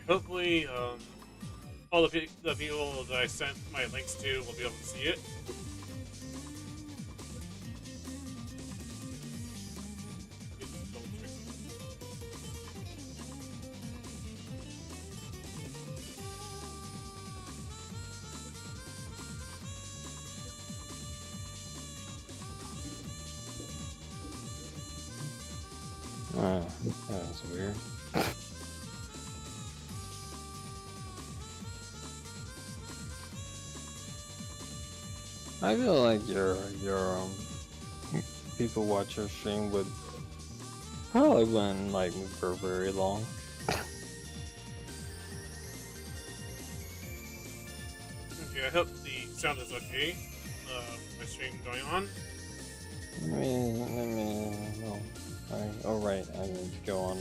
hopefully, all the people that I sent my links to will be able to see it. Oh, that's weird. I feel like your people watch your stream would probably wouldn't like me for very long. Okay, I hope the sound is okay. My stream going on. No. Oh right, I need to go on.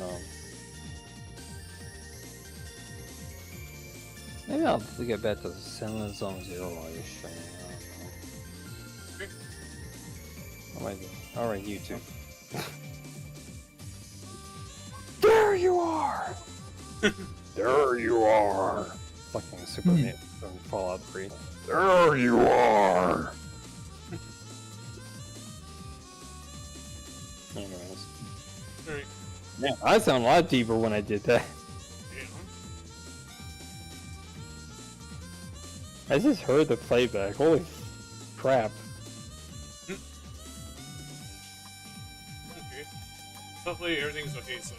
Maybe I'll get back to the Cinema Zone Zero while you're streaming. I don't know. Okay. Alright, YouTube. There you are! There you are! Fucking Superman from Fallout 3. There you are! Anyways. Alright. Yeah, I sound a lot deeper when I did that. Yeah. I just heard the playback. Holy crap. Okay. Hopefully everything's okay, so.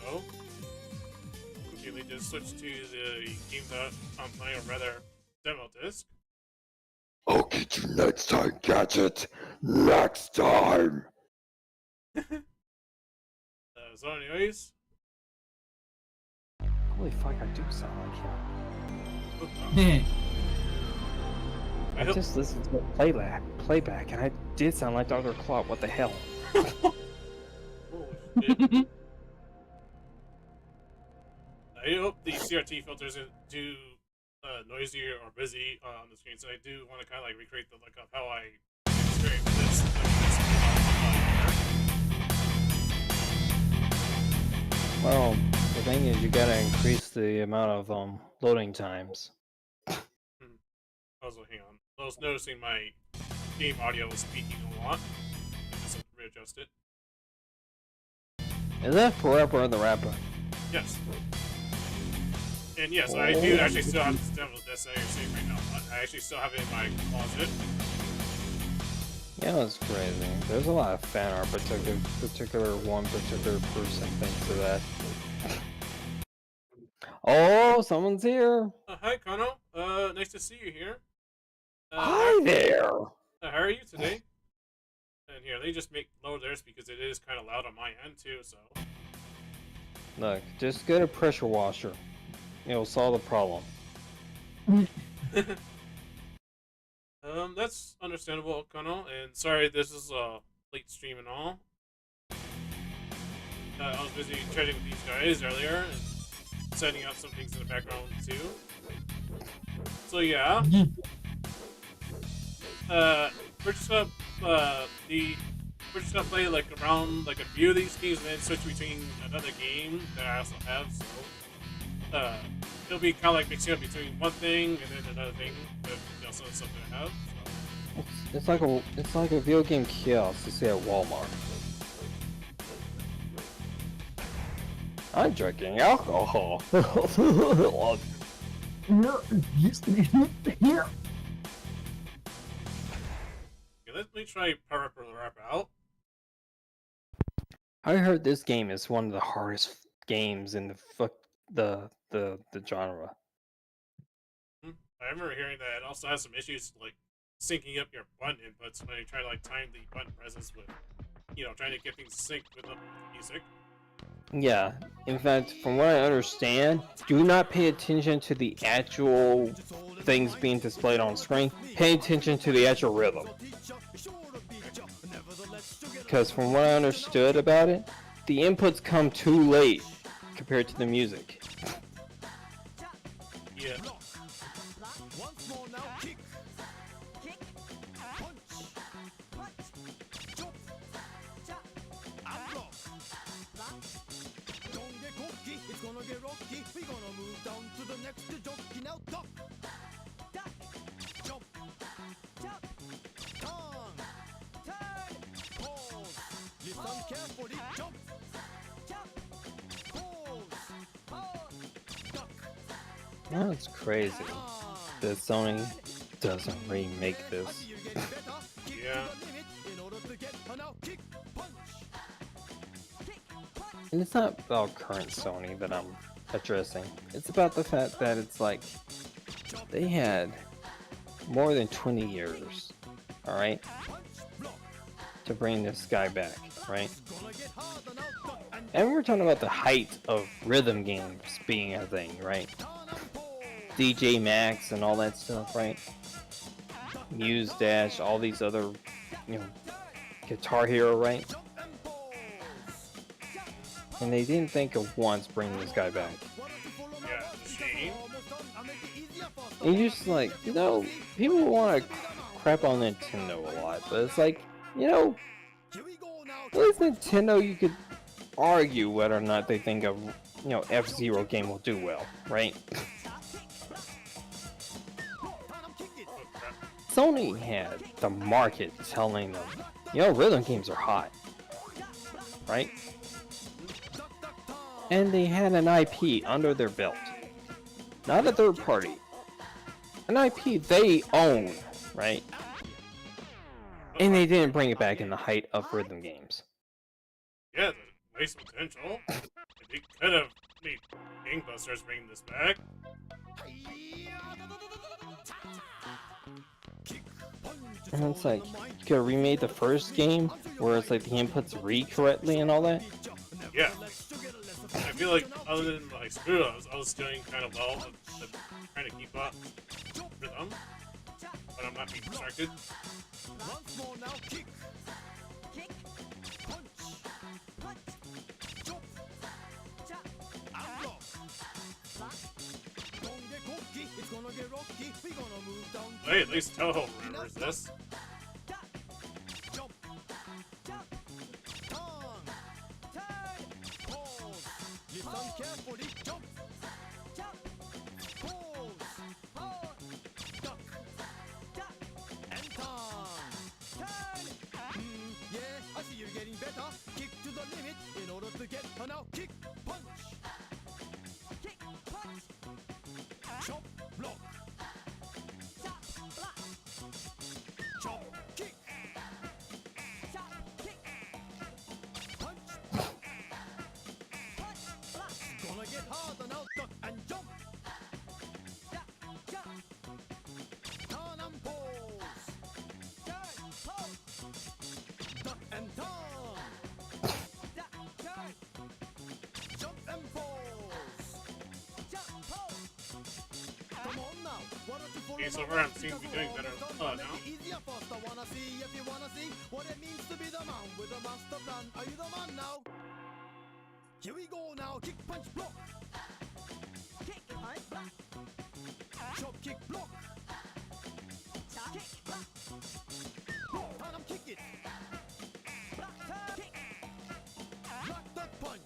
Okay, we just switch to the game that I'm playing, or rather, demo disc. I'll get you next time, Gadget! Next time! So anyways. Holy fuck, I do sound like him. I just listened to the playback, and I did sound like Dr. Claw. What the hell? Oh shit. I hope the CRT filters isn't too noisy or busy on the screen, so I do want to kind of like recreate the look of how I experience this. Well, the thing is, you gotta increase the amount of loading times. Also, hang on. I was noticing my game audio was speaking a lot. I just have to readjust it. Is that Forever or the Rapper? Yes. And yes, I do actually still have this demo disc that you're seeing right now. I actually still have it in my closet. Yeah, that's crazy. There's a lot of fan art, one particular person thinks of that. Oh, someone's here. Hi, Kano. Nice to see you here. Hi there. How are you today? And here, they just lower theirs because it is kind of loud on my end too. So. Look, just get a pressure washer. It'll solve the problem. That's understandable, Kano. And sorry, this is a late stream and all. I was busy chatting with these guys earlier and setting up some things in the background too. So yeah. We're just gonna play like around like a few of these games and then switch between another game that I also have. So it'll be kind of like mixing up between one thing and then another thing, but also something I have. So. It's like a video game kiosk you see at Walmart. I'm drinking alcohol. Let me try Power Up or Rap Out. I heard this game is one of the hardest games in the genre. I remember hearing that it also has some issues like syncing up your button inputs when you try to like time the button presses with, trying to get things synced with the music. Yeah, in fact, from what I understand, do not pay attention to the actual things being displayed on screen. Pay attention to the actual rhythm. Because from what I understood about it, the inputs come too late compared to the music. Yeah. That's crazy that Sony doesn't remake this. Yeah. And it's not about current Sony that I'm addressing. It's about the fact that it's like they had more than 20 years, alright, to bring this guy back, right? And we're talking about the height of rhythm games being a thing, right? DJ Max and all that stuff, right? Muse Dash, all these other, you know, Guitar Hero, right? And they didn't think of once bringing this guy back. Yeah, shame. And you're just like, you know, people want to crap on Nintendo a lot, but it's like, you know, with Nintendo, you could argue whether or not they think a, you know, F-Zero game will do well, right? Sony had the market telling them, you know, rhythm games are hot, right? And they had an IP under their belt, not a third party, an IP they own, right? And they didn't bring it back in the height of rhythm games. Yeah, the waste potential. They could have made gangbusters bringing this back. And it's like, you could have remade the first game where it's like the inputs read correctly and all that. Yeah. I feel like other than like Screw, I was doing kind of well with trying to keep up with them, but I'm not being distracted. Hey, at least Toho remembers this. Okay, so far I'm seeing you doing better now. Here we go now, kick, punch, block. Kick, punch, block. Chop, kick, block. Chop, kick, block. Turn 'em, kick it. Block, turn, kick. Block, duck, punch.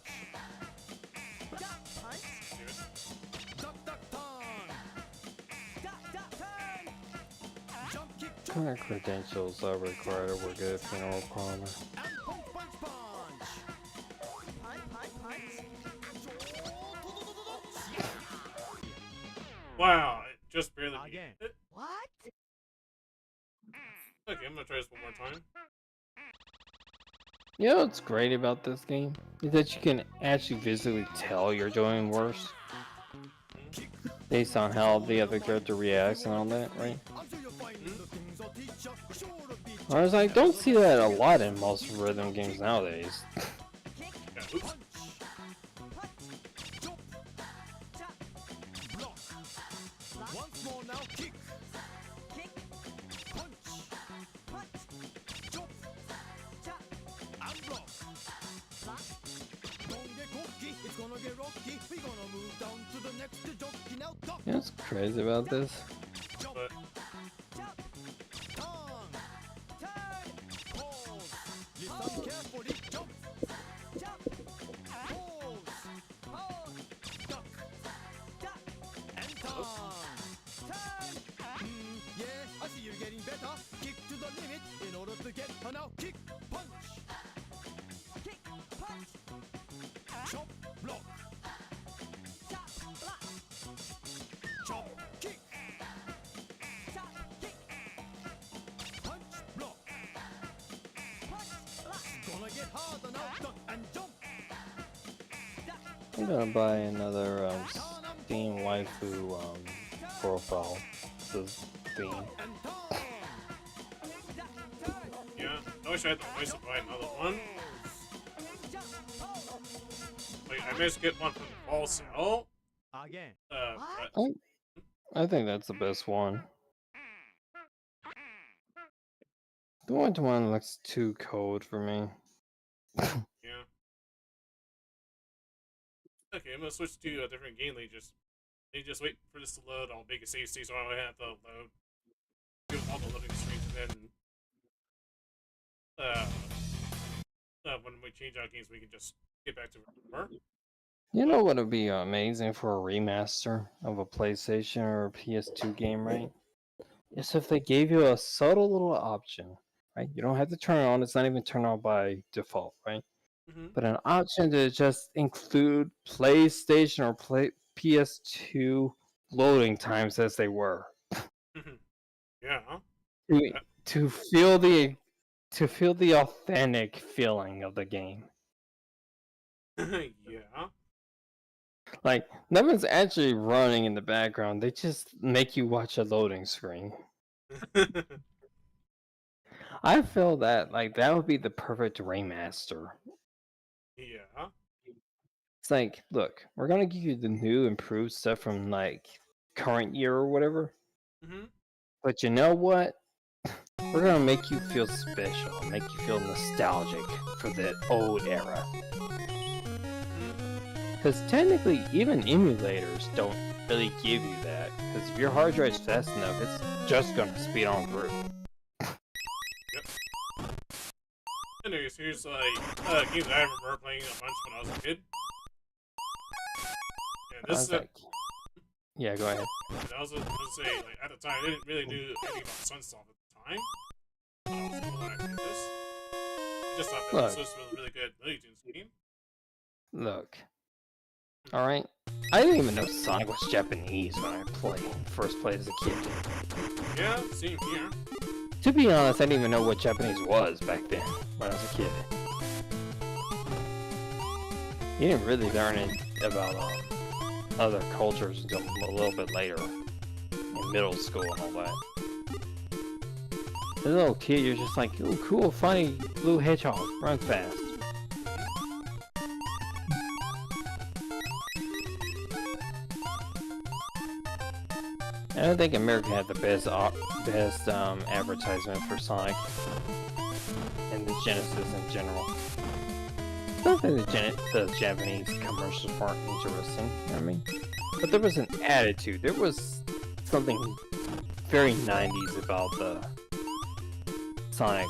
Duck, punch. Duck, duck, turn. Duck, duck, turn. Jump, kick, What kind of credentials are required to work at a funeral parlor? and punch, punch, punch. Punch, punch, punch. Wow, it just barely beat Again. it. What? Okay, I'm gonna try this one more time. You know what's great about this game? Is that you can actually visibly tell you're doing worse. Based on how the other character reacts and all that, right? I was like, don't see that a lot in most rhythm games nowadays. Yeah, oops. Once more now, kick. Kick. Punch. Punch. Jump. Chop. And block. Block. Don't get cocky, it's gonna get rocky. We're gonna move down to the next jockey now. Duck. You know what's crazy about this? Jump. But Chop. Turn. Turn. Pause. Listen carefully. Jump. Jump. Pause. Pause. Duck. Duck. And turn. Turn. Yeah, I see you're getting better. Kick to the limit in order to get her now. Kick. Punch. Get harder now, duck and jump. I'm gonna buy another Steam waifu profile. The theme. And turn. Yeah, I wish I had the voice to buy another one. Like, I managed to get one from the fall sale. Again. But I think that's the best one. The one looks too cold for me. yeah. Okay, I'm gonna switch to a different game. They just wait for this to load. I'll make a save state so I don't have to load. Do all the loading screens and then when we change our games, we can just get back to where we were. You know what would be amazing for a remaster of a PlayStation or a PS2 game, right? Is if they gave you a subtle little option, right? You don't have to turn it on. It's not even turned on by default, right? Mm-hmm. But an option to just include PlayStation or PS2 loading times as they were. Yeah. To feel the authentic feeling of the game. Yeah. Like, nothing's actually running in the background. They just make you watch a loading screen. I feel that, like, that would be the perfect remaster. Yeah. It's like, look, we're gonna give you the new, improved stuff from, like, current year or whatever. Mm-hmm. But you know what? We're gonna make you feel special, make you feel nostalgic for that old era. Because technically, even emulators don't really give you that. Because if your hard drive's fast enough, it's just gonna speed on through. Yep. Anyways, here's games I remember playing a bunch when I was a kid. And this is yeah, go ahead. I was gonna say, like, at the time, I didn't really know anything about Sunsoft at the time. When I played this, I just thought that this was a really good Looney Tunes game. Look. Alright? I didn't even know Sonic was Japanese when I first played as a kid. Yeah, same here. To be honest, I didn't even know what Japanese was back then, when I was a kid. You didn't really learn it about other cultures until a little bit later, in middle school and all that. As a little kid, you're just like, ooh, cool, funny, blue hedgehog, run fast. I don't think America had the best advertisement for Sonic and the Genesis in general. I don't think the Japanese commercials weren't interesting, you know what I mean? But there was an attitude. There was something very 90s about the Sonic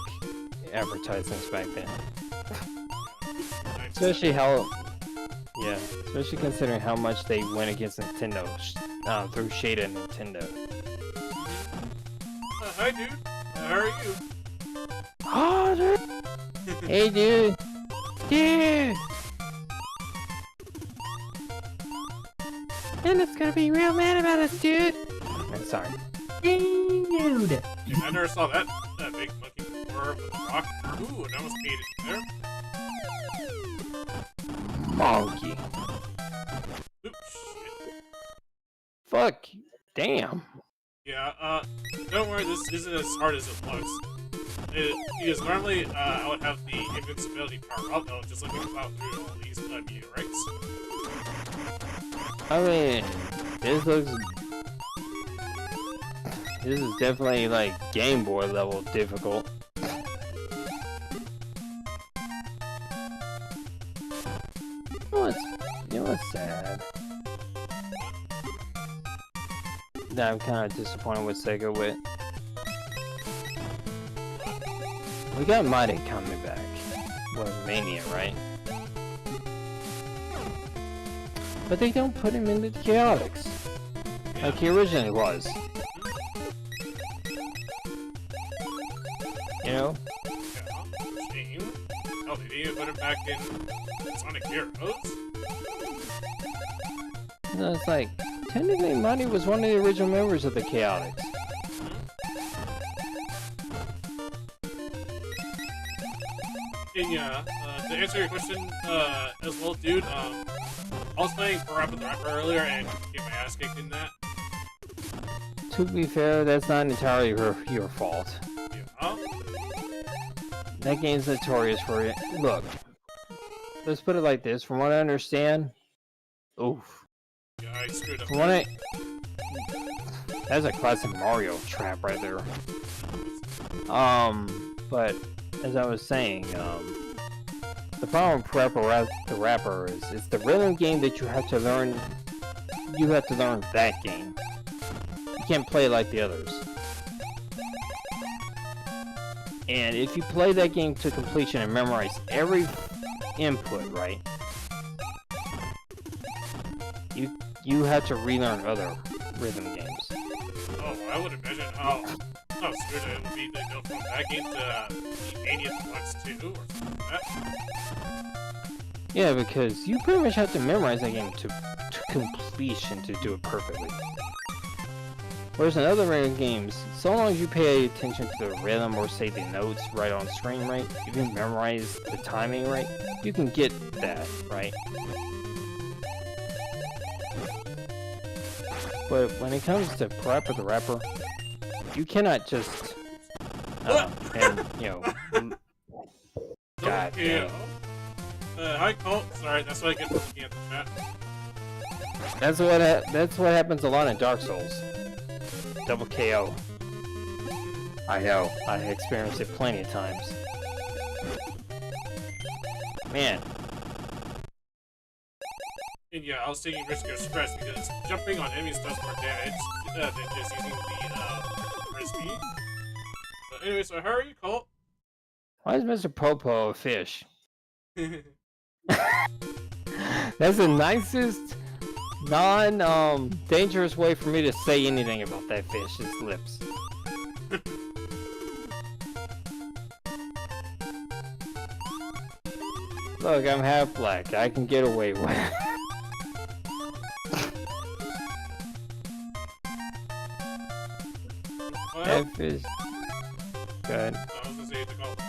advertisements back then. Especially especially considering how much they went against Nintendo through shade of Nintendo. Hi, dude. How are you? Oh, dude. Hey, dude. Dude. Nintendo gonna be real mad about us, dude. I'm sorry. Dude. I never saw that big monkey before with a rock. Ooh, and I almost made it there. Monkey. Oops, shit. Fuck. Damn. Yeah, don't worry, this isn't as hard as it looks. Because normally, I would have the invincibility power up, though, just looking about through all these meteorites. I mean, this is definitely like Game Boy level difficult. You know what's sad? That I'm kind of disappointed with Sega with. We got Mighty coming back. With Mania, right? But they don't put him into the Chaotix. Like he originally was. You know? Yeah, shame. Oh, they didn't even put him back in Sonic Heroes? No, it's like, technically Mighty was one of the original members of the Chaotix. And yeah, to answer your question, as well, dude, I was playing Parappa the Rapper earlier and get my ass kicked in that. To be fair, that's not entirely your fault. Yeah. That game's notorious for it. Look, let's put it like this. From what I understand, oof. Yeah, I screwed up. From what that's a classic Mario trap right there. But as I was saying, the problem with Parappa the Rapper is it's the rhythm game that you have to learn. You have to learn that game. You can't play it like the others. And if you play that game to completion and memorize every input, right? You have to relearn other rhythm games. Oh, I would imagine how screwed it would be to go from that game to the Mania Deluxe 2 or something like that. Yeah, because you pretty much have to memorize that game to completion to do it perfectly. Whereas in other rhythm games, so long as you pay attention to the rhythm or say the notes right on screen right, if you memorize the timing right, you can get that, right? But when it comes to Parappa the Rapper, you cannot just, and, you know, God damn. Hi, Colt. Sorry, that's what I get for looking at the chat. That's what happens a lot in Dark Souls. Double KO. I know. I experienced it plenty of times. Man. And yeah, I was taking risk of stress because jumping on enemies does more damage than just using the frisbee. But anyway, so how are you, Colt? Why is Mr. Popo a fish? That's the nicest dangerous way for me to say anything about that fish, his lips. Look, I'm half black. I can get away with it. That fish. Good. I was gonna say to Colt.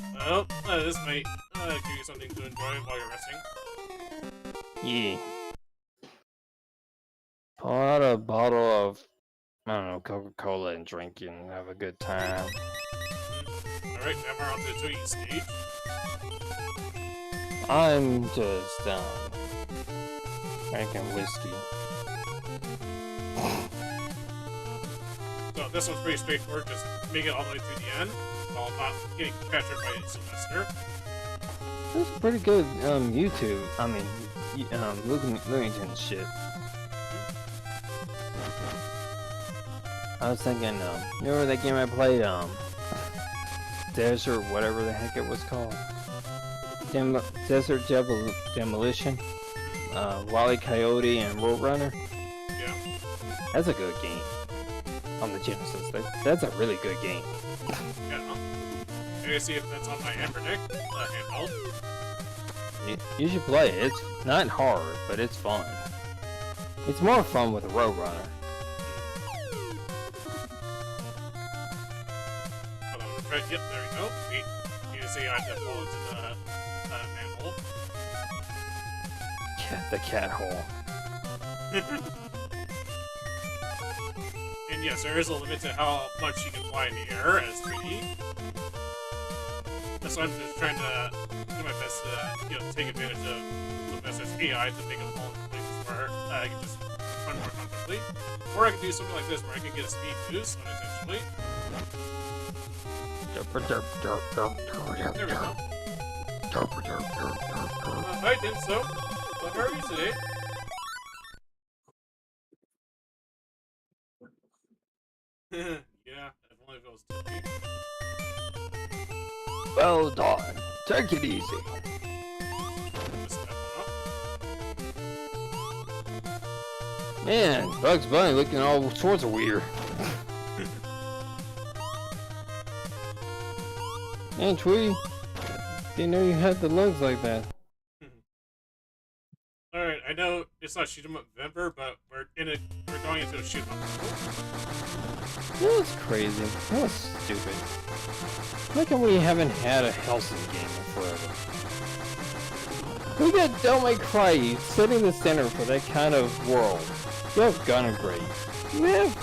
Well, this might give you something to enjoy while you're resting. Yeah. Pull out a bottle of, I don't know, Coca-Cola and drink and have a good time. Alright, now we're on to the tweet stage. I'm just, drinking whiskey. So this one's pretty straightforward, just make it all the way through the end, while not getting captured by Sylvester. That's pretty good, YouTube, I mean, Looney Tunes shit. I was thinking, remember that game I played, Desert, whatever the heck it was called? Desert Demolition? Wile E. Coyote and Roadrunner? Yeah. That's a good game. On the Genesis. That's a really good game. Yeah. Maybe see if that's on my Ambernick handheld. You should play it. It's not hard, but it's fun. It's more fun with a Roadrunner. Hold on, right, yep, there we go. Wait, you see I have to fall into the manhole. The cat hole. And yes, there is a limit to how much you can fly in the air as 3D. So I'm just trying to do my best to, take advantage of Sylvester's AI to make it fall into places where I can just run more comfortably. Or I can do something like this where I can get a speed boost unintentionally. There we go. Hi, Dinso. How are you today? Yeah, if only if it was 2D. Well done. Take it easy. Man, Bugs Bunny looking all sorts of weird. Man, Tweety, didn't know you had the legs like that. Alright, I know it's not shoot 'em up November, but we're going into a shoot 'em up. That was crazy. That was stupid. How come we haven't had a Helsing game in forever? We got Devil May Cry setting the standard for that kind of world. You have Gun and Grade. You have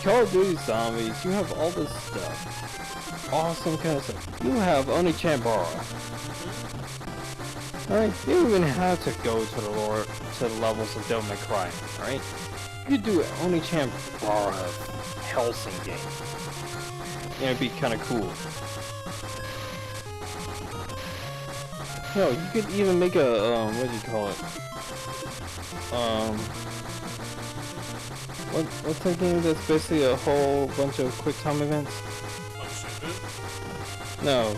Call of Duty Zombies. You have all this stuff. Awesome kind of stuff. You have Oni-chan Bara. Alright, you don't even have to go to the levels of Devil May Cry, alright? You could do Oni-chan Bara Helsing game. And it'd be kinda cool. No, you could even make a, what do you call it? What's that game that's basically a whole bunch of quick time events? No.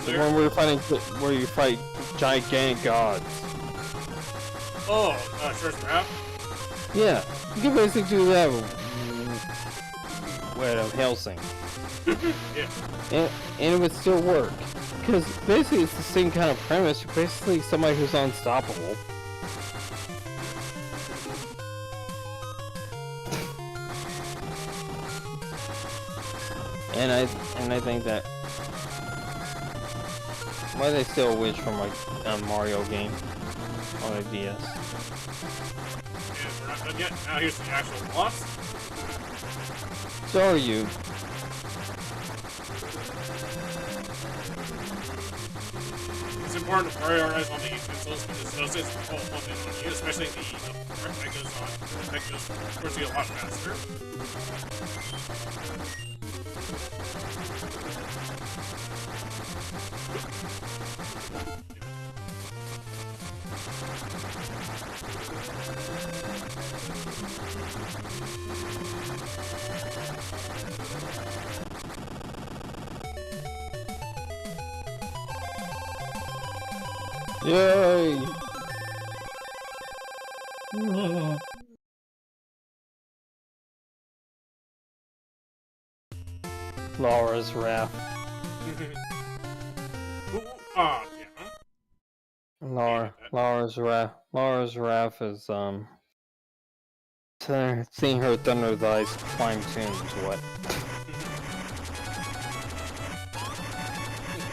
The one where you fight gigantic gods. Oh, Shredder's Wrath? Yeah, you can basically do that with Helsing. Yeah. And it would still work. Because basically it's the same kind of premise. You're basically somebody who's unstoppable. And I think that why they still wish from like a Mario game on a DS. And we're not done yet. Now here's the actual boss. So are you. It's important to prioritize on the utensils because those is all one on you, especially the part that goes on. That goes towards you a lot faster. Yay! Laura's Wrath. Yeah. Laura's Wrath is seeing her Thunder's Eyes climb tunes, what?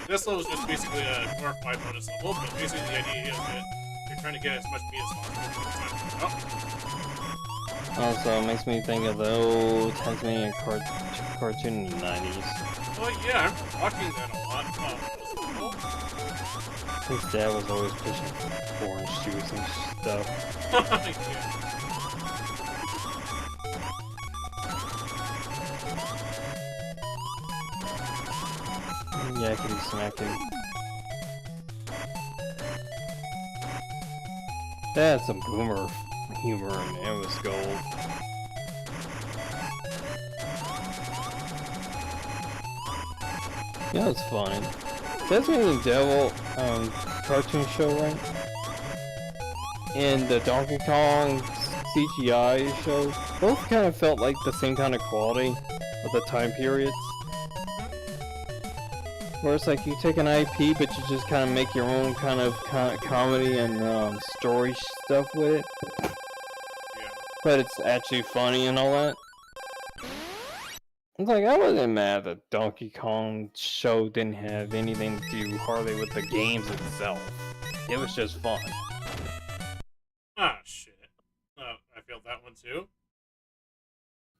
This level is just basically a glorified bonus level, but basically the idea is that you're trying to get as much meat as possible. Also, it makes me think of the old Tasmanian cartoon in the 90s. Oh yeah, I'm watching that a lot. His dad was always pushing orange juice and stuff. Yakety smackety. That's some boomer humor and it was gold. Yeah, it's fun. That's been the Devil cartoon show, right? And the Donkey Kong CGI show both kind of felt like the same kind of quality of the time periods. Where it's like you take an IP, but you just kind of make your own kind of comedy and story stuff with it. Yeah. But it's actually funny and all that. It's like, I wasn't mad that Donkey Kong show didn't have anything to do hardly with the games itself. It was just fun. Ah, shit. I failed that one too.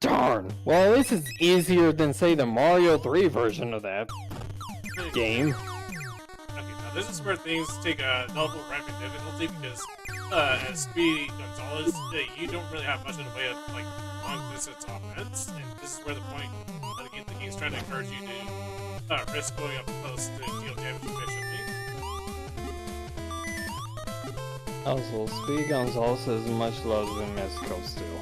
Darn! Well, this is easier than, say, the Mario 3 version of that game. Okay, now this is where things take a double rapid difficulty because, as Speedy Gonzalez, you don't really have much in the way of, like, long-distance offense, and this is where the point of the game's trying to encourage you to risk going up close to deal damage efficiently. Also, Speedy Gonzalez is much loved in Mexico still.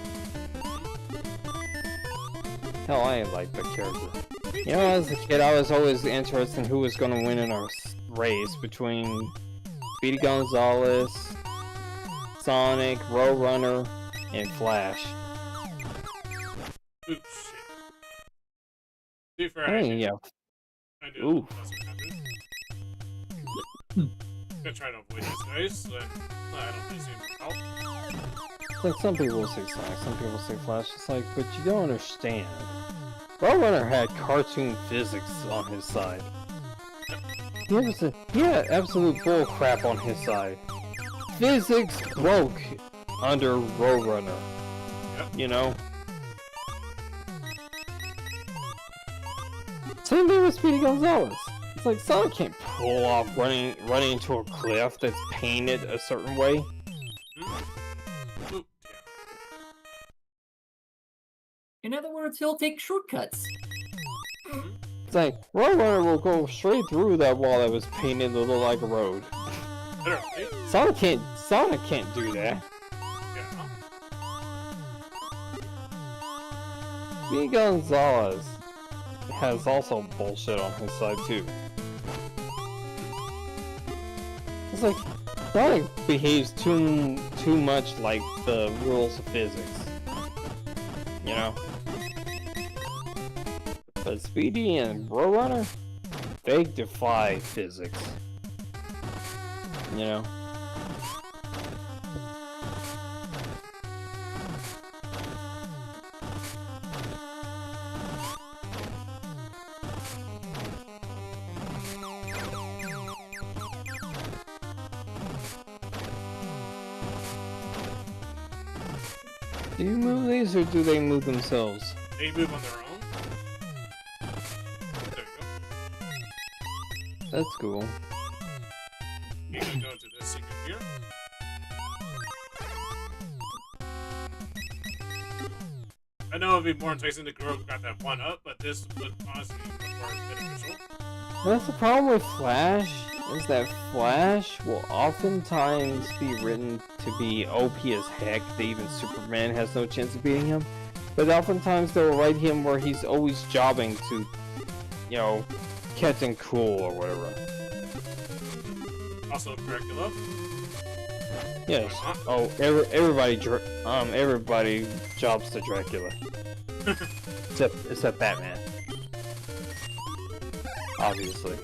Hell, I like the character. You know, as a kid, I was always interested in who was going to win in a race between Speedy Gonzalez, Sonic, Roadrunner, and Flash. Oops, shit. To be fair, I mean, yeah. I do. Ooh. That's what happened. gonna try to avoid these guys, but I don't think it's gonna help. It's like some people will say Sonic, some people say Flash. It's like, but you don't understand. Roadrunner had cartoon physics on his side. He had absolute bull crap on his side. Physics broke under Roadrunner. Yep. You know? Same thing with Speedy Gonzalez. It's like Sonic can't pull off running into a cliff that's painted a certain way. Ooh, In other words, he'll take shortcuts. It's like, Roadrunner will go straight through that wall that was painted to look like a road. literally. Sonic can't do that. Yeah. Speedy Gonzalez has also bullshit on his side too. It's like Sonic behaves too much like the rules of physics. You know? But Speedy and Roadrunner, they defy physics. You know? Do you move these or do they move themselves? They move on their own. There you go. That's cool. You can go into this secret here. I know it'd be more enticing to grow got that one up, but this would honestly be much more beneficial. That's the problem with Flash, is that Flash will oftentimes be written to be OP as heck, that even Superman has no chance of beating him. But oftentimes they'll write him where he's always jobbing to, you know, Captain Cool or whatever. Also, Dracula. Yes. Oh, everybody jobs to Dracula. except Batman. Obviously.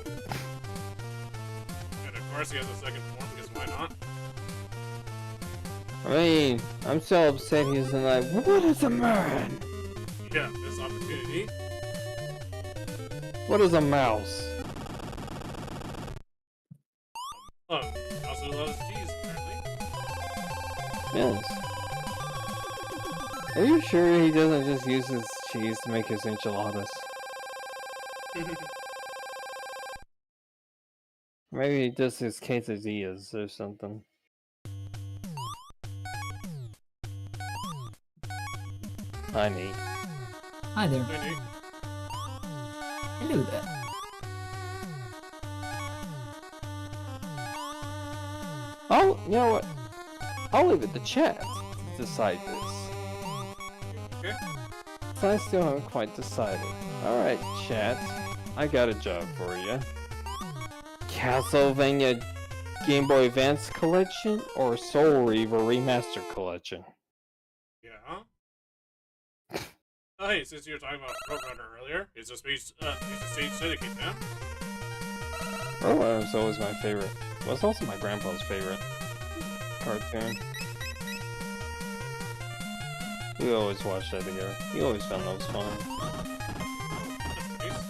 And of course he has a second form, because why not? I mean, I'm so upset he's like, what is a man? Yeah, this opportunity. What is a mouse? Also loves cheese, apparently. Yes. Are you sure he doesn't just use his cheese to make his enchiladas? Maybe he does his quesadillas or something. Honey. Hi there. Maybe. I knew that. Oh, you know what? I'll leave it to chat to decide this. Okay. So I still haven't quite decided. Alright, chat. I got a job for you. Castlevania Game Boy Advance Collection or Soul Reaver Remastered Collection? Yeah. Oh, hey, since you were talking about Roadrunner earlier, is a stage dedicate now? Roadrunner was always my favorite. It was also my grandpa's favorite cartoon. We always watched that together. We always found those fun. That's nice.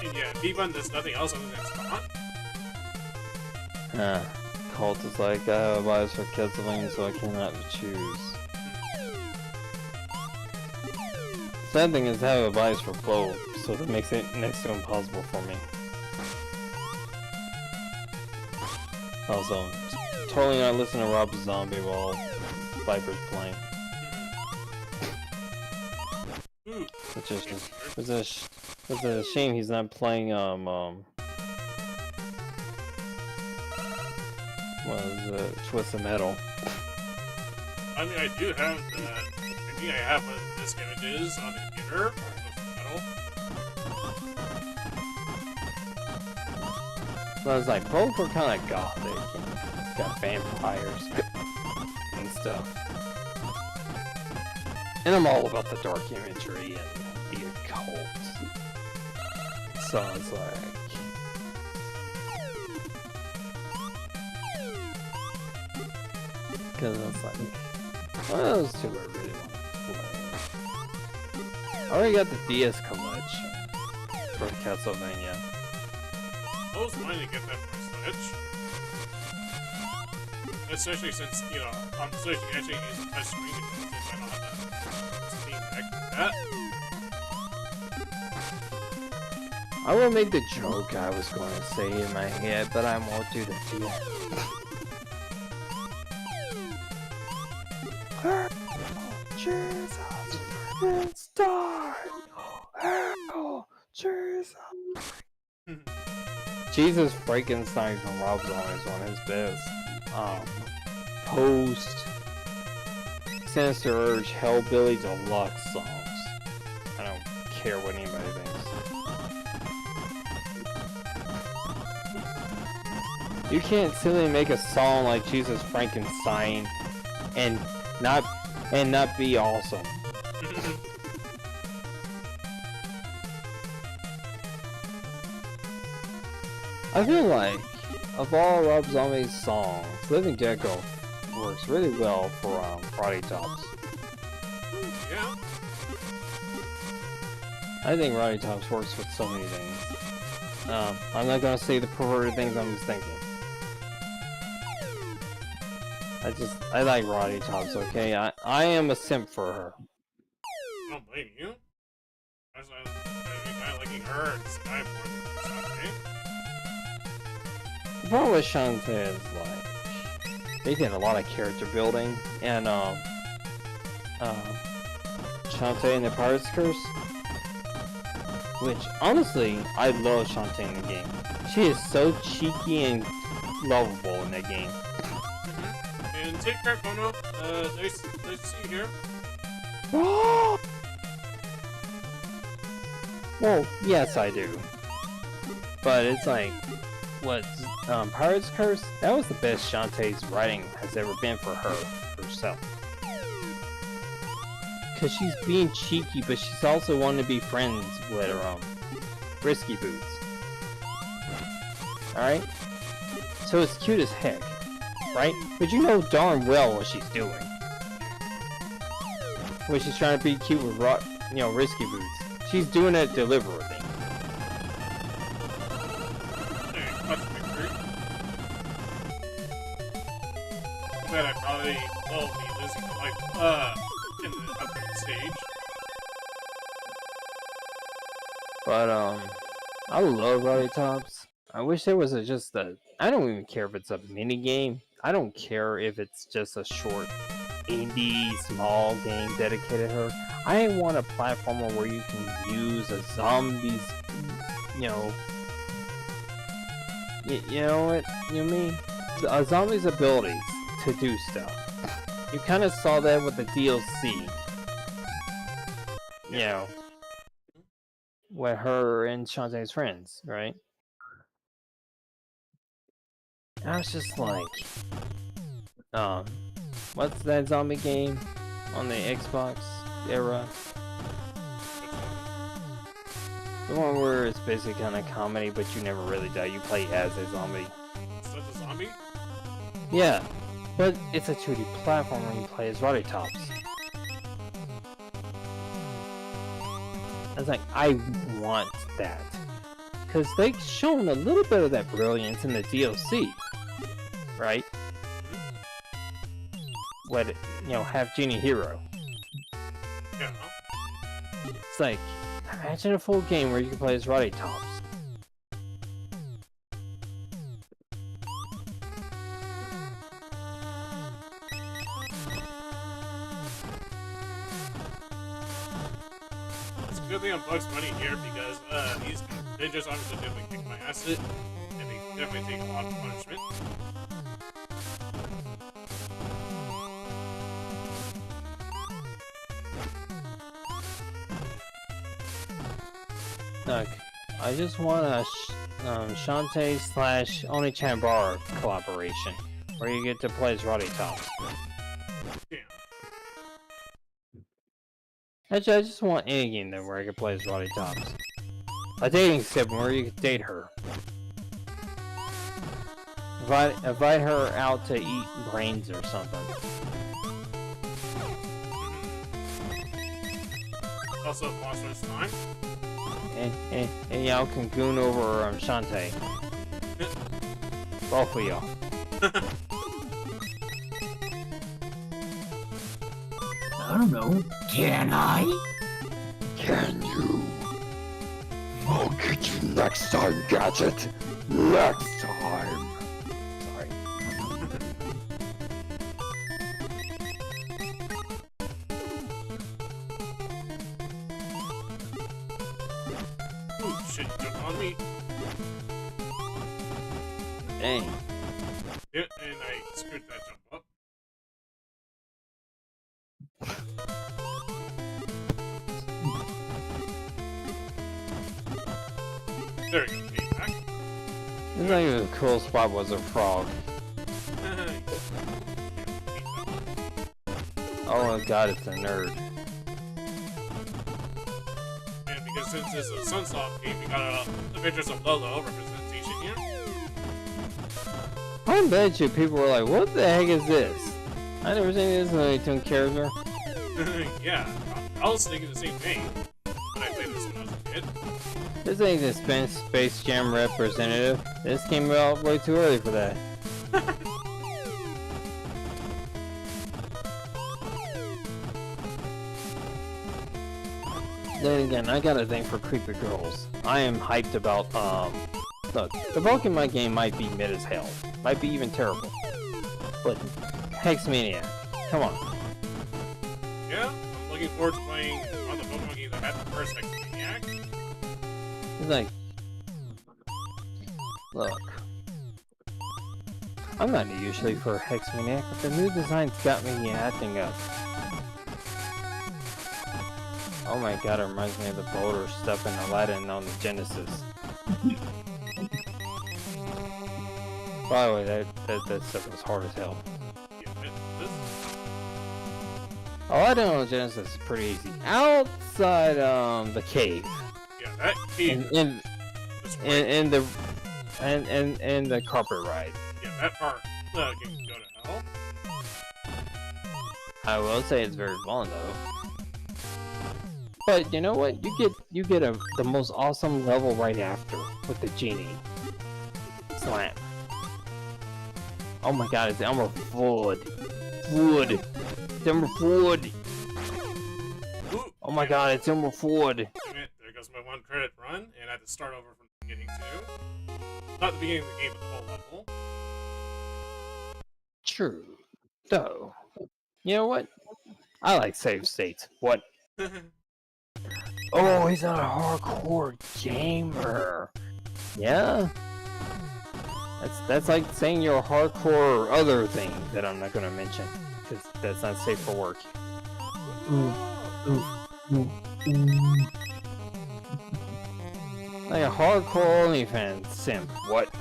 And yeah, V1 does nothing else other than spawn. Colt is like, I have a bias for Castlevania, so I cannot choose. Sad thing is I have a bias for both, so that makes it next to impossible for me. Also, totally not listening to Rob Zombie while Viper's playing. Ooh. It's a shame he's not playing, what is it? Twisted Metal. I mean, I do have that. I think I have one of disc images on the computer. Metal. So I was like, both were kind of gothic and got vampires and stuff. And I'm all about the dark imagery and the occult. So it's like... Because it's like... One of those two I really want to play. I already got the DS collection for Castlevania. I was wanting to get that for Switch. Especially since, you know, on Switch you can actually use a touch screen since I don't have that Steam Deck for that. I will make the joke I was going to say in my head, but I won't do the deal. Jesus freaking star! Jesus! Jesus Frankenstein from Rob Zombie is one of his best. Post Sinister Urge Hellbilly Deluxe songs. I don't care what anybody thinks. You can't silly make a song like Jesus Frankenstein and not be awesome. I feel like of all Rob Zombie's songs, Living Gecko works really well for Roddy Tops. Yeah. I think Roddy Tops works with so many things. I'm not gonna say the perverted things I'm thinking. I like Roddy Tops, okay? I am a simp for her. I don't blame you. I was kind of liking her and Sky more than Shantae. The problem with Shantae is like they did a lot of character building, and Shantae and the Pirate's Curse, which honestly I love Shantae in the game. She is so cheeky and lovable in that game. And take care, Kono. Nice to see you here. Well, yes I do. But it's like, what, Pirate's Curse? That was the best Shantae's writing has ever been for herself. Cause she's being cheeky, but she's also wanting to be friends with her, Risky Boots. Alright? So it's cute as heck. Right? But you know darn well what she's doing. When she's trying to be cute with Risky Boots. She's doing it deliberately. Hey, clutch victory. But I probably will be losing life in the upcoming stage. But I love Roddy Tops. I wish there was just a... I don't even care if it's a mini game. I don't care if it's just a short indie small game dedicated to her. I want a platformer where you can use a zombie's, you know what you mean? A zombie's abilities to do stuff. You kind of saw that with the DLC. You know, with her and Shantae's friends, right? I was just like, what's that zombie game on the Xbox era? The one where it's basically kind of comedy, but you never really die. You play as a zombie. Is that the zombie? Yeah, but it's a 2D platform where you play as Roddy Tops. I was like, I want that. Because they've shown a little bit of that brilliance in the DLC. Right? What, have Genie Hero. Yeah. It's like, imagine a full game where you can play as Roddy Tops. It's a good thing on Bugs Bunny here because these ninjas obviously definitely kick my ass and they definitely take a lot of punishment. Look, I just want a Shantae / Oni-chan Bar collaboration, where you get to play as Roddy Tops. Yeah. Actually, I just want any game then where I can play as Roddy Tops. A dating sim where you can date her. Invite her out to eat brains or something. Also, Monsters Time. And y'all can goon over Shantae. Both of y'all. I don't know. Can I? Can you? I'll get you next time, Gadget. Next time. Sorry. Ooh, shit, jump on me. Dang. Yeah, and I screwed that jump up. There we go, feedback. This not even a cool spot was a frog. Oh my god, it's a nerd. And because since this is a Sunsoft game, we got Adventures of Lolo representation here. I bet you people were like, what the heck is this? I never seen this in a Toon character. Yeah, I was thinking the same thing when I played this when I was a kid. This ain't the Space Jam representative. This came out way too early for that. Then again, I got a thing for creepy girls. I am hyped about, look, the Pokemon game might be mid as hell. Might be even terrible. But, Hex Maniac, come on. Yeah, I'm looking forward to playing on the Pokemon game that had the first Hex Maniac. It's like, look. I'm not usually for Hex Maniac, but the new designs got me acting up. Oh my god, it reminds me of the boulder stuff in Aladdin on the Genesis. By the way, that stuff was hard as hell. Yeah, this Aladdin on the Genesis is pretty easy. Outside the cave. yeah, that cave was great. And the carpet ride. Yeah, that part can go to hell. I will say it's very fun though. But you know what? You get the most awesome level right after with the genie. Slam. Oh my god, it's Elmer Fudd. It's Elmer Fudd. Ooh, Oh my yeah, god, it's Elmer Fudd. damn it, there goes my one credit run, and I had to start over from the beginning too. Not the beginning of the game, but the whole level. True. Though. You know what? I like save states. What? Oh, he's not a hardcore gamer. Yeah? That's like saying you're a hardcore other thing that I'm not gonna mention. Because that's not safe for work. Like a hardcore OnlyFans simp. What?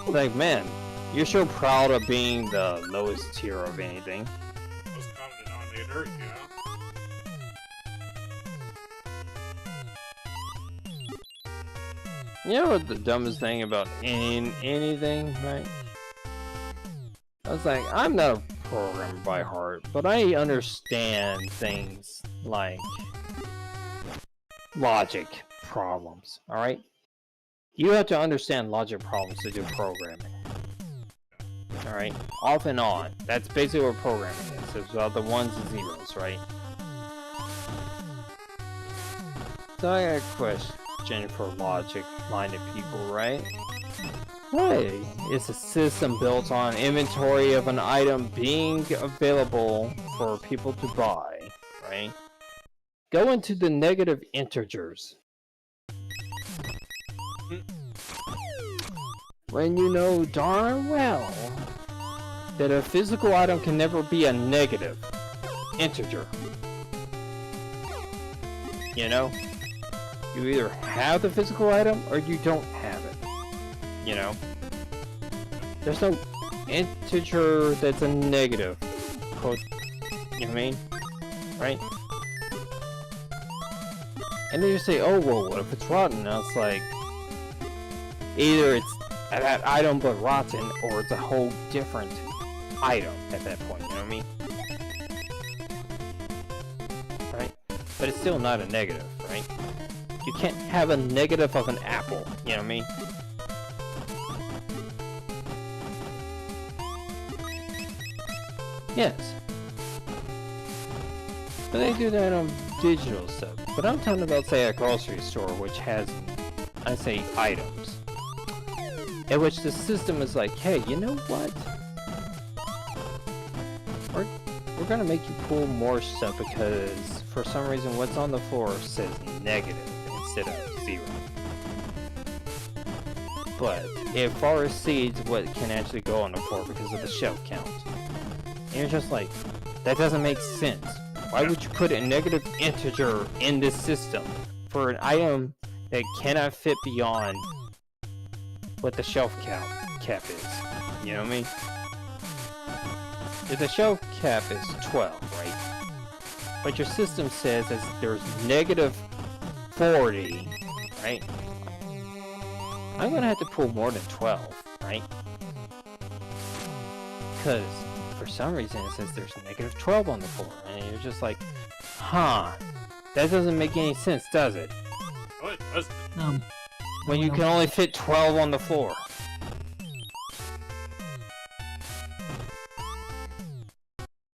Like, man, you're so proud of being the lowest tier of anything. Most common denominator, yeah. You know what the dumbest thing about anything, right? I was like, I'm not a programmer by heart, but I understand things like logic problems, alright? You have to understand logic problems to do programming. Alright? Off and on. That's basically what programming is. It's about the ones and zeros, right? So I got a question for logic-minded people, right? Hey, it's a system built on inventory of an item being available for people to buy, right? Go into the negative integers. When you know darn well that a physical item can never be a negative integer. You know? You either have the physical item or you don't have it. You know? There's no integer that's a negative. You know what I mean? Right? And then you say, oh, well, what if it's rotten? And I was like, either it's that item but rotten, or it's a whole different item at that point, you know what I mean? Right? But it's still not a negative, right? You can't have a negative of an apple, you know what I mean? Yes. But they do that on digital stuff. But I'm talking about, say, a grocery store, which has, I say, items. In which the system is like, hey, you know what? We're gonna make you pull more stuff because, for some reason, what's on the floor says negative instead of 0. But it far exceeds what can actually go on the floor because of the shelf count. And you're just like, that doesn't make sense. Why would you put a negative integer in this system for an item that cannot fit beyond what the shelf cap is? You know what I mean? If the shelf cap is 12, right? But your system says that there's negative 40, right? I'm gonna have to pull more than 12, right? Because for some reason it says there's negative 12 on the floor, and you're just like, huh, that doesn't make any sense, does it? Oh, it doesn't. When you can only fit 12 on the floor.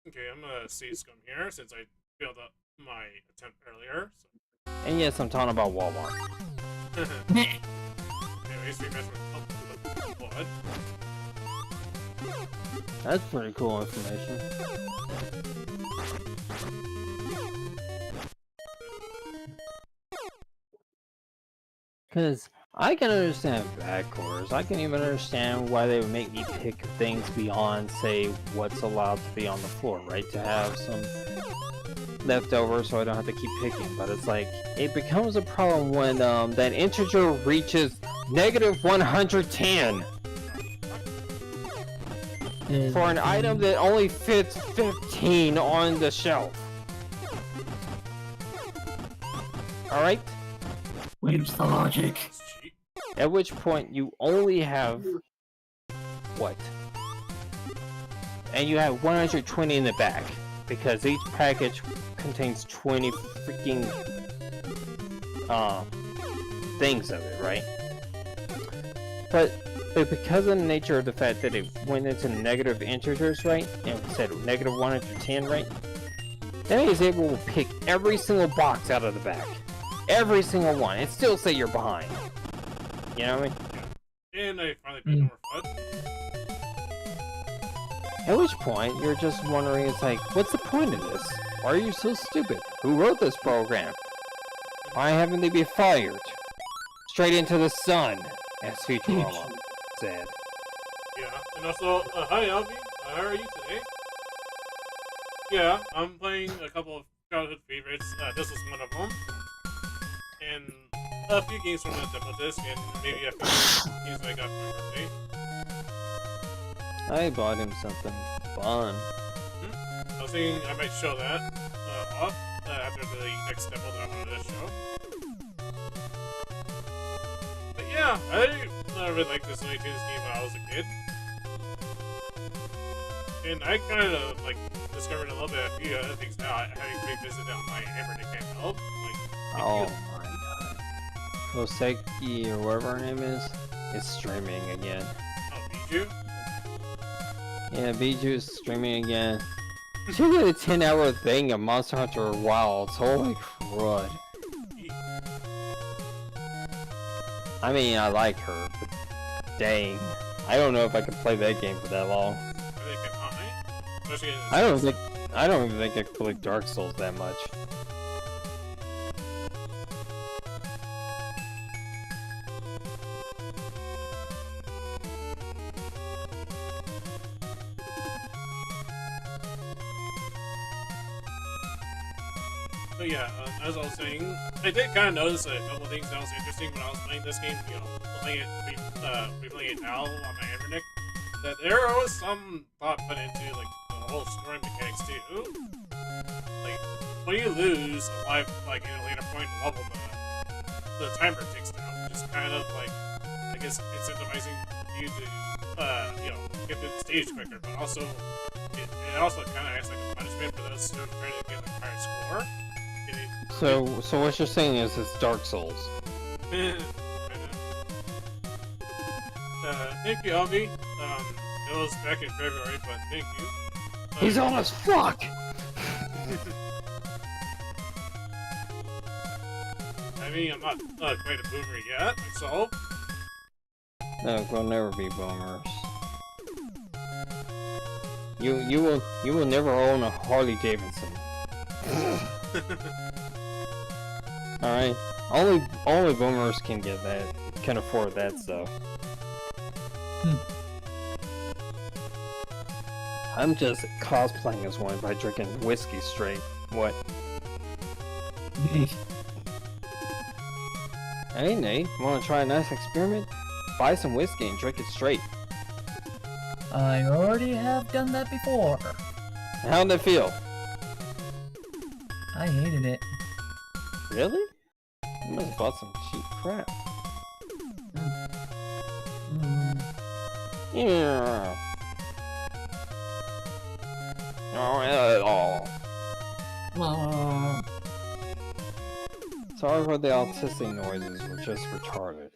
Okay, I'm gonna see scum here since I failed up my attempt earlier. So. And yes, I'm talking about Walmart. Anyways, we measure up blood. That's pretty cool information. Because I can understand backcourse. I can even understand why they would make me pick things beyond, say, what's allowed to be on the floor, right? To have some leftover so I don't have to keep picking. But it's like, it becomes a problem when that integer reaches negative 110 for an item that only fits 15 on the shelf. Alright? Where's the logic? It's cheap. At which point you only have what? And you have 120 in the back because each package contains 20 freaking things of it, right? But because of the nature of the fact that it went into negative integers, right? And it said negative 110, right? That is able to pick every single box out of the back. Every single one. And still say you're behind. You know what I mean? Yeah. And I finally beat more FUD. At which point, you're just wondering, it's like, what's the point of this? Why are you so stupid? Who wrote this program? Why haven't they been fired? Straight into the sun, as Futurama said. Yeah, and also, hi Alvy, how are you today? Yeah, I'm playing a couple of childhood favorites. This is one of them. And a few games from the demo disc, and maybe a few games that I got for my birthday. I bought him something fun. I was thinking I might show that off after the next demo that I'm on this show. But yeah, I really liked this Looney Tunes game when I was a kid. And I kind of like discovered a little bit of a few other things now. Having revisited on my Hammer Can't Help. Like, Oh my god. Koseki, or whatever her name is streaming again. oh, Bijou? Yeah, Biju's streaming again. She did a 10-hour thing of Monster Hunter Wilds. Holy crud. I mean, I like her, but dang. I don't know if I could play that game for that long. I think I'm high. Especially in I don't even think I could play Dark Souls that much. But yeah, as I was saying, I did kind of notice a couple of things that was interesting when I was playing this game, you know, replaying it now on my Evernick, that there was some thought put into, like, the whole scoring mechanics too. Like, when you lose a life, like, in a later point level the timer ticks down, which is kind of like, I guess, incentivizing you to get through the stage quicker, but also it also kind of acts like a punishment for those who are trying to get a higher score. So what you're saying is it's Dark Souls. Thank you, Albie. It was back in February, but thank you. He's on as fuck! I mean, I'm not quite a boomer yet, myself. No, we'll never be boomers. You will never own a Harley Davidson. Alright? Only boomers can get that, can afford that stuff. I'm just cosplaying as one by drinking whiskey straight. What? Hey Nate, wanna try a nice experiment? Buy some whiskey and drink it straight. I already have done that before. How'd it feel? I hated it. Really? You must have bought some cheap crap. Yeah. Oh. Sorry for the autistic noises, we're just retarded.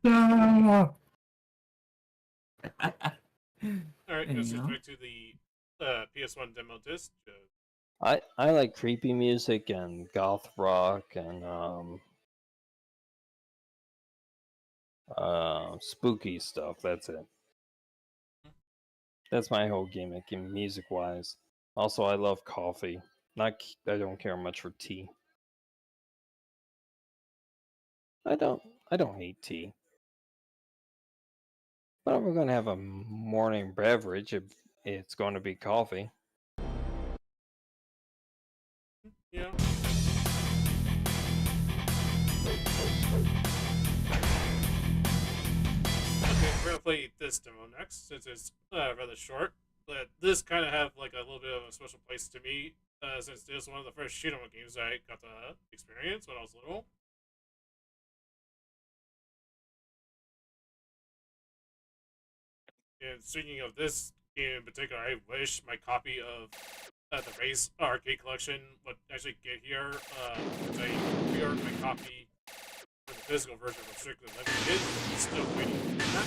Alright, There let's you just go. back to the PS1 demo disc. I like creepy music and goth rock and spooky stuff. That's it. That's my whole gimmick in music wise. Also, I love coffee. I don't care much for tea. I don't hate tea. But if we're gonna have a morning beverage, it's going to be coffee. Yeah. Okay, we're gonna play this demo next, since it's rather short. But this kind of have like a little bit of a special place to me, since this is one of the first shoot 'em up games I got to experience when I was little. And speaking of this game in particular, I wish my copy of the Race Arcade Collection would actually get here. Since I pre-ordered my copy for the physical version was strictly limited. I'm still waiting for that.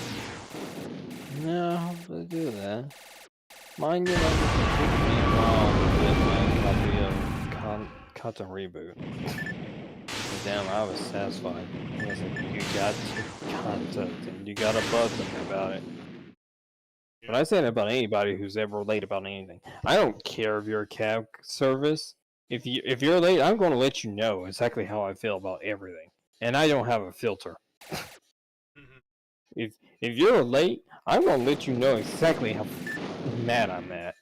No, how do they do that? Mine, you know, just took me a while to get my copy of Cotton Reboot. But damn, I was satisfied. I was like, you got content and you got a button about it. But I say that about anybody who's ever late about anything. I don't care if you're a cab service. If you're late, I'm going to let you know exactly how I feel about everything, and I don't have a filter. If you're late, I'm going to let you know exactly how mad I'm at.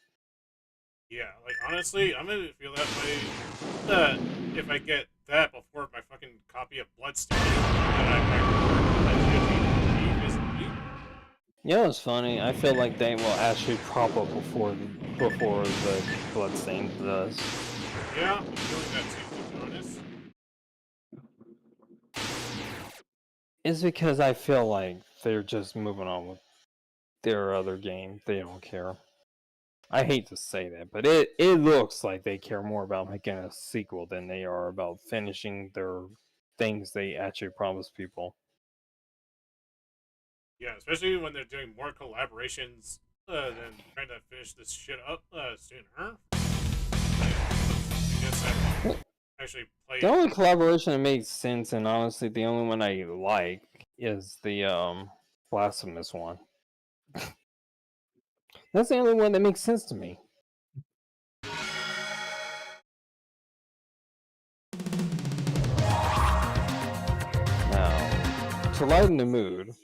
Yeah, like honestly, I'm gonna feel that way if I get that before my fucking copy of Bloodstained that I You know what's funny? I feel like they will actually prop up before the Bloodstained does. Yeah, I'm feeling that too, to be honest. It's because I feel like they're just moving on with their other game. They don't care. I hate to say that, but it looks like they care more about making a sequel than they are about finishing their things they actually promised people. Yeah, especially when they're doing more collaborations than trying to finish this shit up sooner. I guess I won't actually play The only collaboration that makes sense, and honestly, the only one I like, is the Blasphemous one. That's the only one that makes sense to me. Now, to lighten the mood.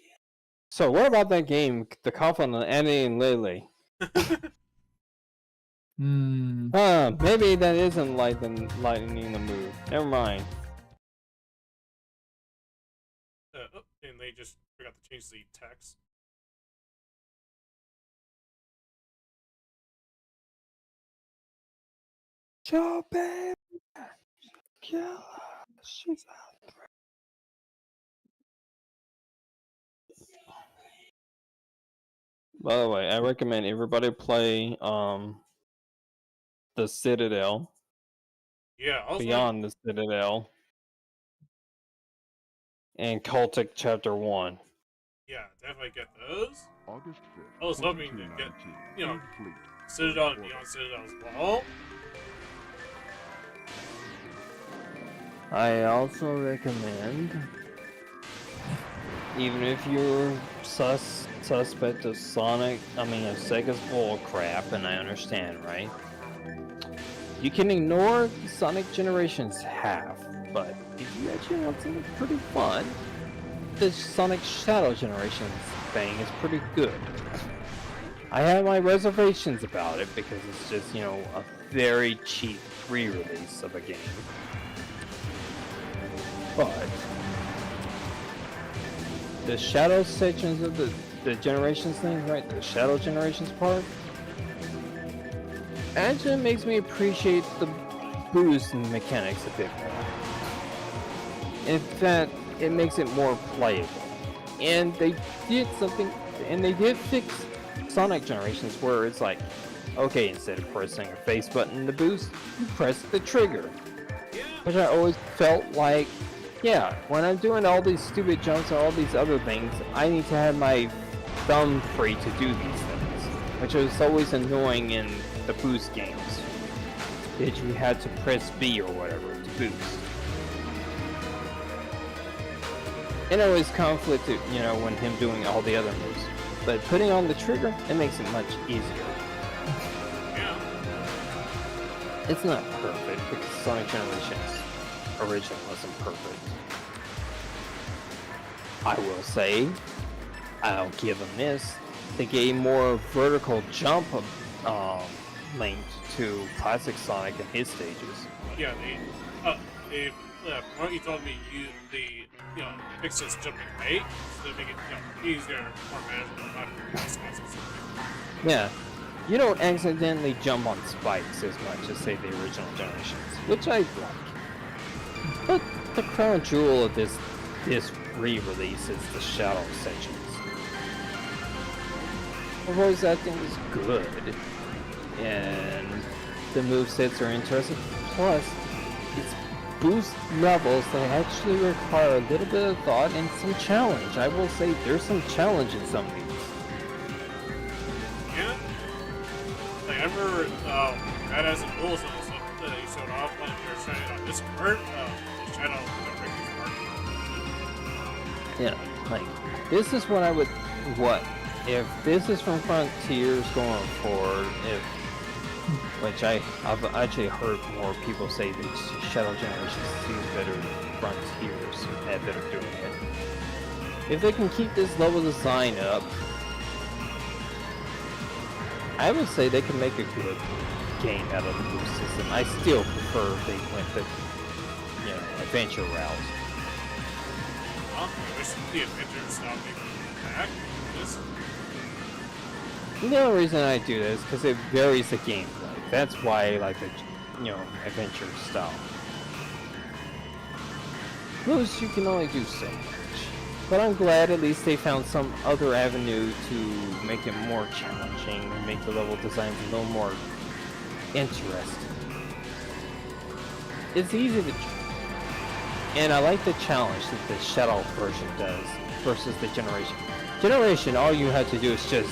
So, what about that game, The Coffin on Annie and Lily? Maybe that isn't lightening the mood. Never mind. And they just forgot to change the text. Joe, baby. Kill She's By the way, I recommend everybody play the Citadel, Yeah, I was like, Beyond the Citadel, and Cultic Chapter 1. yeah, definitely get those. August 5th, I was hoping to get, 2219. you know, Fleet. Citadel and Beyond Citadel as well. I also recommend, even if you're suspect of Sonic, of Sega's bull crap, and I understand, right? You can ignore the Sonic Generations half, but if you actually want something pretty fun, the Sonic Shadow Generations thing is pretty good. I have my reservations about it because it's just, a very cheap re-release of a game. But the Shadow sections of the Generations thing, right? The Shadow Generations part, actually makes me appreciate the boost and mechanics a bit more. In fact, it makes it more playable. And they did something, and they did fix Sonic Generations where it's like, okay, instead of pressing a face button to boost, you press the trigger. Which I always felt like, yeah, when I'm doing all these stupid jumps and all these other things, I need to have my thumb free to do these things. Which was always annoying in the boost games. That you had to press B or whatever to boost. And it was conflicted, when him doing all the other moves. But putting on the trigger, it makes it much easier. Yeah. It's not perfect because Sonic Generations original wasn't perfect. I will say, I'll give them this. They gave more vertical jump linked to classic Sonic and his stages. Yeah, from what you told me, they fix this jumping height so they make it easier, more manageable, not responsible. Yeah, you don't accidentally jump on spikes as much as say the original Generations, which I like. But the crown jewel of this re-release is the Shadow sections. Voice acting is good, and the movesets are interesting. Plus, it's boost levels that actually require a little bit of thought and some challenge. I will say there's some challenge in some of these. Yeah. Like, I remember Badass and Bulls and stuff that you showed off when you were showing it on Discord. The Shadow Yeah, like, this is what I would... If this is from Frontiers going forward, which I've actually heard more people say that Shadow Generations seems better than Frontiers that are doing it. If they can keep this level design up, I would say they can make a good game out of the boost system. I still prefer if they went the adventure route. I wish the adventure stopped making back. The only reason I do this is because it varies the gameplay. That's why I like the, adventure style. Those you can only do so much. But I'm glad at least they found some other avenue to make it more challenging and make the level designs a little more interesting. It's easy to... And I like the challenge that the Shadow version does versus the Generation. Generation, all you have to do is just,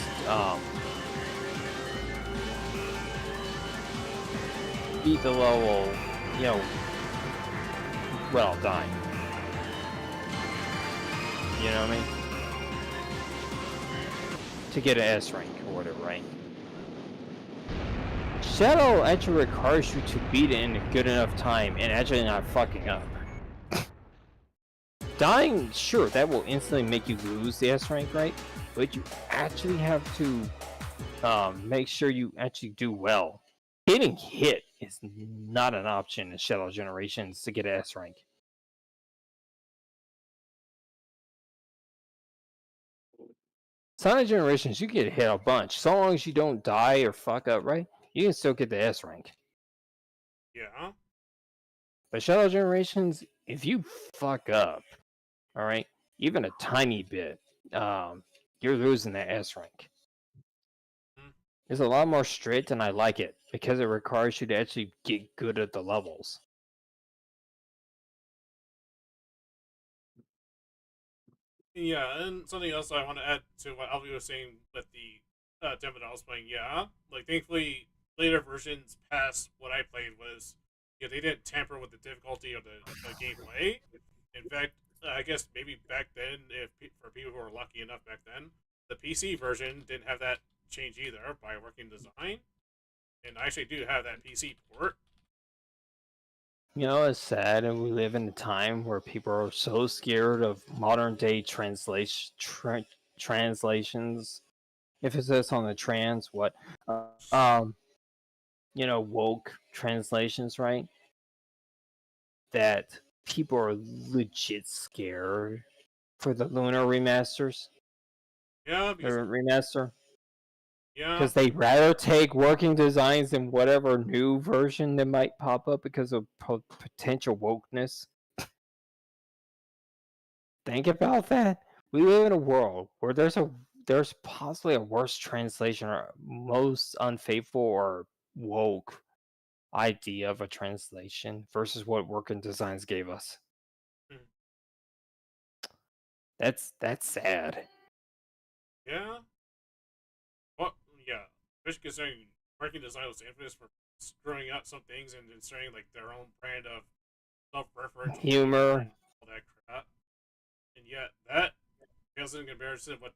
beat the level, without dying. You know what I mean? To get an S rank or whatever, right? Shadow actually requires you to beat it in a good enough time and actually not fucking up. Dying, sure, that will instantly make you lose the S rank, right? But you actually have to make sure you actually do well. Getting hit is not an option in Shadow Generations to get an S rank. Sonic Generations, you get hit a bunch. So long as you don't die or fuck up, right? You can still get the S rank. Yeah. But Shadow Generations, if you fuck up, all right, even a tiny bit, you're losing that S rank. Mhm. It's a lot more strict, and I like it because it requires you to actually get good at the levels. Yeah, and something else I want to add to what Alvy was saying with the demo that I was playing. Yeah, like thankfully later versions past what I played was, they didn't tamper with the difficulty of the gameplay. In fact, I guess maybe back then, if for people who were lucky enough back then, the PC version didn't have that change either by working design, and I actually do have that PC port. You know, it's sad, and we live in a time where people are so scared of modern day translations. If it says on the trans, what, um, woke translations, right? That people are legit scared for the Lunar remasters, Yeah, the because remaster, yeah, because they rather take working designs than whatever new version that might pop up because of potential wokeness. Think about that. We live in a world where there's possibly a worse translation or most unfaithful or woke idea of a translation versus what working designs gave us. mhm, That's sad. yeah. Well, yeah. Especially considering working design was infamous for screwing up some things and inserting like their own brand of self-referential humor Humor. and all that crap. And yet that pales in comparison to what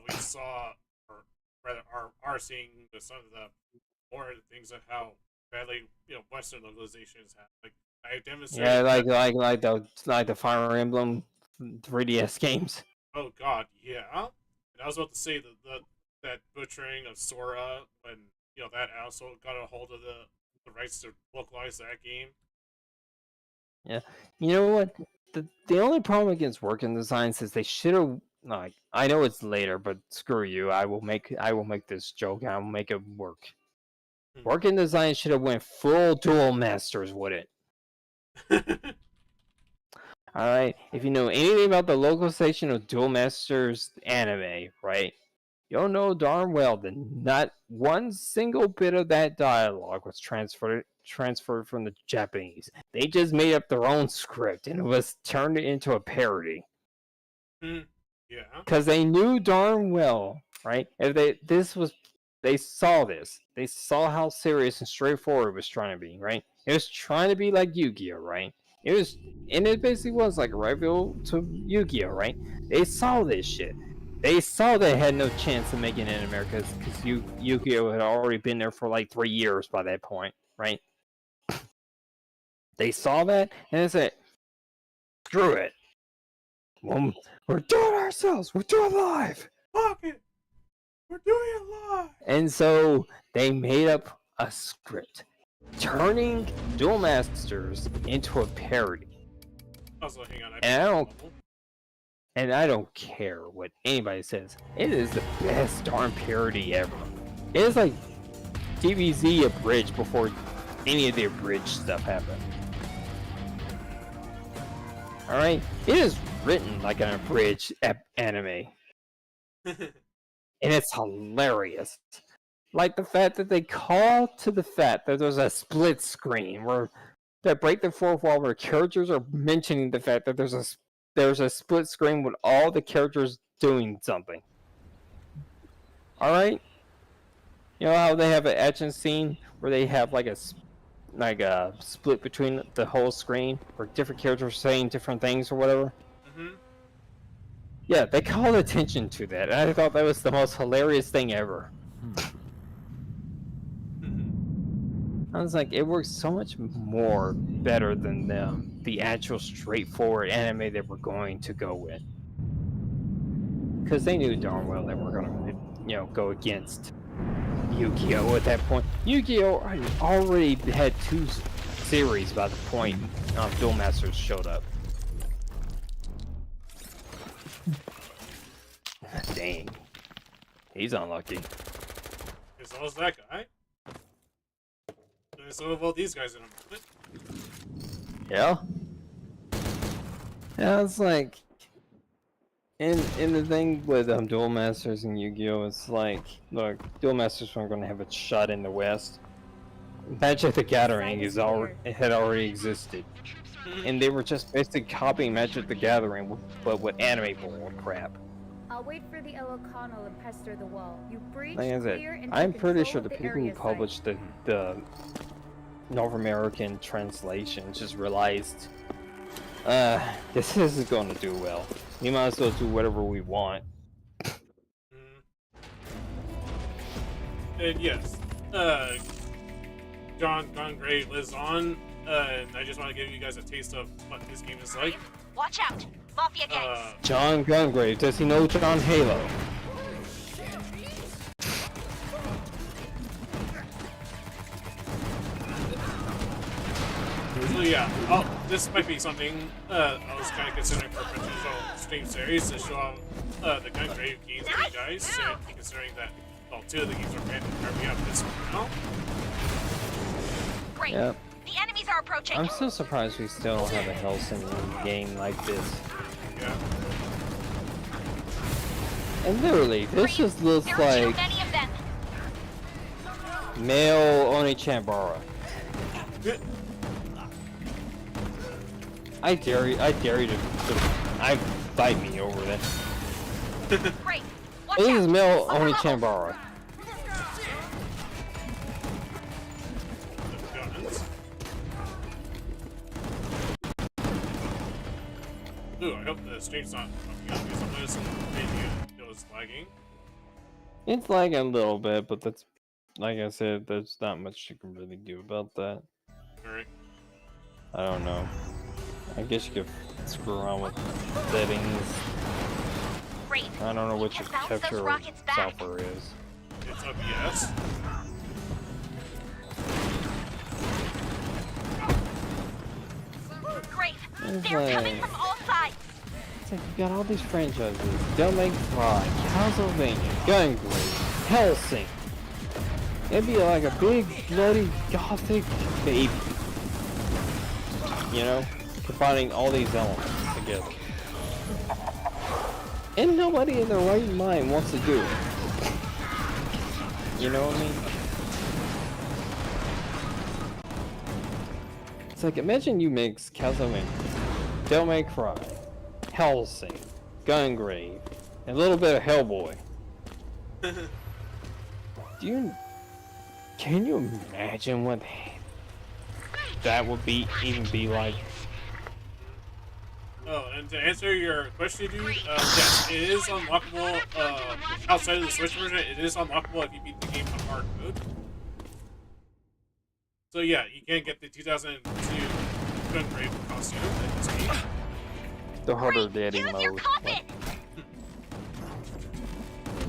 we saw, or rather are seeing with some of the more things of how badly Western localizations have. Like I Yeah, demonstrated that. like the Fire Emblem 3DS games. Oh God, yeah. And I was about to say the that butchering of Sora when that asshole got a hold of the rights to localize that game. Yeah. You know what? The only problem against working designs is they should have, like, I know it's later, but screw you. I will make this joke and I will make it work. Working design should have went full dual masters with it. All right. If you know anything about the localization of dual masters anime, right? You'll know darn well that not one single bit of that dialogue was transferred from the Japanese. They just made up their own script and it was turned into a parody. Yeah. Because they knew darn well, right? If they saw this. They saw how serious and straightforward it was trying to be, right? It was trying to be like Yu-Gi-Oh, right? It basically was like a rival to Yu-Gi-Oh, right? They saw this shit. They saw they had no chance of making it in America because Yu-Gi-Oh had already been there for like 3 years by that point, right? They saw that and they said, "Screw it. Well, we're doing it ourselves. We're doing it live." Fuck it. We're doing it live. And so they made up a script, turning Duel Masters into a parody. Also, hang on. And I don't care what anybody says. It is the best darn parody ever. It is like DBZ abridged before any of the abridged stuff happened. Alright? It is written like an abridged anime. And it's hilarious. Like the fact that they call to the fact that there's a split screen where they break the fourth wall where characters are mentioning the fact that there's a split screen with all the characters doing something. Alright? You know how they have an action scene where they have like a split between the whole screen where different characters are saying different things or whatever? Mm-hmm. Yeah, they called attention to that, and I thought that was the most hilarious thing ever. I was like, it works so much more better than the actual straightforward anime that we're going to go with. Because they knew darn well they were going to, go against Yu-Gi-Oh! At that point. Yu-Gi-Oh! Already had 2 series by the point Duel Masters showed up. Dang. He's unlucky. As well as that guy. And so have all these guys in a moment. Yeah. Yeah, it's like in the thing with Duel Masters and Yu-Gi-Oh, it's like, look, Duel Masters weren't going to have a shot in the West. Magic the Gathering it had already existed, and they were just basically copying Magic the Gathering, but with anime bull crap. I'll wait for the Elokano and pester the wall. You breach, Like I said, clear, and I'm take pretty control sure of the the people who area site. published the North American translation just realized, this isn't going to do well. We might as well do whatever we want. And yes, John Gray lives on, and I just want to give you guys a taste of what this game is like. Watch out! Mafia gangs! John Gungrave, does he know John Halo? So yeah, this might be something I was kind of considering for a potential stream series to show off the Gungrave games to you guys, and considering that, well, 2 of the games are banned, we have this one now. Great! Yep. The enemies are approaching! I'm so surprised we still don't have a Hellsing game like this. Yeah. And literally, this just looks There are too like many of them! male Onichambara. I dare you to fight me over this. Great! Watch This out! is male Upper level. Onichambara. Ooh, I hope the stream's not fucking up because I'm noticing it was lagging. It's lagging a little bit, but that's, like I said, there's not much you can really do about that. Alright. I don't know. I guess you could screw around with settings. Great! I don't know what You your can bounce those capture rockets back. software is. It's OBS. Great! It's They're coming like- from all sides! It's like you got all these franchises. Don't Make Fly, Castlevania, Gungrave, Hellsing. It'd be like a big, bloody, gothic baby. You know? Combining all these elements together. And nobody in their right mind wants to do it. You know what I mean? It's like, imagine you mix Castlevania, Devil May Cry, Hellsing, Gungrave, and a little bit of Hellboy. Can you imagine what that would even be like? Oh, and to answer your question, dude, yes, it is unlockable, outside of the Switch version, it is unlockable if you beat the game on hard mode. So yeah, you can get the 2002 Gungrave costume in this game. The harder Great! daddy Use your mode. coffin!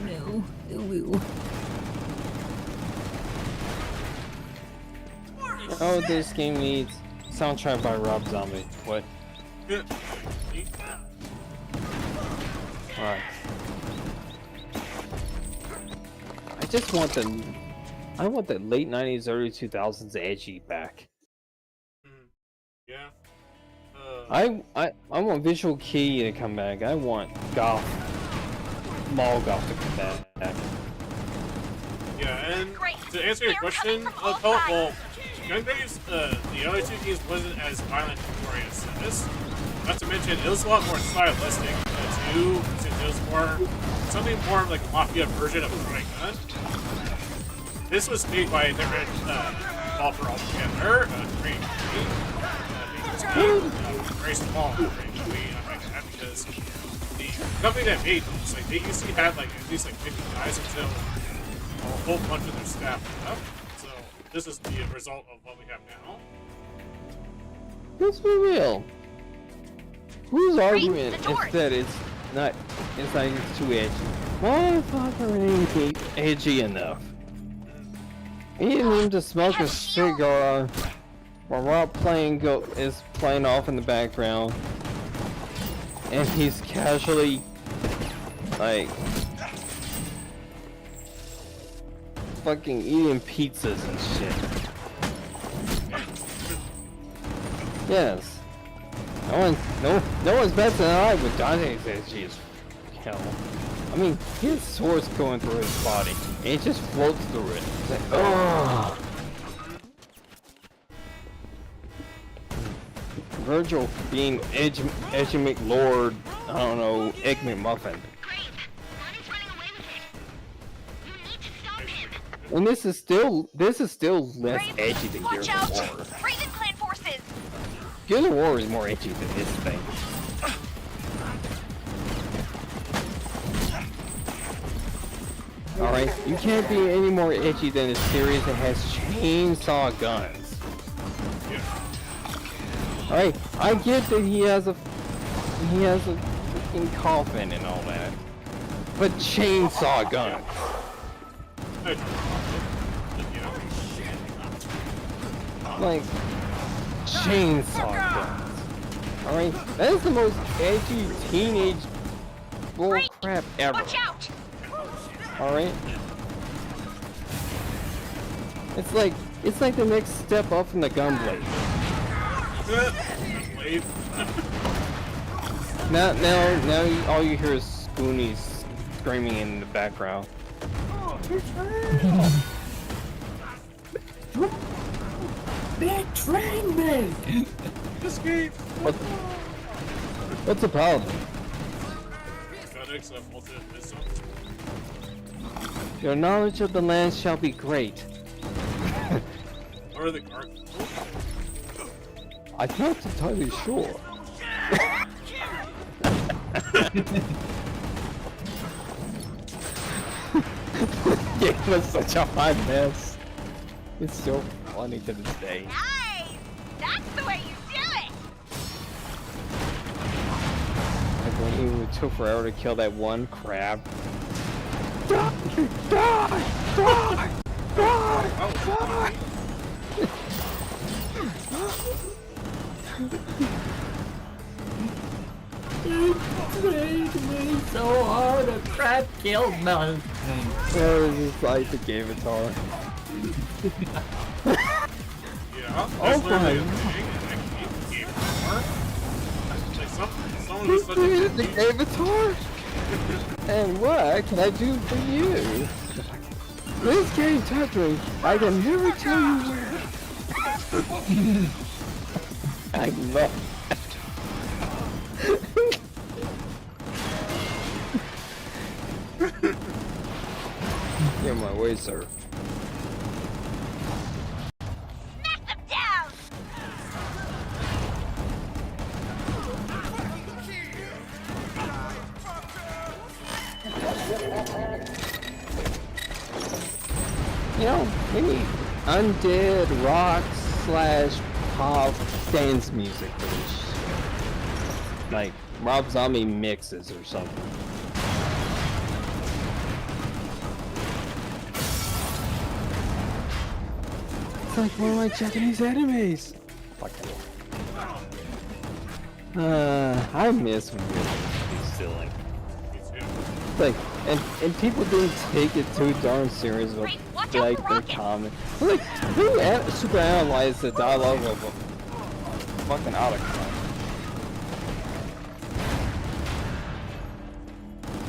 No. Ooh. Oh, this game needs soundtrack by Rob Zombie. What? Alright. I want the late 90s, early 2000s edgy back. Yeah. I want Visual Key to come back. I want Goth, Mall Goth to come back. Yeah, and Great. to answer your They're question, coming from all well, sides. Gungrave's, the other 2 games wasn't as violent and glorious as this. Not to mention, it was a lot more stylistic, too, since it was more, something more like a Mafia version of Toy Gun. This was made by a different, developer altogether, Green Tree. Made this game, very small, Green Tree, and I'm like that because the company that made this, like, they used to have, like, at least, like, 50 guys until a whole bunch of their staff left. So, this is the result of what we have now. Let's be real. Whose argument the door. is that it's too edgy? Motherfucker ain't edgy enough. He didn't even just smoke a cigar while Rob is playing off in the background, and he's casually like fucking eating pizzas and shit. Yes. No one's better than I, but Dante says she is hell. I mean, his sword's going through his body, and it just floats through it. It's like, oh. Virgil being Edge McLord, I don't know, Egg McMuffin. And this is still less edgy than Gears of War. Raven clan forces. Gears of War is more edgy than this thing. Alright, you can't be any more edgy than a series that has chainsaw guns. Alright, I get that he has a freaking coffin and all that. But chainsaw guns. Like chainsaw guns. Alright? That is the most edgy teenage bullcrap ever. Watch out. Alright? It's like the next step up from the gunblade. now all you hear is Spoonies screaming in the background. Betray me! Escape! What's the problem? Your knowledge of the land shall be great. Or the Gargoyle? I'm not entirely sure. It was such a hot mess. It's so funny to this day. Nice. That's the way you do it. Like when it took forever to kill that one crab. Die! Die! Die! Die! Die! You played me so hard, a crab killed me. That was just like the game guitar. Yeah. Oh That's literally a thing. Someone was such a The game guitar? And what can I do for you? This game touched me. I can never tell you where. I love Get my way, sir. Knock them down. You know, maybe undead rock / pop dance music, like Rob Zombie mixes or something. It's like one of my Japanese animes. Fucking. I miss when we were silly. Like, and people didn't take it too darn serious about like their comment. Like, who super analyzed the dialogue of a fucking autocrat?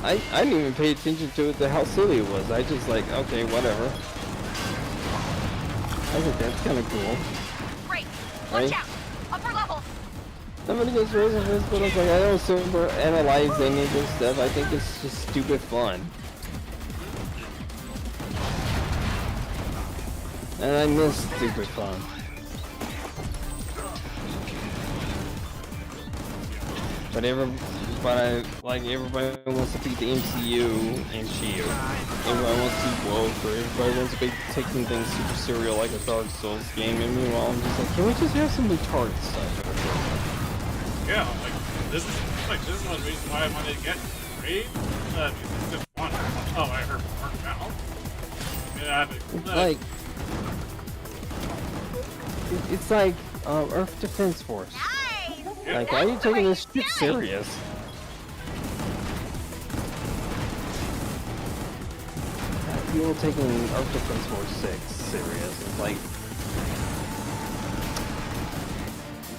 I didn't even pay attention to it, how silly it was. I just like, okay, whatever. I think that's kind of cool. Great. Right? Watch out. Upper level. Somebody gets rid of this, but I was like, I don't super analyze any of this stuff. I think it's just stupid fun. And I miss stupid fun. But everybody wants to beat the MCU and Shield. Everybody wants to be woke, or everybody wants to be taking things super serial like a Dark Souls game. And meanwhile, I'm just like, can we just have some retarded stuff? Yeah, this is one of the reasons why I wanted to get Raid. Because it's just fun. Oh, I heard Mark now. And I have it's like Earth Defense Force. Nice. Like, why are you taking this shit serious? People taking Earth Defense Force 6 serious. It's like,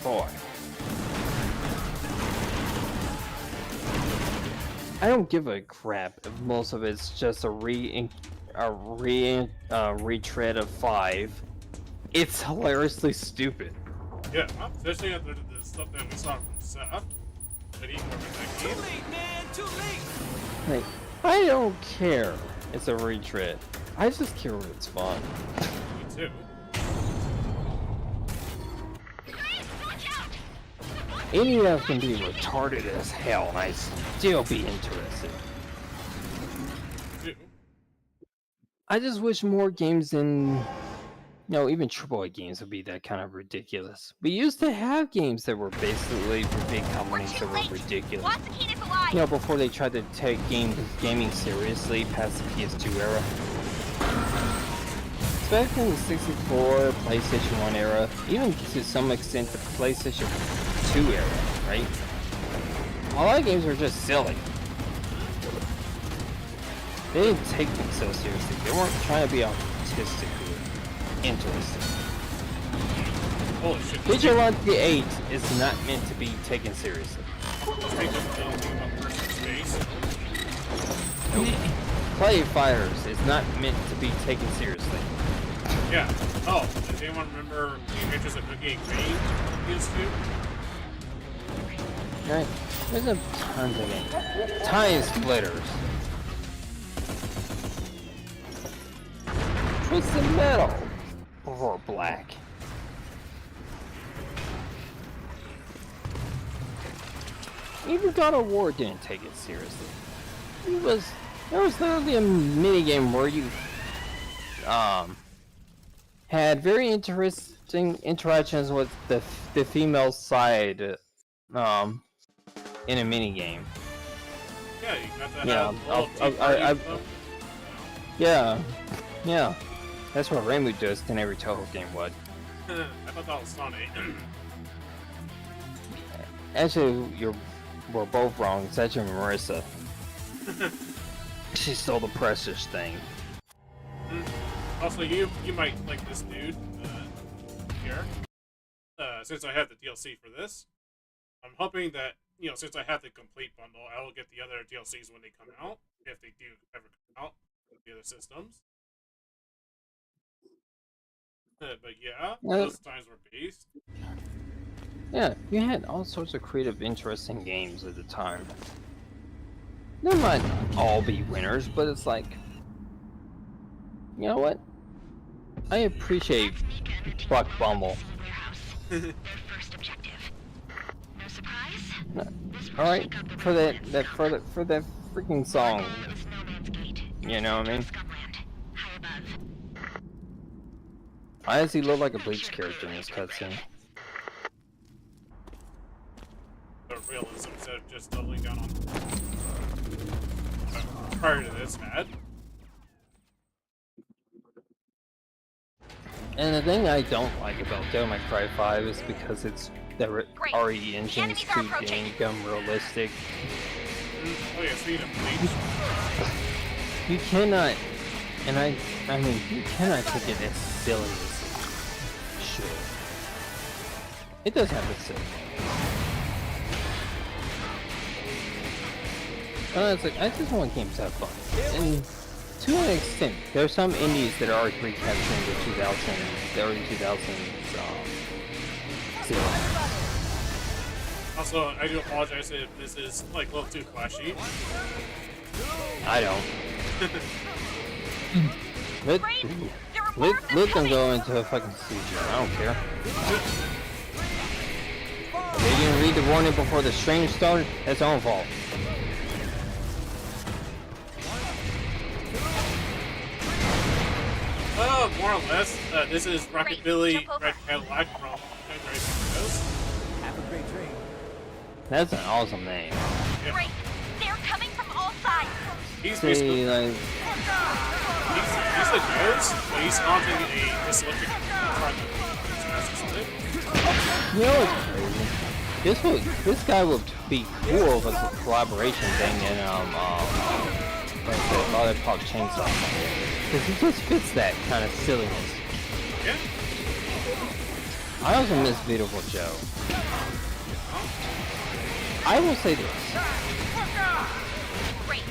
boy. I don't give a crap if most of it's just a retread of 5. It's hilariously stupid. Yeah, especially after the stuff that we saw from Seth. That he covered that Too game. late, man, too late. Like, I don't care. It's a retread. I just care when it's fun. Me too. Any of them can be retarded as hell, and I'd still be interested. Too. I just wish more games in, even AAA games would be that kind of ridiculous. We used to have games that were basically for big companies that were ridiculous. Lots of Keenan's alive. Before they tried to take gaming seriously past the PS2 era. Back in the 64, PlayStation 1 era, even to some extent the PlayStation 2 era, right? A lot of games were just silly. They didn't take themselves seriously. They weren't trying to be artistically interesting. Holy shit. Vigilante 8 is not meant to be taken seriously. Let's take this anything about person space. Play Fighters is not meant to be taken seriously. Yeah. Oh, does anyone remember the Adventures of Nookie and Crane on PS2? Right? There's a tons of games. Time Splitters. Twisted Metal. Or Black. Even God of War didn't take it seriously. There was literally a minigame where you had very interesting interactions with the female side in a minigame. Yeah, you got that. Yeah. That's what Rainbow does in every Toho game would. I thought that was Sonic. Actually, we're both wrong. It's actually Marissa. She stole the precious thing. Also, you might like this dude here. Since I have the DLC for this, I'm hoping that since I have the complete bundle, I will get the other DLCs when they come out, if they do ever come out with the other systems. But yeah, those times were based. Yeah, you had all sorts of creative, interesting games at the time. They might all be winners, but it's like, you know what? I appreciate Buck Bumble. Alright, for that freaking song. You know what I mean? I honestly look like a Bleach character in this cutscene. The realism instead of just doubling down on prior to this had. And the thing I don't like about Devil May Cry 5 is because it's the RE engine's too dang realistic. Oh yeah, speaking of Bleach. You cannot, and I mean, you cannot take it as silly as it should. It does have its silly. It's like, I just want games to have fun. And to an extent, there are some indies that are recapturing the early 2000s Also, I do apologize if this is like a little too flashy. I don't. Let them go into a fucking seizure. I don't care. They didn't read the warning before the stream started. That's their own fault. More or less, this is Rockabilly Red Cadillac from Generation Heroes. Have a great dream. That's an awesome name. Yep. Great. They're coming from all sides. He's See, basically like, he's the Ghost, but he's haunting a dyslipid you know what's crazy? This guy would be cool if it was a collaboration thing in like the Lollipop Chainsaw. Because he just fits that kind of silliness. Yeah. I also miss Beautiful Joe. I will say this. Great.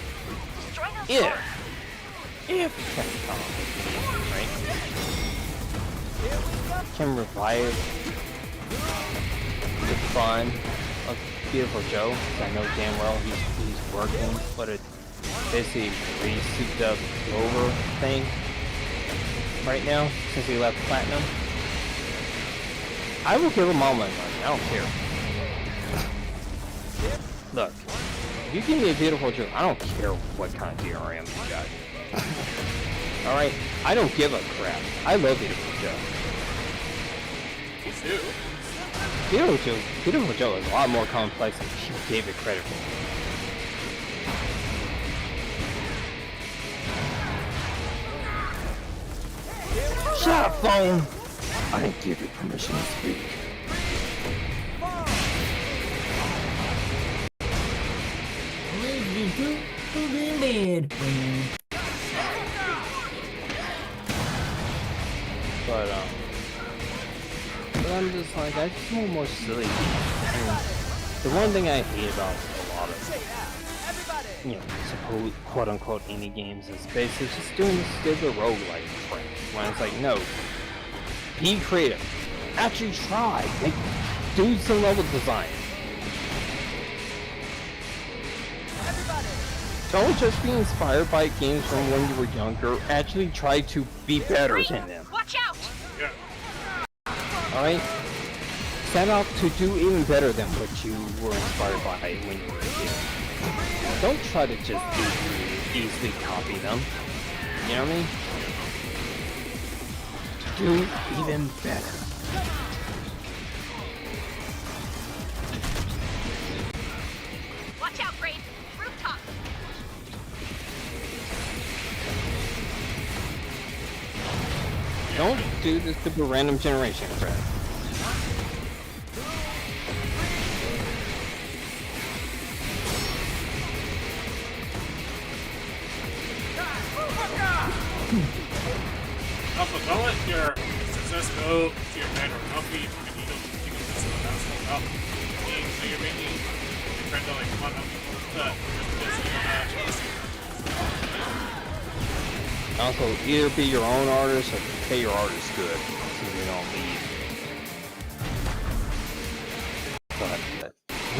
Destroy those If doors. right, can revive the fun of Beautiful Joe, 'cause I know damn well he's working, but it basically really souped up over thing right now since he left Platinum. I will give him all my money. I don't care. Look, if you give me a Beautiful Joe, I don't care what kind of DRM you got. Alright? I don't give a crap. I love Beautiful Joe. Me too. Beautiful Joe is a lot more complex than people gave it credit for. Shut up, phone! I didn't give you permission to speak. But I'm just like, I just want more silly games. And the one thing I hate about a lot of, you know, suppose quote-unquote indie games is basically just doing the stupid roguelike crap. When it's like, no, be creative. Actually try. Like, do some level design. Don't just be inspired by games from when you were younger. Actually try to be better than them. Watch out! Yeah. Alright? Set out to do even better than what you were inspired by when you were a kid. Don't try to just easily copy them. You know what I mean? Do even better. Watch out, Grace! Rooftop! Don't do this stupid random generation crap. Also, don't let your success go to your head or healthy if you don't think of this one else about games that you're making. Your friend will like, come on, help me Also, either be your own artist or pay your artist good, so you don't leave. But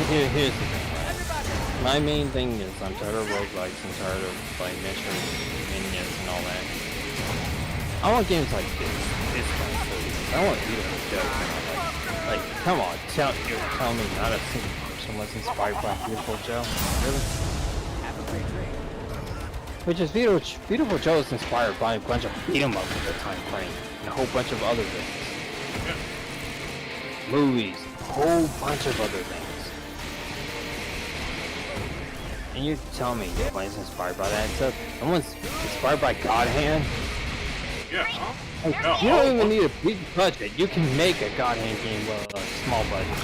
here's the thing. My main thing is I'm tired of roguelikes, I'm tired of like mentoring minions and all that. I want games like this one, please. I want Beautiful Joe. Like, come on, you're telling me not a single person was inspired by Beautiful Joe? Really? Which is Beautiful Joe is inspired by a bunch of beat 'em ups at the time frame and a whole bunch of other things. Movies, a whole bunch of other things. And you're telling me nobody's inspired by that except someone's inspired by God Hand? Yeah. Like, you don't even need a big budget. You can make a God Hand game with a small budget.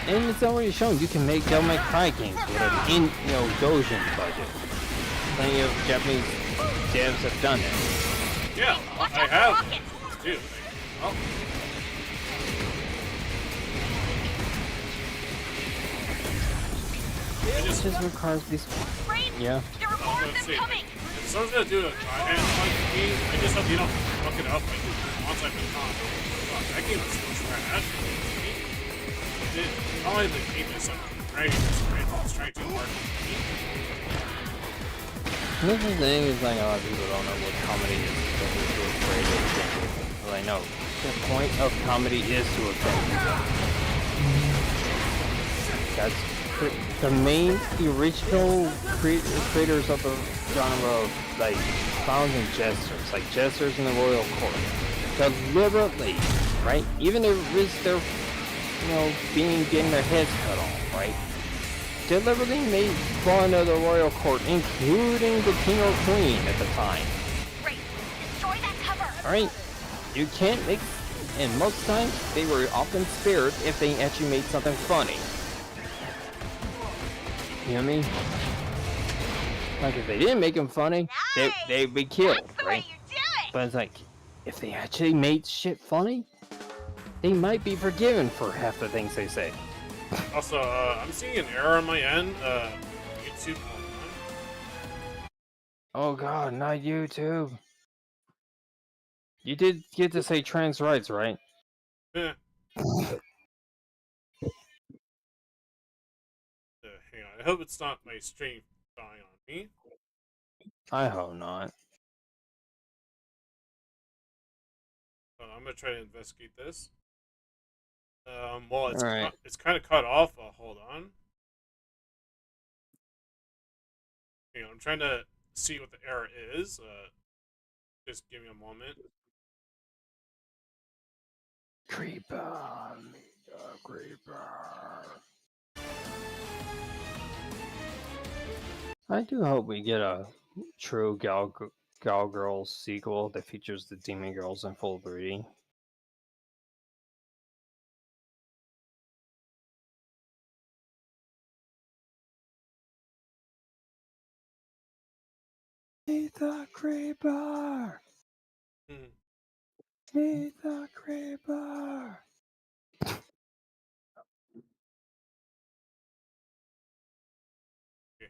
And it's already shown you can make Devil May Cry games with an Dojin budget. Plenty of Japanese devs have done it. Yeah, Watch I out for have. rockets! Dude, oh. It just requires these. Rain! Yeah. There are more of Let's them see. coming! If someone's gonna do a try-hand like game, I just hope you don't fuck it up like once I've been on. Fuck, that game was so trash. Probably the game is something right. It's trying too hard. This is the thing is like a lot of people don't know what comedy is because they're too afraid of offending people. Well, I know the point of comedy is to offend people. That's the original creators of the genre of like clowns and jesters, like jesters in the royal court, deliberately, right? Even if it risk their, getting their heads cut off, right? Deliberately made fun of the royal court, including the king or queen at the time. Great! Destroy that cover! Alright? You can't make... And most times, they were often spared if they actually made something funny. You know what I mean? Like if they didn't make them funny, they'd be killed, That's the right? way you do it. But it's like if they actually made shit funny, they might be forgiven for half the things they say. Also, I'm seeing an error on my end. YouTube. Oh god, not YouTube. You did get to say trans rights, right? Eh. Hang on. I hope it's not my stream dying on me. I hope not. I'm gonna try to investigate this. Well, it's Alright. it's kind of cut off. Hold on. Hang on, I'm trying to see what the error is. Just give me a moment. Creeper, creeper. I do hope we get a true Gal Girls sequel that features the demon girls in full breeding. Meet the creeper! Hmm. Meet the creeper! Okay,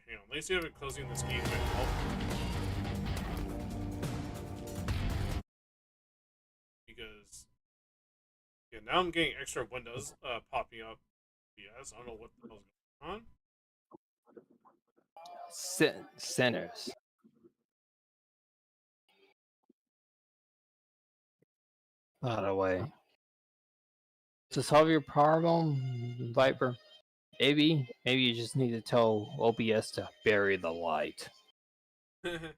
hang on. Let me see if closing this game might help. Because yeah, now I'm getting extra windows popping up. Yes, I don't know what the hell's going on. Sinners. By the way, to solve your problem, Viper, maybe you just need to tell OBS to bury the light. Okay,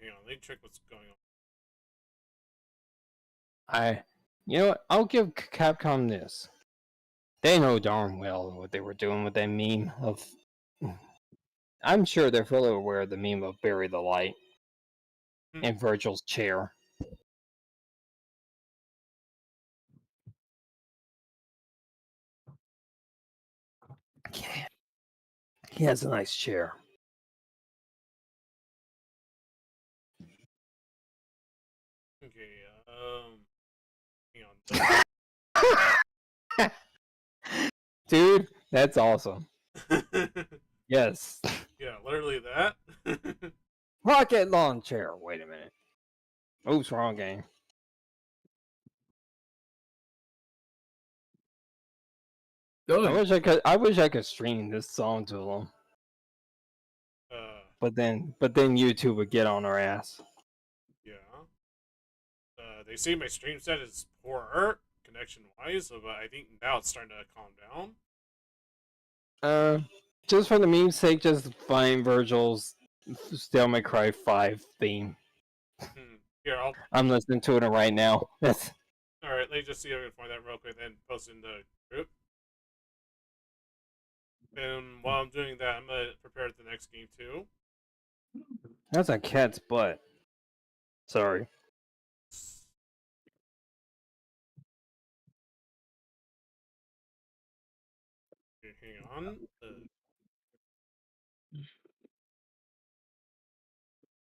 hang on. Let me check what's going on. You know what? I'll give Capcom this. They know darn well what they were doing with that meme of. I'm sure they're fully aware of the meme of bury the light in Virgil's chair. He has a nice chair. Okay, hang on. Dude, that's awesome. Yes. Yeah, literally that. Rocket launcher. Wait a minute. Oops, wrong game. Good. I wish I could stream this song to them. But then YouTube would get on our ass. Yeah. They say my stream set is poor connection wise, but I think now it's starting to calm down. Just for the meme's sake, just find Virgil's Devil May Cry 5 theme. Here, I'm listening to it right now. That's alright, let me just see if I can find that real quick, then post it in the group. And while I'm doing that, I'm gonna prepare the next game too. That's a cat's butt. Sorry. Okay, hang on.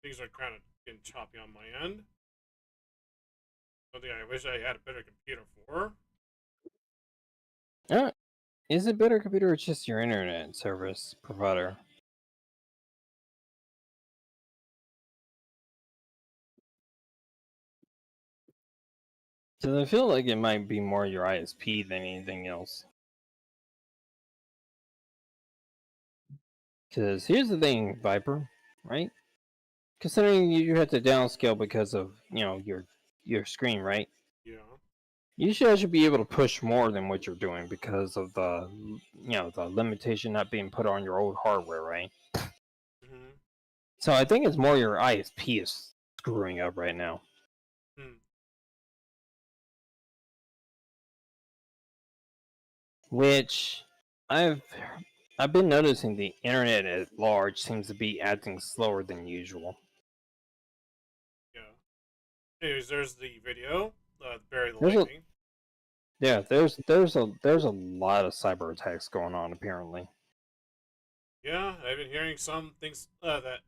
Things are kind of getting choppy on my end. Something I wish I had a better computer for. Is it better computer or just your internet service provider? Because I feel like it might be more your ISP than anything else. Because here's the thing, Viper, right? Considering you have to downscale because of your screen, right? Yeah. You should actually be able to push more than what you're doing because of the the limitation not being put on your old hardware, right? Mm-hmm. So I think it's more your ISP is screwing up right now. Which I've been noticing the internet at large seems to be acting slower than usual. Yeah. Anyways, there's the video. Bury the There's lightning. Yeah, there's a lot of cyber attacks going on apparently. Yeah, I've been hearing some things that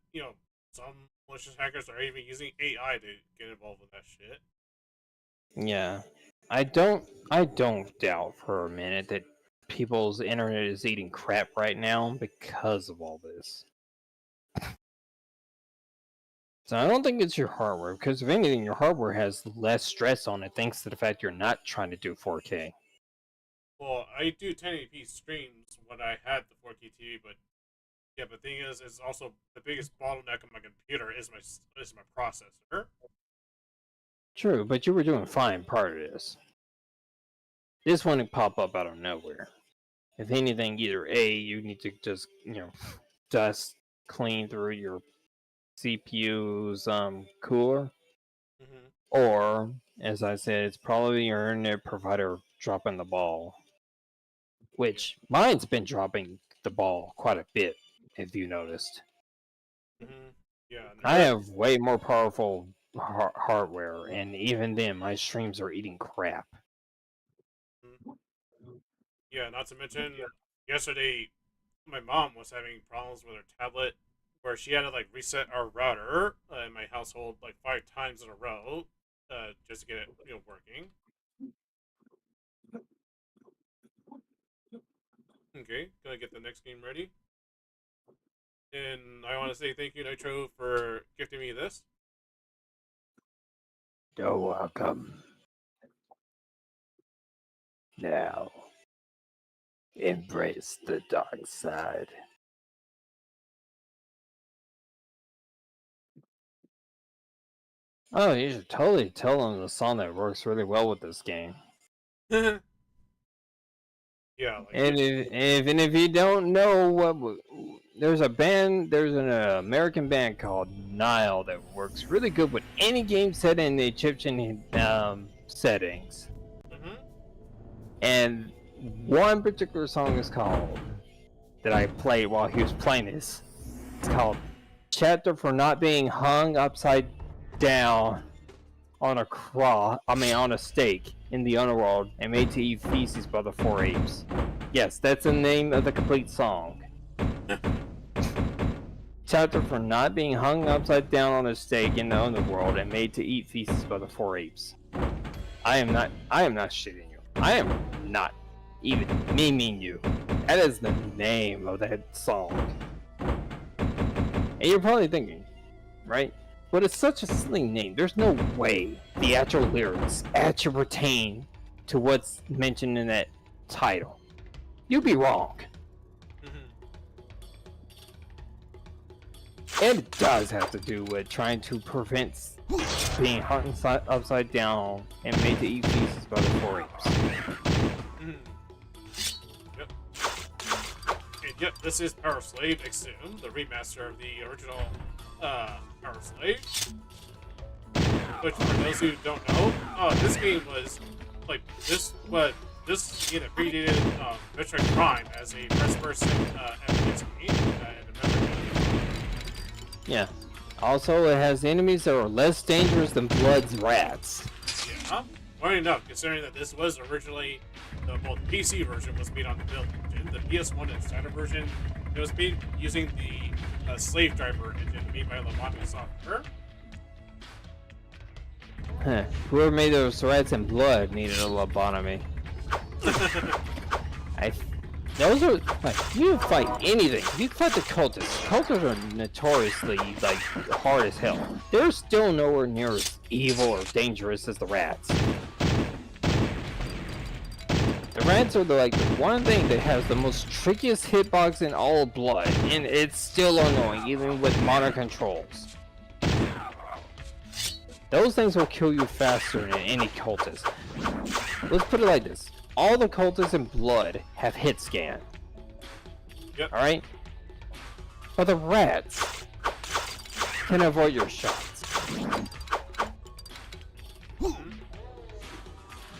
some malicious hackers are even using AI to get involved with that shit. Yeah. I don't doubt for a minute that people's internet is eating crap right now because of all this. So I don't think it's your hardware, because if anything, your hardware has less stress on it thanks to the fact you're not trying to do 4K. Well, I do 1080p streams when I had the 4K TV, but yeah, but the thing is, it's also the biggest bottleneck of my computer is my processor. True, but you were doing fine prior to this. This wouldn't pop up out of nowhere. If anything, either A, you need to just, dust clean through your CPU's cooler, Mm-hmm. or, as I said, it's probably your internet provider dropping the ball. Yeah. Which mine's been dropping the ball quite a bit, if you noticed. Mm-hmm. Yeah. I have way more powerful hardware, and even then, my streams are eating crap. Yeah. Not to mention, yesterday my mom was having problems with her tablet, where she had to like reset our router in my household like 5 times in a row, just to get it working. Okay, gonna get the next game ready. And I want to say thank you, Nitro, for gifting me this. You're welcome. Now, embrace the dark side. Oh, you should totally tell them the song that works really well with this game. Yeah, like And if you don't know there's an American band called Nile that works really good with any game set in the Egyptian settings. Mm-hmm. And one particular song is called, that I played while he was playing this. It's called "Chapter for Not Being Hung Upside Down on a stake in the underworld and made to eat feces by the four apes." Yes, that's the name of the complete song. Chapter for not being hung upside down on a stake in the underworld and made to eat feces by the four apes. I am not shitting you. I am not even memeing you. That is the name of that song. And you're probably thinking, right? But it's such a silly name. There's no way the actual lyrics actually pertain to what's mentioned in that title. You'd be wrong. And it does have to do with trying to prevent being hung upside down and made to eat feces by the four apes. Yep. And yep, this is Power Slave Exhumed, the remaster of the original Power Slave. Which, for those who don't know, this game was like this game that predated Metroid Prime as a first-person FPS game in America. Yeah. Also, it has enemies that are less dangerous than Blood's rats. Yeah. Funny enough, considering that this was originally the PC version was made on the build engine, the PS1 and standard version, it was made using the Slave Driver engine made by Lobotomy Software. Huh. Whoever made those rats in Blood needed a lobotomy. Those are like, you can fight anything. You can fight the cultists. Cultists are notoriously like hard as hell. They're still nowhere near as evil or dangerous as the rats. The rats are the one thing that has the most trickiest hitbox in all of Blood, and it's still annoying even with modern controls. Those things will kill you faster than any cultist. Let's put it like this. All the cultists in Blood have hit scan. Yep. Alright? But the rats can avoid your shots.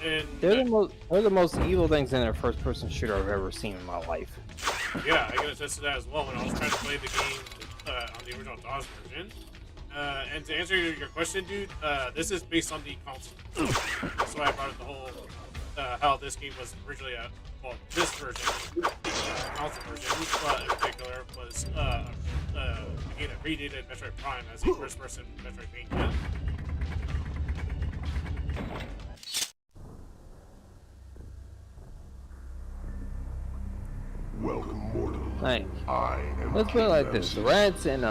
And They're the most evil things in a first person shooter I've ever seen in my life. yeah, I can attest to that as well when I was trying to play the game on the original DOS version. And to answer your question, dude, this is based on the console. That's why I brought up the whole how this game was originally well, this version, console version, in particular, was a game that predated Metroid Prime as a first-person Metroidvania. Welcome, mortal. Like, I am let's put it King like this: the Ramses. rats and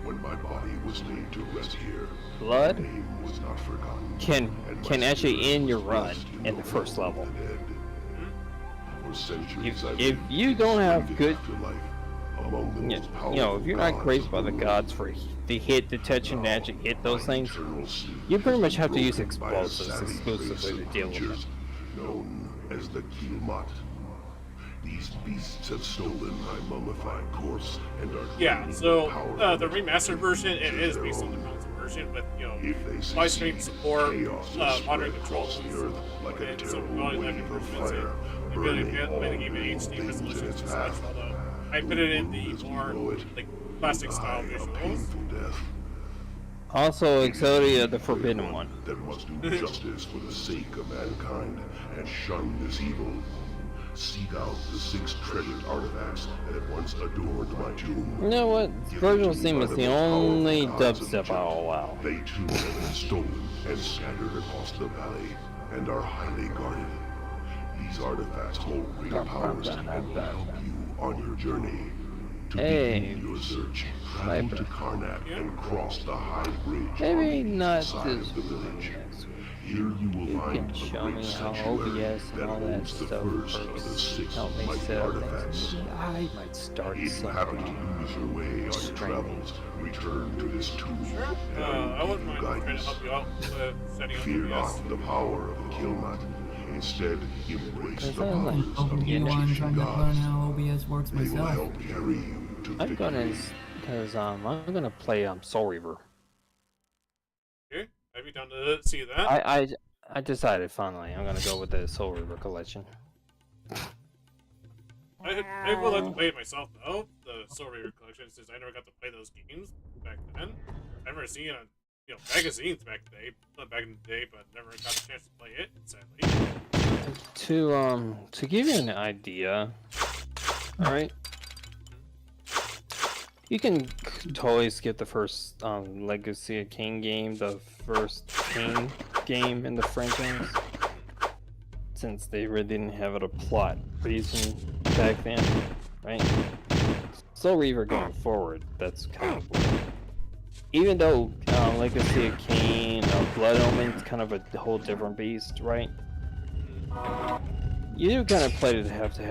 When my body was laid to rest here, blood my name was not forgotten. can and my actually spirit end your was run blessed in the first world level. of the dead. For centuries, I've If been you don't have splendid good, afterlife among the most you know, if you're not powerful crazy by the gods gods for the hit detection to actually hit those things, eternal sleep you pretty has much been have to use broken by a explosives savage exclusively race to of deal with them. creatures known as the Kielmat. These beasts have stolen my mummified corpse and are Yeah, claiming so power the to remastered version, it to is their based on the own. console version with, you know, If they live stream succeed, support, chaos will modern spread controls, across the earth like a and some terrible quality life wave of improvements, fire, and the ability to burning play the all game in living HD things in resolutions its and such, path. although I put it in We the will, as we more, know it, like, classic style die a visuals. painful death. Also, It is Exodia, you, the Forbidden Great One. that must do justice for the sake of mankind and shun this evil. Seek out the 6 treasured artifacts that once adorned my tomb. You know what? Given Virtual to me Sim by is the the most powerful only gods of dubstep Egypt. I'll allow. They too have been stolen and scattered across the valley and are highly guarded. These artifacts hold great powers and will help you on your journey. To Hey, begin your search, travel sniper. to Karnak and cross the high bridge Maybe on the not east side this of the village. next week. Here you will You find can a show great me how sanctuary OBS and that all that holds the stuff first of the works. 6 Help me mighty set up artifacts. things. Maybe I might start If you happen to something. lose your way on your Streaming. travels, return to this tomb, and I I will wouldn't give you mind trying to guidance. help you out with setting up Fear OBS. not the power of the Kilmat. Instead, embrace That the sounds like powers of the OBU, I'm Egyptian trying to learn gods. how OBS works They will myself. help carry you to I'm gonna, victory. cause I'm gonna play Soul Reaver. Okay, I'd be down to see that. I decided finally I'm gonna go with the Soul Reaver collection. I would like to play it myself though, the Soul Reaver collection, since I never got to play those games back then. I remember seeing it on, you know, magazines back in the day, but never got a chance to play it, sadly. To give you an idea, all right, you can totally skip the first Legacy of King game, the first King game in the franchise, since they really didn't have a plot reason back then, right? Soul Reaver going forward, that's kind of weird. Even though Legacy of Kain, Blood Omen's kind of a whole different beast, right? You do kind of play to have the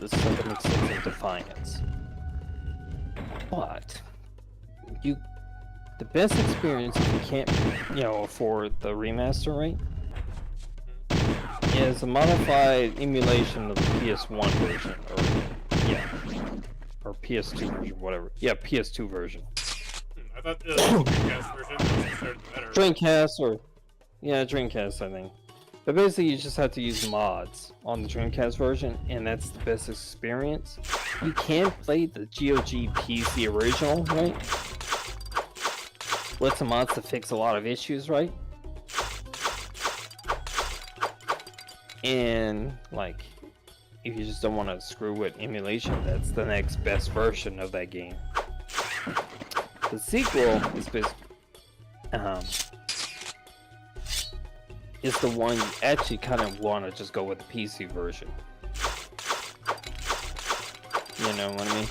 stuff that makes sense in Defiance. But the best experience if you can't, afford the remaster, right? Is a modified emulation of the PS1 version, or PS2 version, whatever. Yeah, PS2 version. I thought the Dreamcast version was considered better. Dreamcast Dreamcast, I think. But basically, you just have to use mods on the Dreamcast version, and that's the best experience. You can play the GOG PC original, right? With some mods to fix a lot of issues, right? And, like, if you just don't want to screw with emulation, that's the next best version of that game. The sequel is is the one you actually kind of want to just go with the PC version. You know what I mean?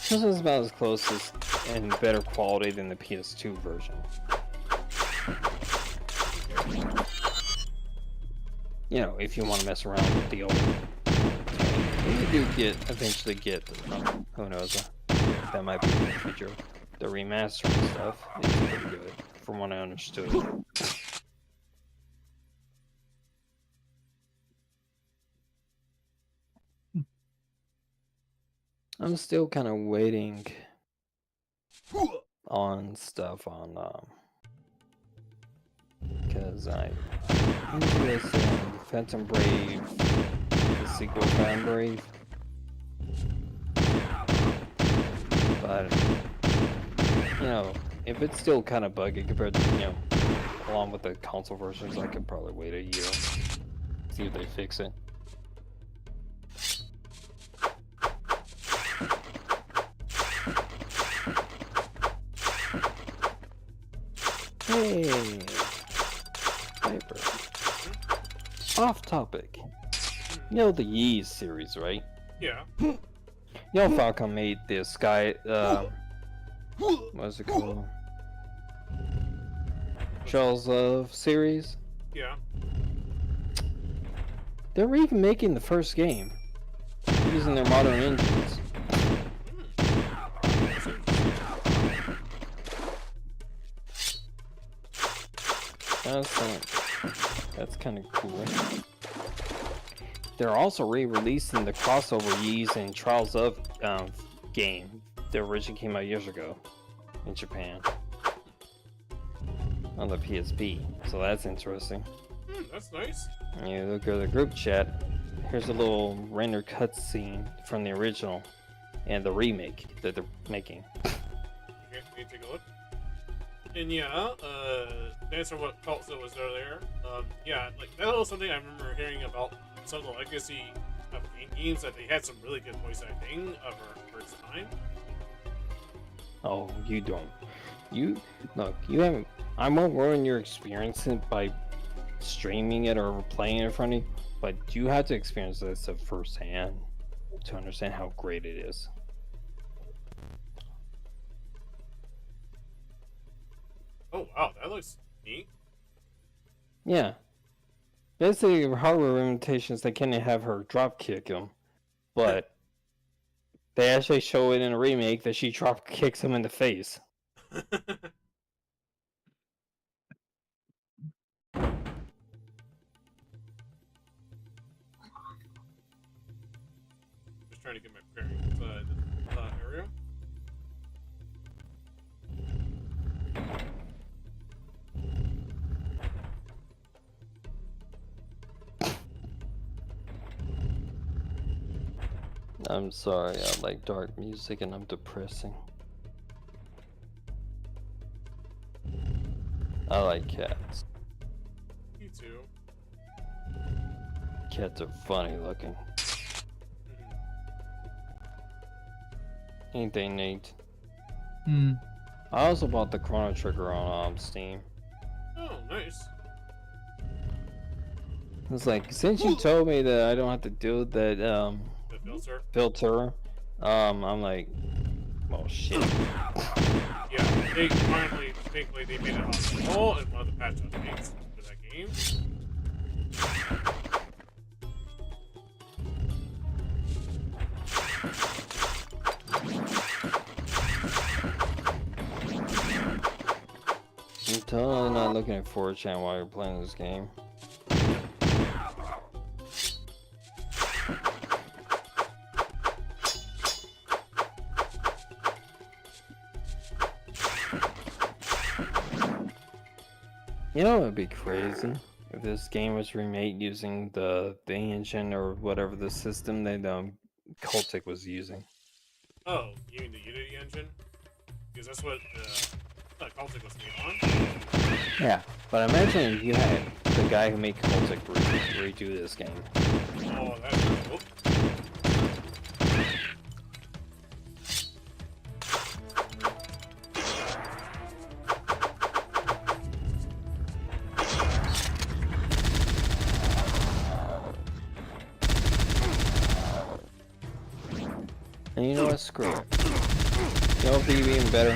This is about as close as and better quality than the PS2 version. You know, if you want to mess around with the old. When you do eventually get, who knows, that might be in the future. The remastering stuff is pretty good, from what I understood. I'm still kind of waiting on stuff on, because I'm interested in Phantom Brave, the sequel Phantom Brave. But, if it's still kind of buggy compared to, along with the console versions, I could probably wait a year, see if they fix it. Hey, Piper. Off topic. You know the Yeez series, right? Yeah. You know Falcom made the Sky, what's it called? Shells of series. Yeah. They're even making the first game using their modern engines. That's kind of cool. They're also re-releasing the crossover Yeez and Trials of game that originally came out years ago in Japan on the PSP. So that's interesting. That's nice. You look at the group chat. Here's a little rendered cutscene from the original and the remake that they're making. Okay, let me take a look. And yeah, to answer what Colt said was earlier, yeah, like that was something I remember hearing about some of the legacy of games that they had some really good voice acting of her first time. Oh, you don't. You look. You haven't. I won't ruin your experience by streaming it or playing it in front of you, but you have to experience this at firsthand to understand how great it is. Oh wow, that looks neat. Yeah. Basically, hardware limitations, they can't have her drop kick him, but they actually show it in a remake that she drop kicks him in the face. Just trying to get my bearings area. I'm sorry, I like dark music and I'm depressing. I like cats. Me too. Cats are funny looking. Ain't they neat? I also bought the Chrono Trigger on Steam. Oh, nice. It's like, since you told me that I don't have to deal with that The filter. I'm like, oh shit. Yeah, they finally, thankfully, they made it possible in one of the patch updates for that game. I'm totally not looking at 4chan while you're playing this game. You know, it'd be crazy if this game was remade using the engine or whatever the system that Cultic was using. Oh, you mean the Unity engine? Because that's what Cultic was made on. Yeah, but imagine if you had the guy who made Cultic redo this game. Oh, that'd be cool. And you know what? Screw it. You know what would be even better?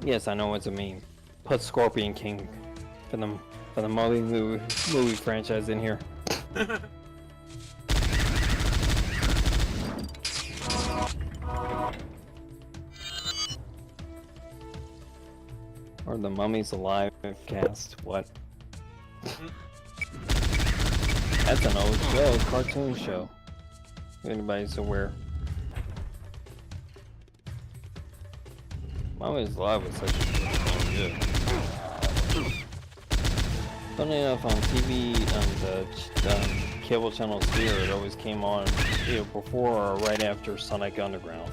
Yes, I know it's a meme. Put Scorpion King for the movie franchise in here. Or the Mummies Alive cast. What? That's an old show, cartoon show. If anybody's aware. Mummies Alive was such a good show. Funny enough, on TV, the cable channels here, it always came on either before or right after Sonic Underground.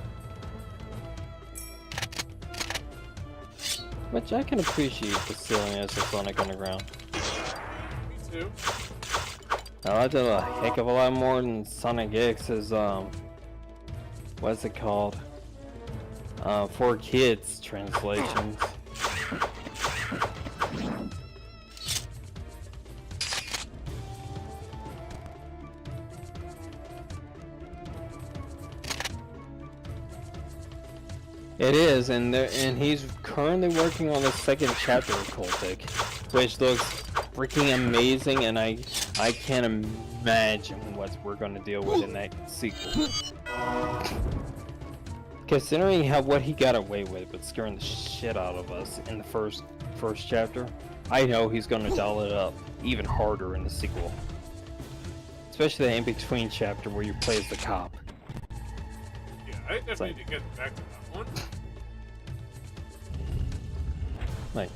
Which I can appreciate the silliness of Sonic Underground. Me too. I liked it a heck of a lot more than Sonic X's, what's it called? For Kids translations. It is, and he's currently working on the second chapter of Cultic, which looks freaking amazing, and I can't imagine what we're gonna deal with in that sequel. Considering what he got away with scaring the shit out of us in the first chapter, I know he's gonna dial it up even harder in the sequel. Especially the in-between chapter where you play as the cop. Yeah, I definitely need to get back to that one. Like,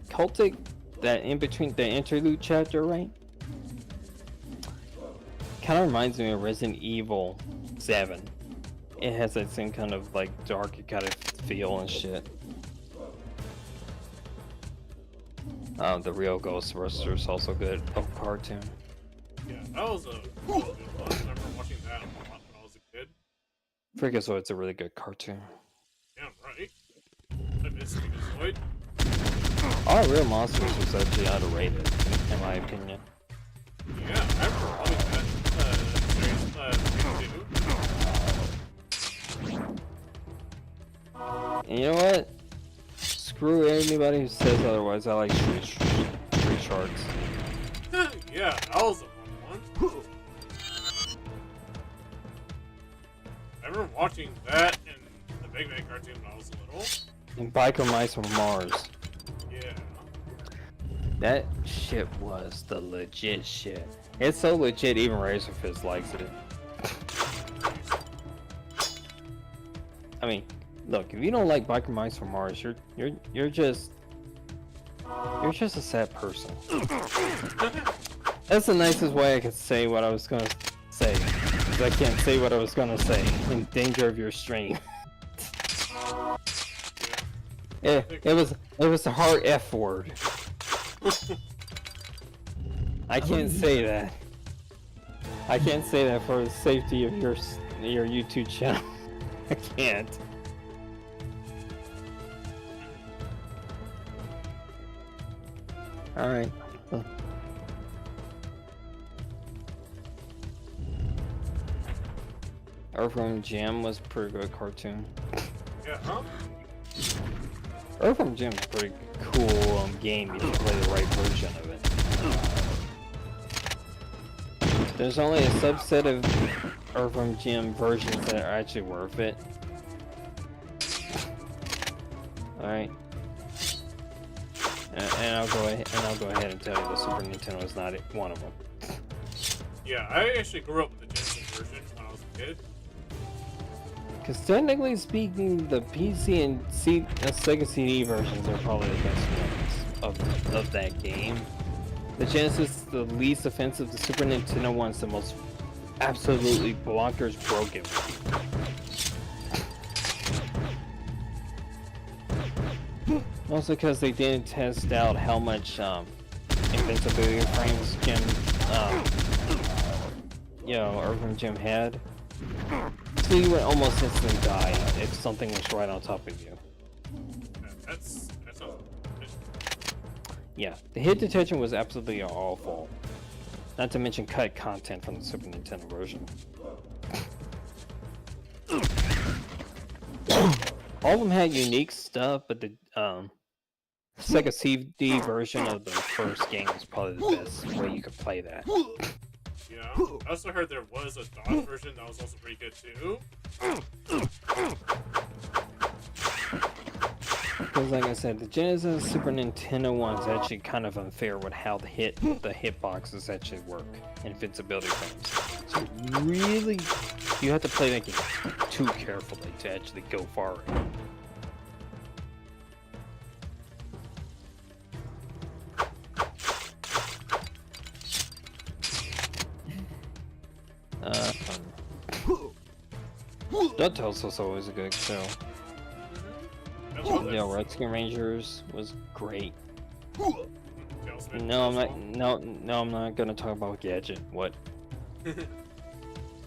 Cultic, that in-between, the interlude chapter, right? Kind of reminds me of Resident Evil 7. It has that same kind of, like, dark kind of feel and shit. The real Ghostbusters is also good. Oh, cartoon. Yeah, that was a good one. I remember watching that a lot when I was a kid. Freakazoid's a really good cartoon. Yeah, right. I miss Freakazoid. All Real Monsters was actually underrated, in my opinion. Yeah, I remember loving that series too. And you know what? Screw anybody who says otherwise. I like Street Sharks. Yeah, that was a fun one. I remember watching that in the Big Man cartoon when I was little. And Biker Mice from Mars. Yeah. That shit was the legit shit. It's so legit, even Razorfist likes it. I mean, look, if you don't like Biker Mice from Mars, you're just a sad person. That's the nicest way I could say what I was gonna say. 'Cause I can't say what I was gonna say. In danger of your stream. It was a hard F word. I can't say that. I can't say that for the safety of your YouTube channel. I can't. All right. Earthworm Jim was a pretty good cartoon. Yeah, huh? Earthworm Jim is a pretty cool game if you play the right version of it. There's only a subset of Earthworm Jim versions that are actually worth it. Alright. And I'll go ahead and tell you the Super Nintendo is not one of them. Yeah, I actually grew up with the Genesis version when I was a kid. Because technically speaking, the PC and Sega CD versions are probably the best ones of that game. The Genesis is the least offensive. The Super Nintendo one's the most absolutely bonkers broken one. Also because they didn't test out how much invincibility frames Earthworm Jim had. So you would almost instantly die if something was right on top of you. That's Yeah, the hit detection was absolutely awful. Not to mention cut content from the Super Nintendo version. All of them had unique stuff, but the Sega CD version of the first game was probably the best way you could play that. Yeah. I also heard there was a DOS version that was also pretty good too. Because like I said, the Genesis Super Nintendo one's actually kind of unfair with how the hitboxes actually work and invincibility frames. So you have to play that game too carefully to actually go far. DuckTales was always a good show. I love that Yeah, show. Rescue Rangers was great. Tailspin No, I'm Tailspin. not. No, I'm not gonna talk about Gadget. What?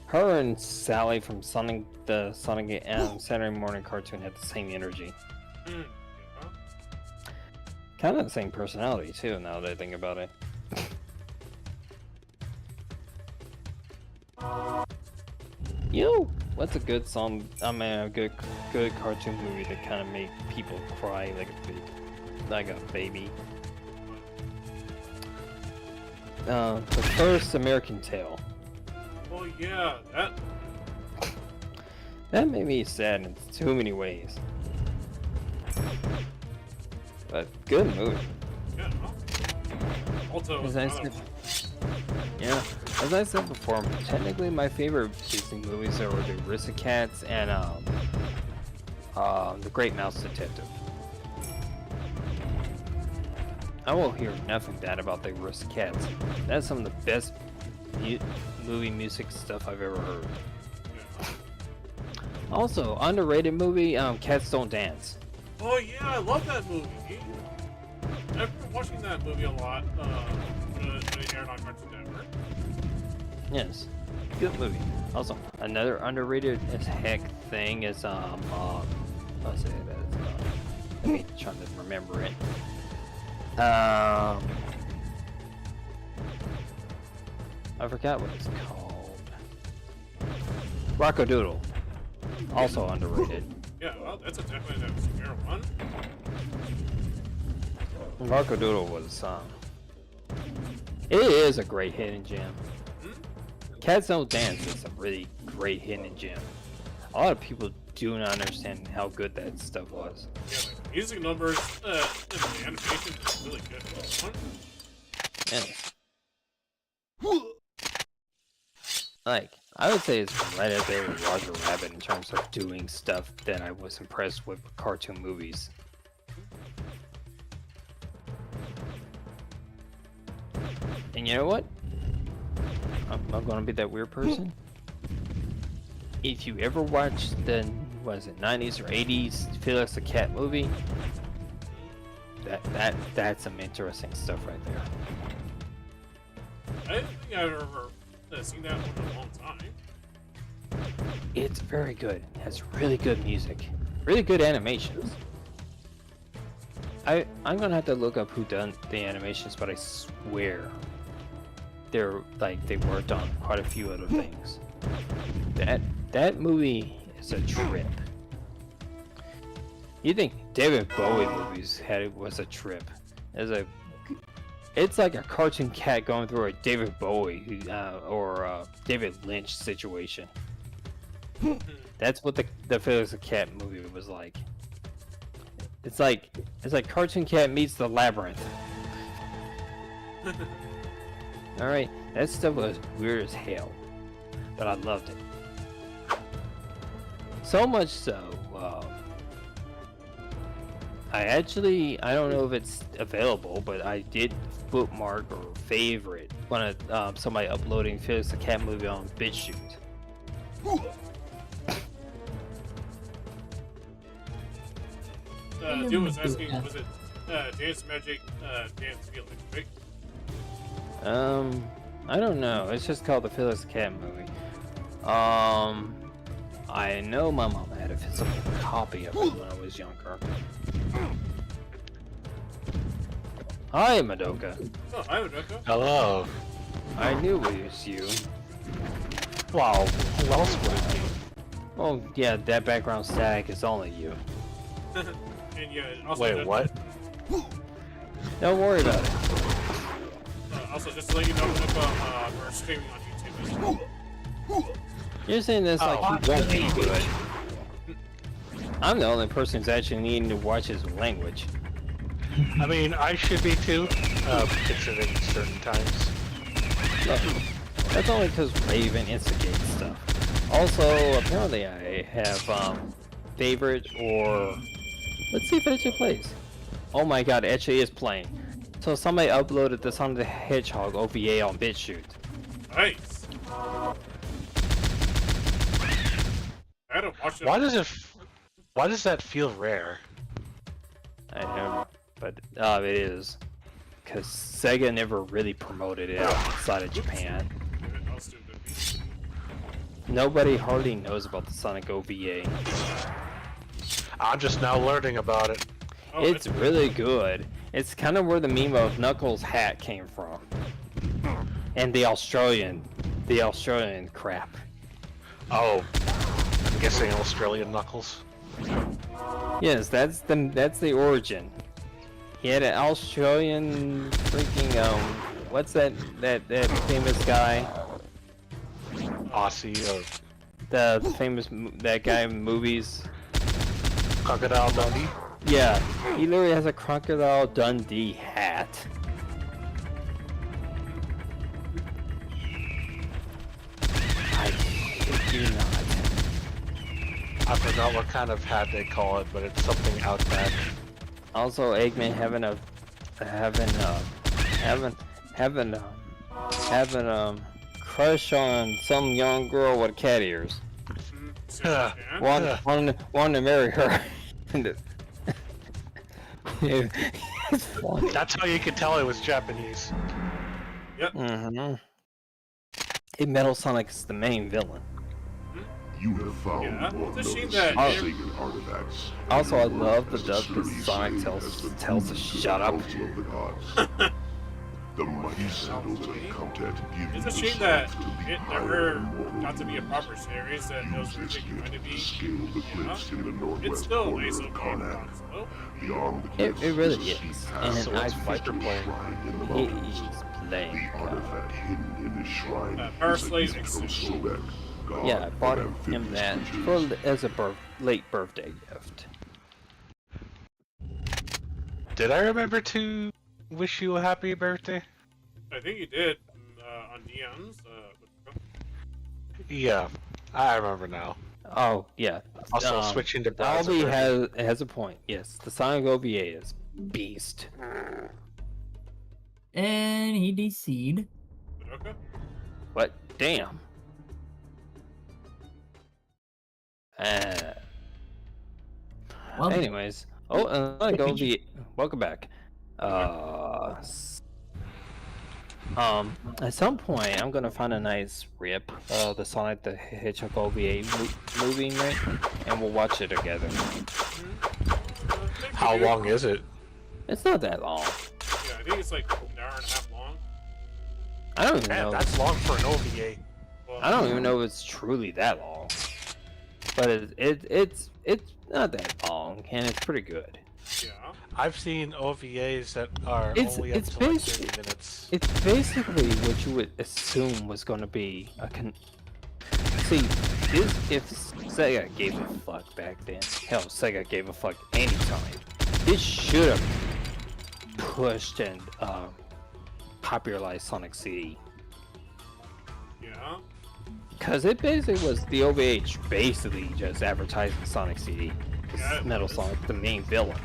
Her and Sally from the Sonic Saturday morning cartoon had the same energy. Yeah. Kind of the same personality too. Now that I think about it. What's a good song? I mean, a good cartoon movie that kind of made people cry like a baby. The first American Tail. Oh yeah, that. That made me sad in too many ways. But good movie. Yeah. Also, As I said, yeah, as I said before, technically my favorite Disney movies are the Aristocats and The Great Mouse Detective. I will hear nothing bad about the Aristocats. That's some of the best movie music stuff I've ever heard. Also, underrated movie, Cats Don't Dance. Oh yeah, I love that movie. I've been watching that movie a lot. When it aired on Cartoon Network. Yes, good movie. Also, another underrated as heck thing is let's say that. Let me try to remember it. I forgot what it's called. Rockadoodle, also underrated. Yeah, well, that's definitely a fair one. Rockadoodle was it is a great hidden gem. Cats Don't Dance is a really great hidden gem. A lot of people do not understand how good that stuff was. Yeah, like the music numbers, and the animation is really good. Yes. Like, I would say it's right up there with Roger Rabbit in terms of doing stuff that I was impressed with cartoon movies. And you know what? I'm not gonna be that weird person. If you ever watched the, what is it, 90s or 80s Felix the Cat movie, that's some interesting stuff right there. I don't think I've ever seen that one in a long time. It's very good. It has really good music, really good animations. I'm gonna have to look up who done the animations, but I swear they worked on quite a few other things. That movie is a trip. You think David Bowie movies was a trip? It's like a cartoon cat going through a David Bowie or David Lynch situation. That's what the Felix the Cat movie was like. It's like Cartoon Cat meets the Labyrinth. Alright, that stuff was weird as hell, but I loved it. So much so, I don't know if it's available, but I did bookmark or favorite one of somebody uploading Felix the Cat movie on BitChute. Dude was asking, was it Dance Magic, Dance Feeling, right? I don't know. It's just called the Felix the Cat movie. I know my mom had a physical copy of it when I was younger. Hi, Madoka. Oh, hi, Rebecca. Hello. I knew it was you. Wow, who else would it be? Oh, yeah, that background static is only you. And yeah, also Wait, what? Don't worry about it. Also, just to let you know, we're streaming on YouTube. You're saying this like you won't be good. I'm the only person who's actually needing to watch his language. I mean, I should be too, considering certain times. Look, that's only because Raven instigates stuff. Also, apparently I have favorite or let's see if it actually plays. Oh my god, it actually is playing. So somebody uploaded the Sonic the Hedgehog OVA on BitChute. Nice. I had to watch it. Why does that feel rare? I have, but it is because Sega never really promoted it outside of Japan. I'll still do it. Nobody hardly knows about the Sonic OVA. I'm just now learning about it. Oh, It's really good. It's kind of where the meme of Knuckles' hat came from, and the Australian crap. Oh, I'm guessing Australian Knuckles. Yes, that's the origin. He had an Australian freaking what's that famous guy? Aussie or The famous that guy in movies. Crocodile Dundee. Yeah, he literally has a Crocodile Dundee hat. I kid you not. I forgot what kind of hat they call it, but it's something outback. Also, Eggman having crush on some young girl with cat ears. Wanting to marry her. It's funny. That's how you could tell it was Japanese. Yep. Metal Sonic's the main villain. You have found Yeah, one of it's a the shame that sacred artifacts. Also, I love the As dub sturdy because Sonic slave tells as the us to boots shut up. of the gods. The mighty sandals of Comtet give It's you a the shame that strength to leap it higher never and more got to be a proper series that it was Use this originally going to gift be. to scale the cliffs in the It's northwest still a corner nice of open Karnak. console. Beyond the It cliffs really is a steep is. path So And what's I Viper playing? shrine in the He mountains. is playing. The artifact hidden in this shrine Power is a Slave gift from Exit. Sobek, god Yeah, I bought of him amphibious that creatures. as a late birthday gift. Did I remember to wish you a happy birthday? I think you did on DMs. Yeah, I remember now. Oh yeah. Also, switching to browser. Albie has a point. Yes, the Sonic OVA is beast. And he DC'd. But okay. But damn. Well, Anyways, Sonic OVA. Welcome back. At some point, I'm gonna find a nice rip of the Sonic the Hedgehog OVA movie, Nick, and we'll watch it together. How long is it? It's not that long. Yeah, I think it's like an hour and a half long. I don't even Man, know. that's long for an OVA. Well, I don't even know if it's truly that long. But it's not that long, and it's pretty good. yeah. I've seen OVAs that are It's only up to like 30 minutes. It's basically what you would assume was going to be a See, if Sega gave a fuck back then, hell, Sega gave a fuck anytime. It should have pushed and popularized Sonic CD. Yeah. Because it basically was the OVH basically just advertising Sonic CD. Yeah, it Metal was. Sonic, the main villain.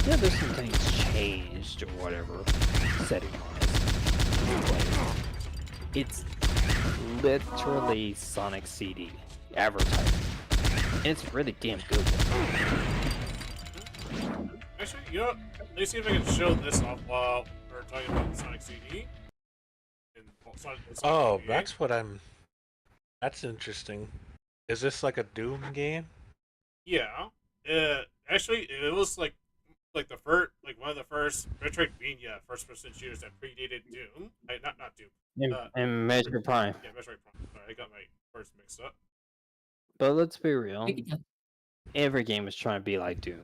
Yeah, there's some things changed or whatever, setting-wise. It's literally Sonic CD advertising. And it's really damn good. Actually, you know what? Let me see if I can show this off while we're talking about Sonic CD. And Sonic Oh, OVA. that's what I'm. That's interesting. Is this like a Doom game? Yeah. Actually, it was like the first, like one of the first Metroidvania first-person shooters that predated Doom. Not Doom. And Metroid Prime. Yeah, Metroid Prime. Sorry, I got my first mixed up. But let's be real. Every game was trying to be like Doom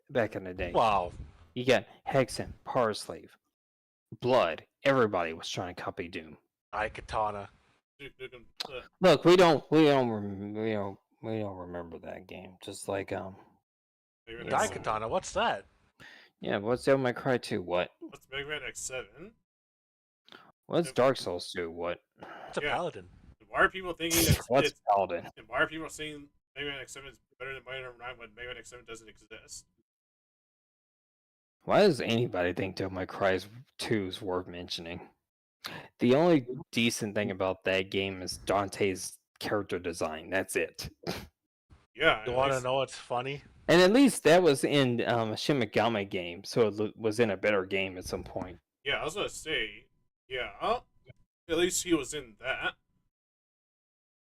back in the day. Wow. You got Hexen, Power Slave, Blood. Everybody was trying to copy Doom. Katana. Look, we don't remember that game. Just like Katana, what's that? yeah, what's Devil May Cry 2? What? What's Mega Man X7? What's Dark Souls 2? What? It's a Yeah. paladin. And why are people thinking that What's it's Paladin? and why are people saying Mega Man X7 is better than Mega Man 9 when Mega Man X7 doesn't exist? Why does anybody think Devil May Cry 2 is worth mentioning? The only decent thing about that game is Dante's character design. That's it. Yeah, You at want to least- know what's funny? And at least that was in a Shin Megami game, so it was in a better game at some point. Yeah, I was gonna say, yeah, at least he was in that.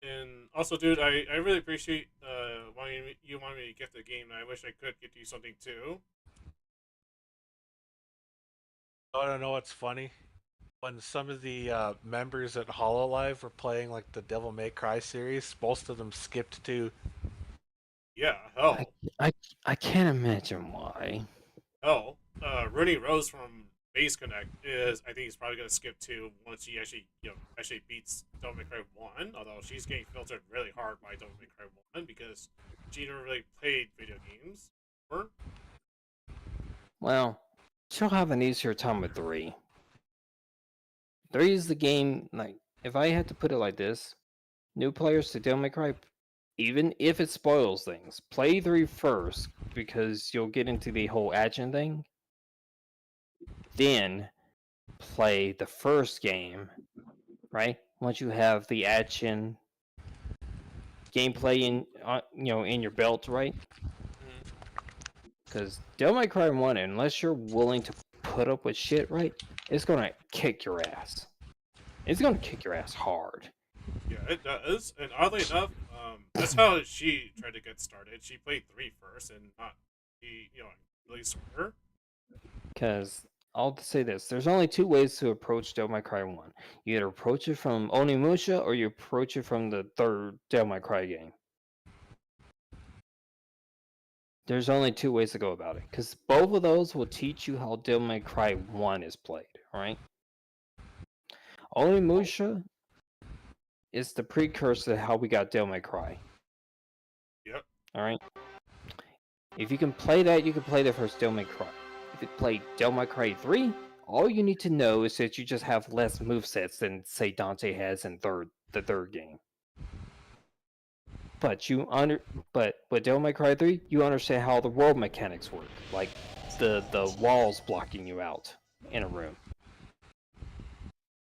And also, dude, I really appreciate you wanting me to get the game. I wish I could get you something too. You want to know what's funny? When some of the members at Hololive were playing like the Devil May Cry series, most of them skipped to. Yeah, hell, I can't imagine why. hell. Rooney Rose from Base Connect is, I think he's probably gonna skip to once he actually, actually beats Devil May Cry 1. Although she's getting filtered really hard by Devil May Cry 1 because she never really played video games. Or Well, she'll have an easier time with 3. 3 is the game, like, if I had to put it like this, new players to Devil May Cry, even if it spoils things, play 3 first, because you'll get into the whole action thing. Then, play the first game, right? Once you have the action gameplay in your belt, right? Because Devil May Cry 1, unless you're willing to put up with shit, right, it's gonna kick your ass. It's gonna kick your ass hard. yeah, it does. And oddly enough, that's how she tried to get started. She played 3 first, and not the really smarter. Because I'll say this: there's only 2 ways to approach Devil May Cry 1. You either approach it from Onimusha, or you approach it from the 3rd Devil May Cry game. There's only 2 ways to go about it, because both of those will teach you how Devil May Cry 1 is played, alright? Onimusha is the precursor to how we got Devil May Cry. Yep. Alright? If you can play that, you can play the first Devil May Cry. If you play Devil May Cry 3, all you need to know is that you just have less movesets than, say, Dante has in the third game. But with Devil May Cry 3, you understand how the world mechanics work, like the walls blocking you out in a room.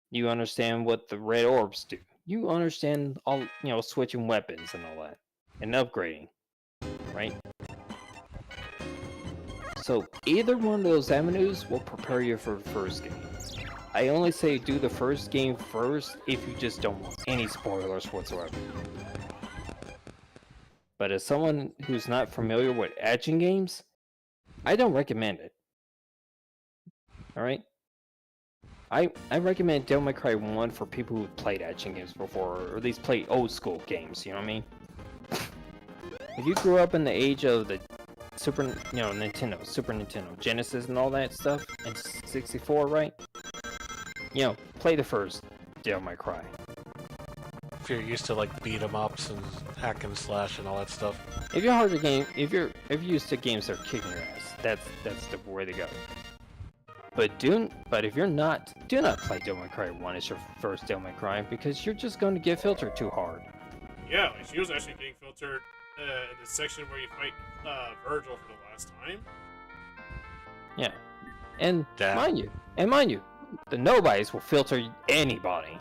You understand what the red orbs do. You understand all switching weapons and all that, and upgrading, right? So either one of those avenues will prepare you for the first game. I only say do the first game first if you just don't want any spoilers whatsoever. But as someone who's not familiar with action games, I don't recommend it. Alright? I recommend Devil May Cry 1 for people who've played action games before, or at least played old school games, you know what I mean? If you grew up in the age of the Nintendo, Super Nintendo, Genesis and all that stuff, and 64, right? Play the first Devil May Cry. If you're used to like beat 'em ups and hack and slash and all that stuff. If you're hard to game, if you're used to games that are kicking your ass, that's the way to go. But if you're not, do not play Devil May Cry 1 as your first Devil May Cry, because you're just going to get filtered too hard. Yeah, like she was actually getting filtered in the section where you fight Virgil for the last time. Yeah, and Damn. mind you, the nobodies will filter anybody.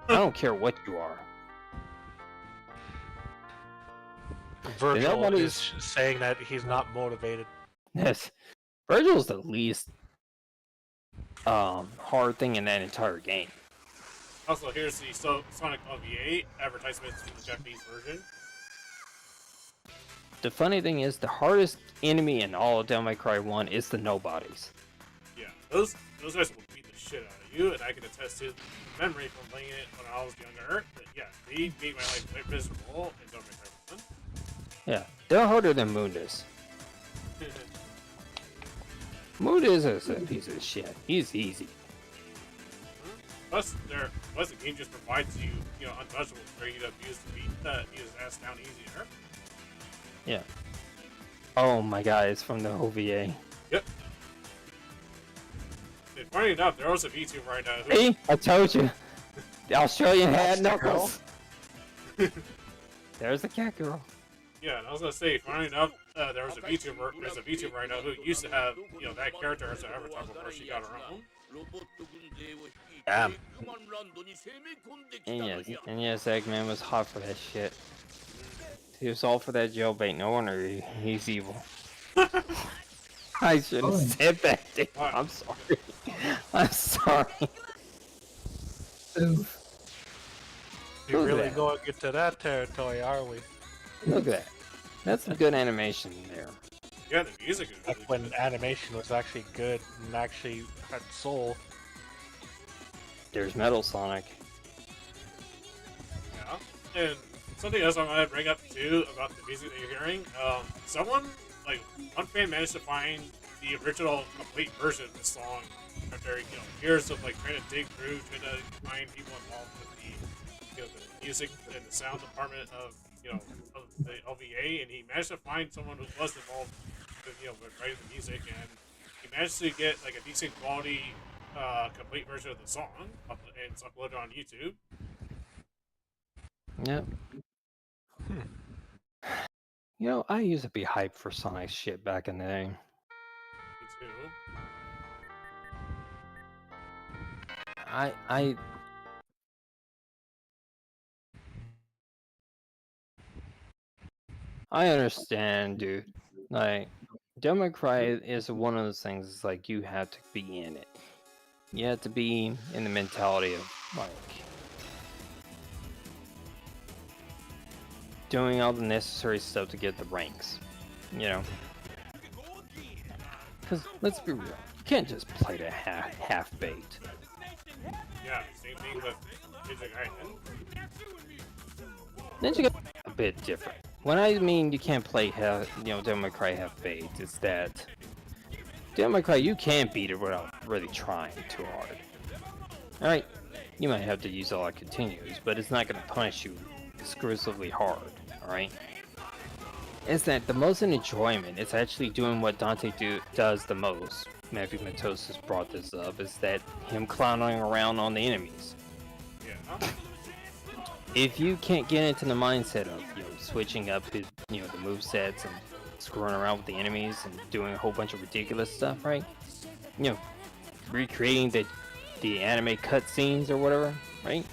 I don't care what you are. Virgil nobody's- is saying that he's not motivated. Yes, Virgil's the least hard thing in that entire game. Also, here's the Sonic OVA advertisements for the Japanese version. The funny thing is, the hardest enemy in all of Devil May Cry 1 is the nobodies. Yeah, those guys will beat the shit out of you, and I can attest to memory from playing it when I was younger. That, yeah, they made my life quite miserable in Devil May Cry 1. Yeah, they're harder than Mundus. Mundus is a piece of shit. He's easy. Plus, the game just provides you, untouchables for you to use to beat his ass down easier. Yeah. Oh my god, it's from the OVA. Yep. And funny enough, there was a VTuber right now who... See? I told you. The Australian had knuckles. There's the cat girl. Yeah, and I was gonna say, funny enough, there's a VTuber right now who used to have, that character as an avatar before she got her own. Damn. And yes, Eggman was hot for that shit. He was all for that jailbait. No wonder he's evil. I should have Oh. said that. Damn, What? I'm sorry. I'm sorry. Oof. We Look at really that. going into that territory, are we? Look at that. That's some good animation there. Yeah, the music is Back really when good. animation was actually good and actually had soul. There's Metal Sonic. Yeah. And something else I want to bring up too about the music that you're hearing. Someone like one fan managed to find the original complete version of the song after years of like trying to dig through, trying to find people involved with the music and the sound department of of the LVA, and he managed to find someone who was involved with writing the music, and he managed to get like a decent quality complete version of the song and it's uploaded on YouTube. Yep. I used to be hyped for Sonic shit back in the day. Me too. I understand, dude. Like, Devil May Cry is one of those things. It's like you have to be in it. You have to be in the mentality of like doing all the necessary stuff to get the ranks. Because let's be real, you can't just play the half baked. Yeah, same thing with Ninja Gaiden. Ninja Gaiden is a bit different. When I mean you can't play Devil May Cry half baked, it's that Devil May Cry you can't beat it without really trying too hard. All right, you might have to use a lot of continues, but it's not going to punish you exclusively hard. All right. Is that the most enjoyment? It's actually doing what Dante does the most. Matthew Matosis brought this up. Is that him clowning around on the enemies? Yeah. If you can't get into the mindset of switching up his the movesets and screwing around with the enemies and doing a whole bunch of ridiculous stuff, right? Recreating the anime cutscenes or whatever, right?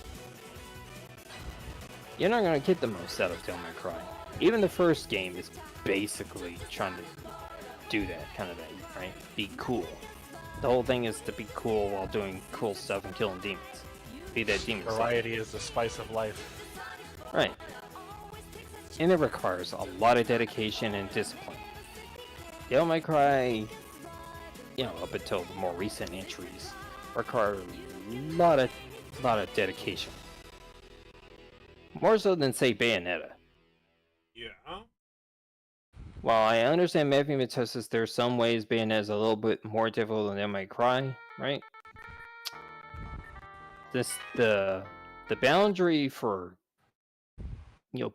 You're not gonna get the most out of Devil May Cry. Even the first game is basically trying to do that kind of thing, right? Be cool. The whole thing is to be cool while doing cool stuff and killing demons. Be that demon. Variety is the spice of life. Right. And it requires a lot of dedication and discipline. Devil May Cry, up until the more recent entries, require a lot of dedication. More so than say Bayonetta. Yeah. While I understand Matthew Matosis, there's some ways Bayonetta is a little bit more difficult than Devil May Cry, right? The boundary for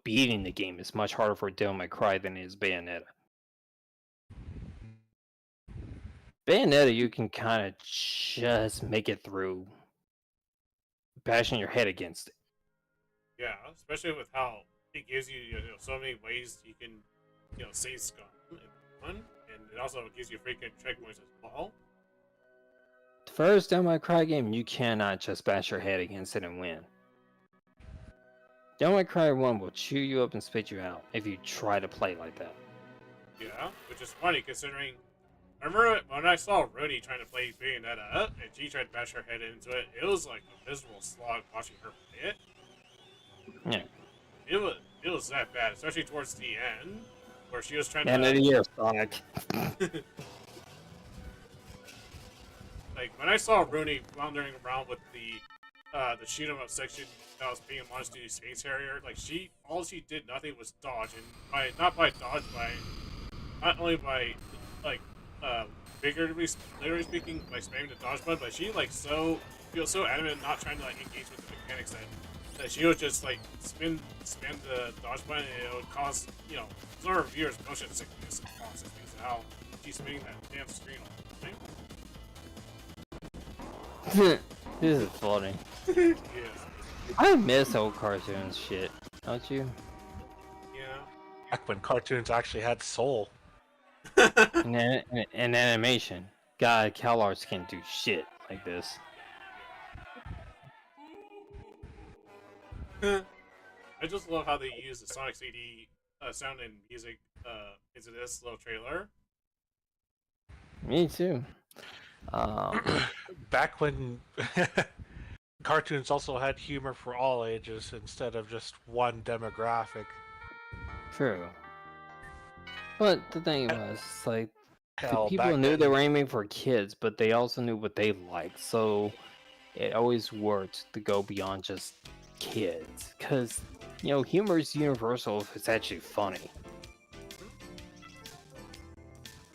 beating the game is much harder for Devil May Cry than it is Bayonetta. Bayonetta, you can kind of just make it through bashing your head against it. Yeah, especially with how it gives you, so many ways you can, save scum in one, and it also gives you freaking checkpoints as well. The first Devil May Cry game, you cannot just bash your head against it and win. Devil May Cry 1 will chew you up and spit you out if you try to play like that. Yeah, which is funny considering. I remember when I saw Rudy trying to play Bayonetta, and she tried to bash her head into it. It was like a miserable slog watching her play it. Yeah. It was that bad, especially towards the end, where she was trying to. End of the year, Sonic. Like when I saw Rooney floundering around with the shoot 'em up section that was being launched to the Space Harrier, like all she did nothing was dodge, and not only by like figuratively, literally speaking, like spamming the dodge button, but she feels so adamant not trying to engage with the mechanics that she would just spam the dodge button, and it would cause some of her viewers motion sickness and process because of how she's spinning that damn screen all the time. This is funny. Yeah. I miss old cartoons shit, don't you? Yeah. Back when cartoons actually had soul. And animation. God, CalArts can't do shit like this. I just love how they use the Sonic CD sound and music into this little trailer. Me too. Back when cartoons also had humor for all ages instead of just one demographic. True. But the thing was, like, the Hell, people back knew they then, were aiming for kids, but they also knew what they liked, so it always worked to go beyond just kids. Because, you know, humor is universal if it's actually funny.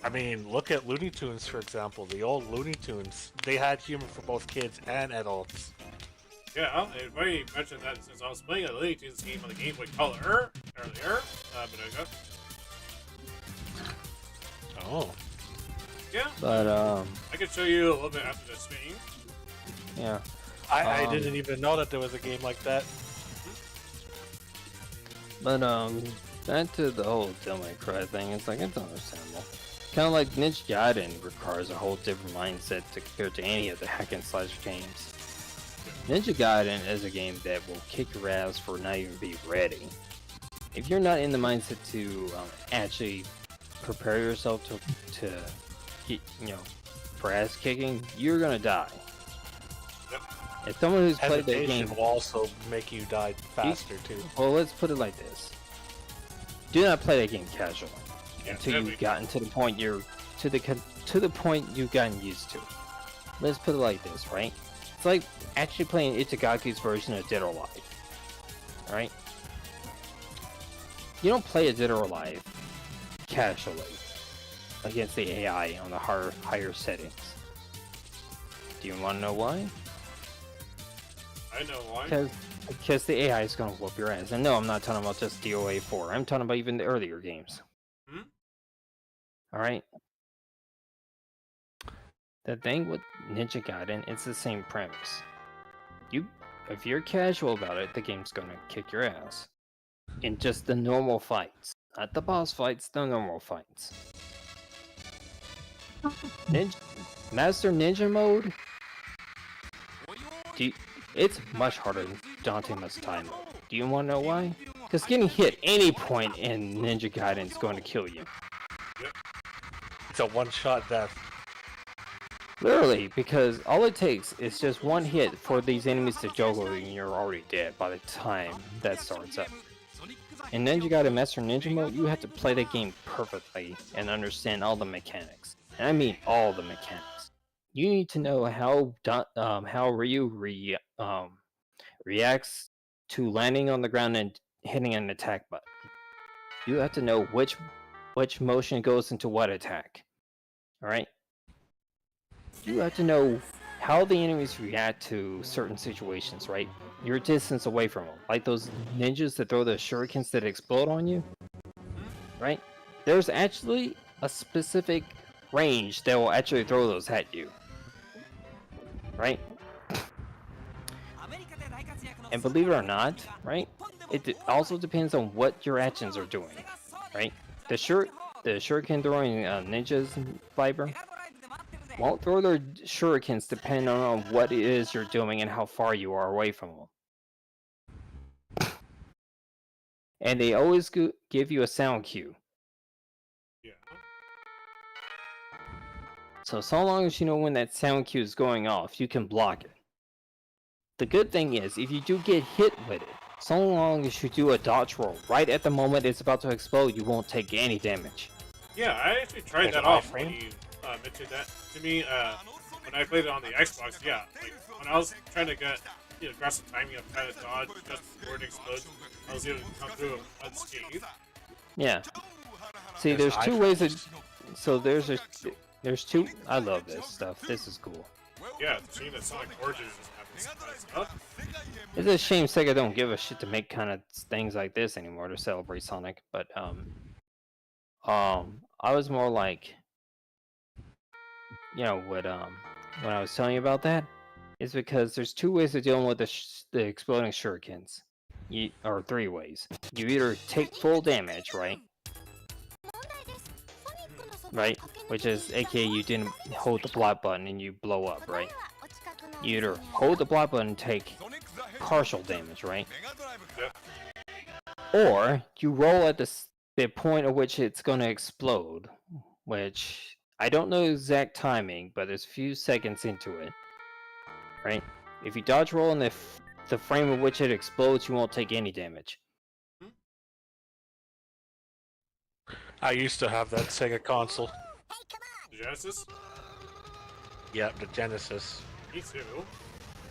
I mean, look at Looney Tunes, for example. The old Looney Tunes, they had humor for both kids and adults. Yeah, I already mentioned that since I was playing a Looney Tunes game on the Game Boy Color earlier, Oh. Yeah, But, I can show you a little bit after this stream. yeah. I didn't even know that there was a game like that. But, back to the whole Devil May Cry thing, it's like, it's understandable. Kind of like Ninja Gaiden requires a whole different mindset to compare to any of the hack and slash games. Ninja Gaiden is a game that will kick your ass for not even being ready. If you're not in the mindset to actually prepare yourself to get, you know, for ass kicking, you're gonna die. If someone who's played that Hesitation game, will also make you die faster too. well, let's put it like this: do not play that game casually until you've gotten to the point to the point you've gotten used to. Let's put it like this, right? It's like actually playing Itagaki's version of Dead or Alive. Alright? You don't play a Dead or Alive casually against the AI on the higher settings. Do you want to know why? I know why. Because the AI is going to whoop your ass. And no, I'm not talking about just DOA 4. I'm talking about even the earlier games. Alright? The thing with Ninja Gaiden, it's the same premise. If you're casual about it, the game's gonna kick your ass. In just the normal fights. Not the boss fights, the normal fights. Master Ninja mode? It's much harder than Dante Must Time mode. Do you wanna know why? Because getting hit any point in Ninja Gaiden is going to kill you. It's a one-shot death. Literally, because all it takes is just one hit for these enemies to juggle and you're already dead by the time that starts up. In Ninja Gaiden Master Ninja mode, you have to play the game perfectly and understand all the mechanics. And I mean all the mechanics. You need to know how Ryu reacts to landing on the ground and hitting an attack button. You have to know which motion goes into what attack. Alright? You have to know how the enemies react to certain situations, right? Your distance away from them. Like those ninjas that throw the shurikens that explode on you. Right? There's actually a specific range that will actually throw those at you. Right? And believe it or not, right? It also depends on what your actions are doing. Right? The shuriken throwing ninjas fiber won't throw their shurikens depending on what it is you're doing and how far you are away from them. And they always give you a sound cue. Yeah. So long as you know when that sound cue is going off, you can block it. The good thing is, if you do get hit with it, so long as you do a dodge roll right at the moment it's about to explode, you won't take any damage. Yeah, I actually tried that off when you mentioned that to me when I played it on the Xbox. Yeah, like when I was trying to get grab some timing of trying to dodge just before it explodes, I was able to come through unscathed. Yeah. See, there's two ways of. So there's two. I love this stuff. This is cool. Yeah, it's a shame that Sonic Origins doesn't have this kind of stuff. It's a shame Sega don't give a shit to make kind of things like this anymore to celebrate Sonic, but I was more like, what when I was telling you about that, is because there's two ways of dealing with the exploding shurikens, or three ways. You either take full damage, right, which is aka you didn't hold the block button and you blow up, right? You either hold the block button and take partial damage, right? Yep. Or you roll at the the point at which it's going to explode, which I don't know exact timing, but there's a few seconds into it, right? If you dodge roll in the frame in which it explodes, you won't take any damage. I used to have that Sega console. The Genesis? Yep, the Genesis. Me too.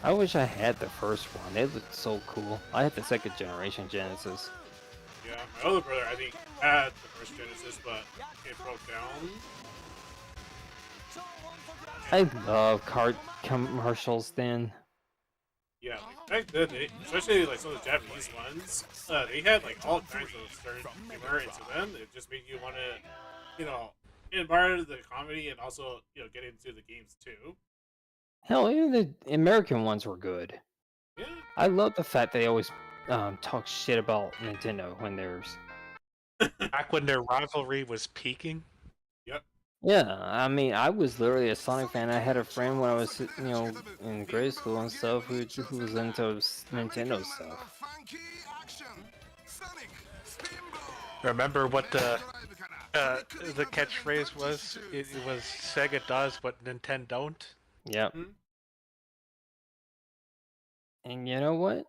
I wish I had the first one. It looked so cool. I had the second generation Genesis. Yeah, my older brother, I think, had the first Genesis, but it broke down. I love card commercials then. Yeah, like back then, especially like some of the Japanese ones, they had like all kinds of stern humor into them. It just made you want to, admire the comedy and also, get into the games too. Hell, even the American ones were good. Yeah. I love the fact they always talk shit about Nintendo when there's... Back when their rivalry was peaking. Yep. Yeah, I mean, I was literally a Sonic fan. I had a friend when I was, in grade school and stuff who was into Nintendo stuff. Remember what the catchphrase was? It was Sega does what Nintendo don't. Yep. Mm-hmm. And you know what?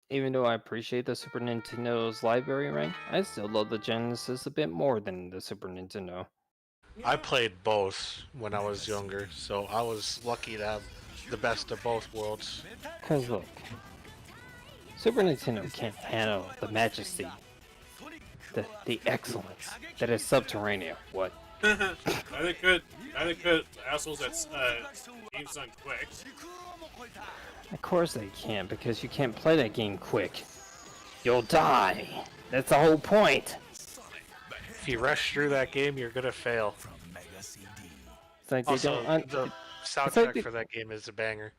Even though I appreciate the Super Nintendo's library, right? I still love the Genesis a bit more than the Super Nintendo. I played both when I was younger, so I was lucky to have the best of both worlds. Cause look, Super Nintendo can't handle the majesty, the excellence that is Subterranea. What? Neither could the assholes at Games Done Quick. Of course they can't, because you can't play that game quick. You'll die. That's the whole point. If you rush through that game, you're gonna fail. It's like they Also, don't. the soundtrack like they- for that game is a banger.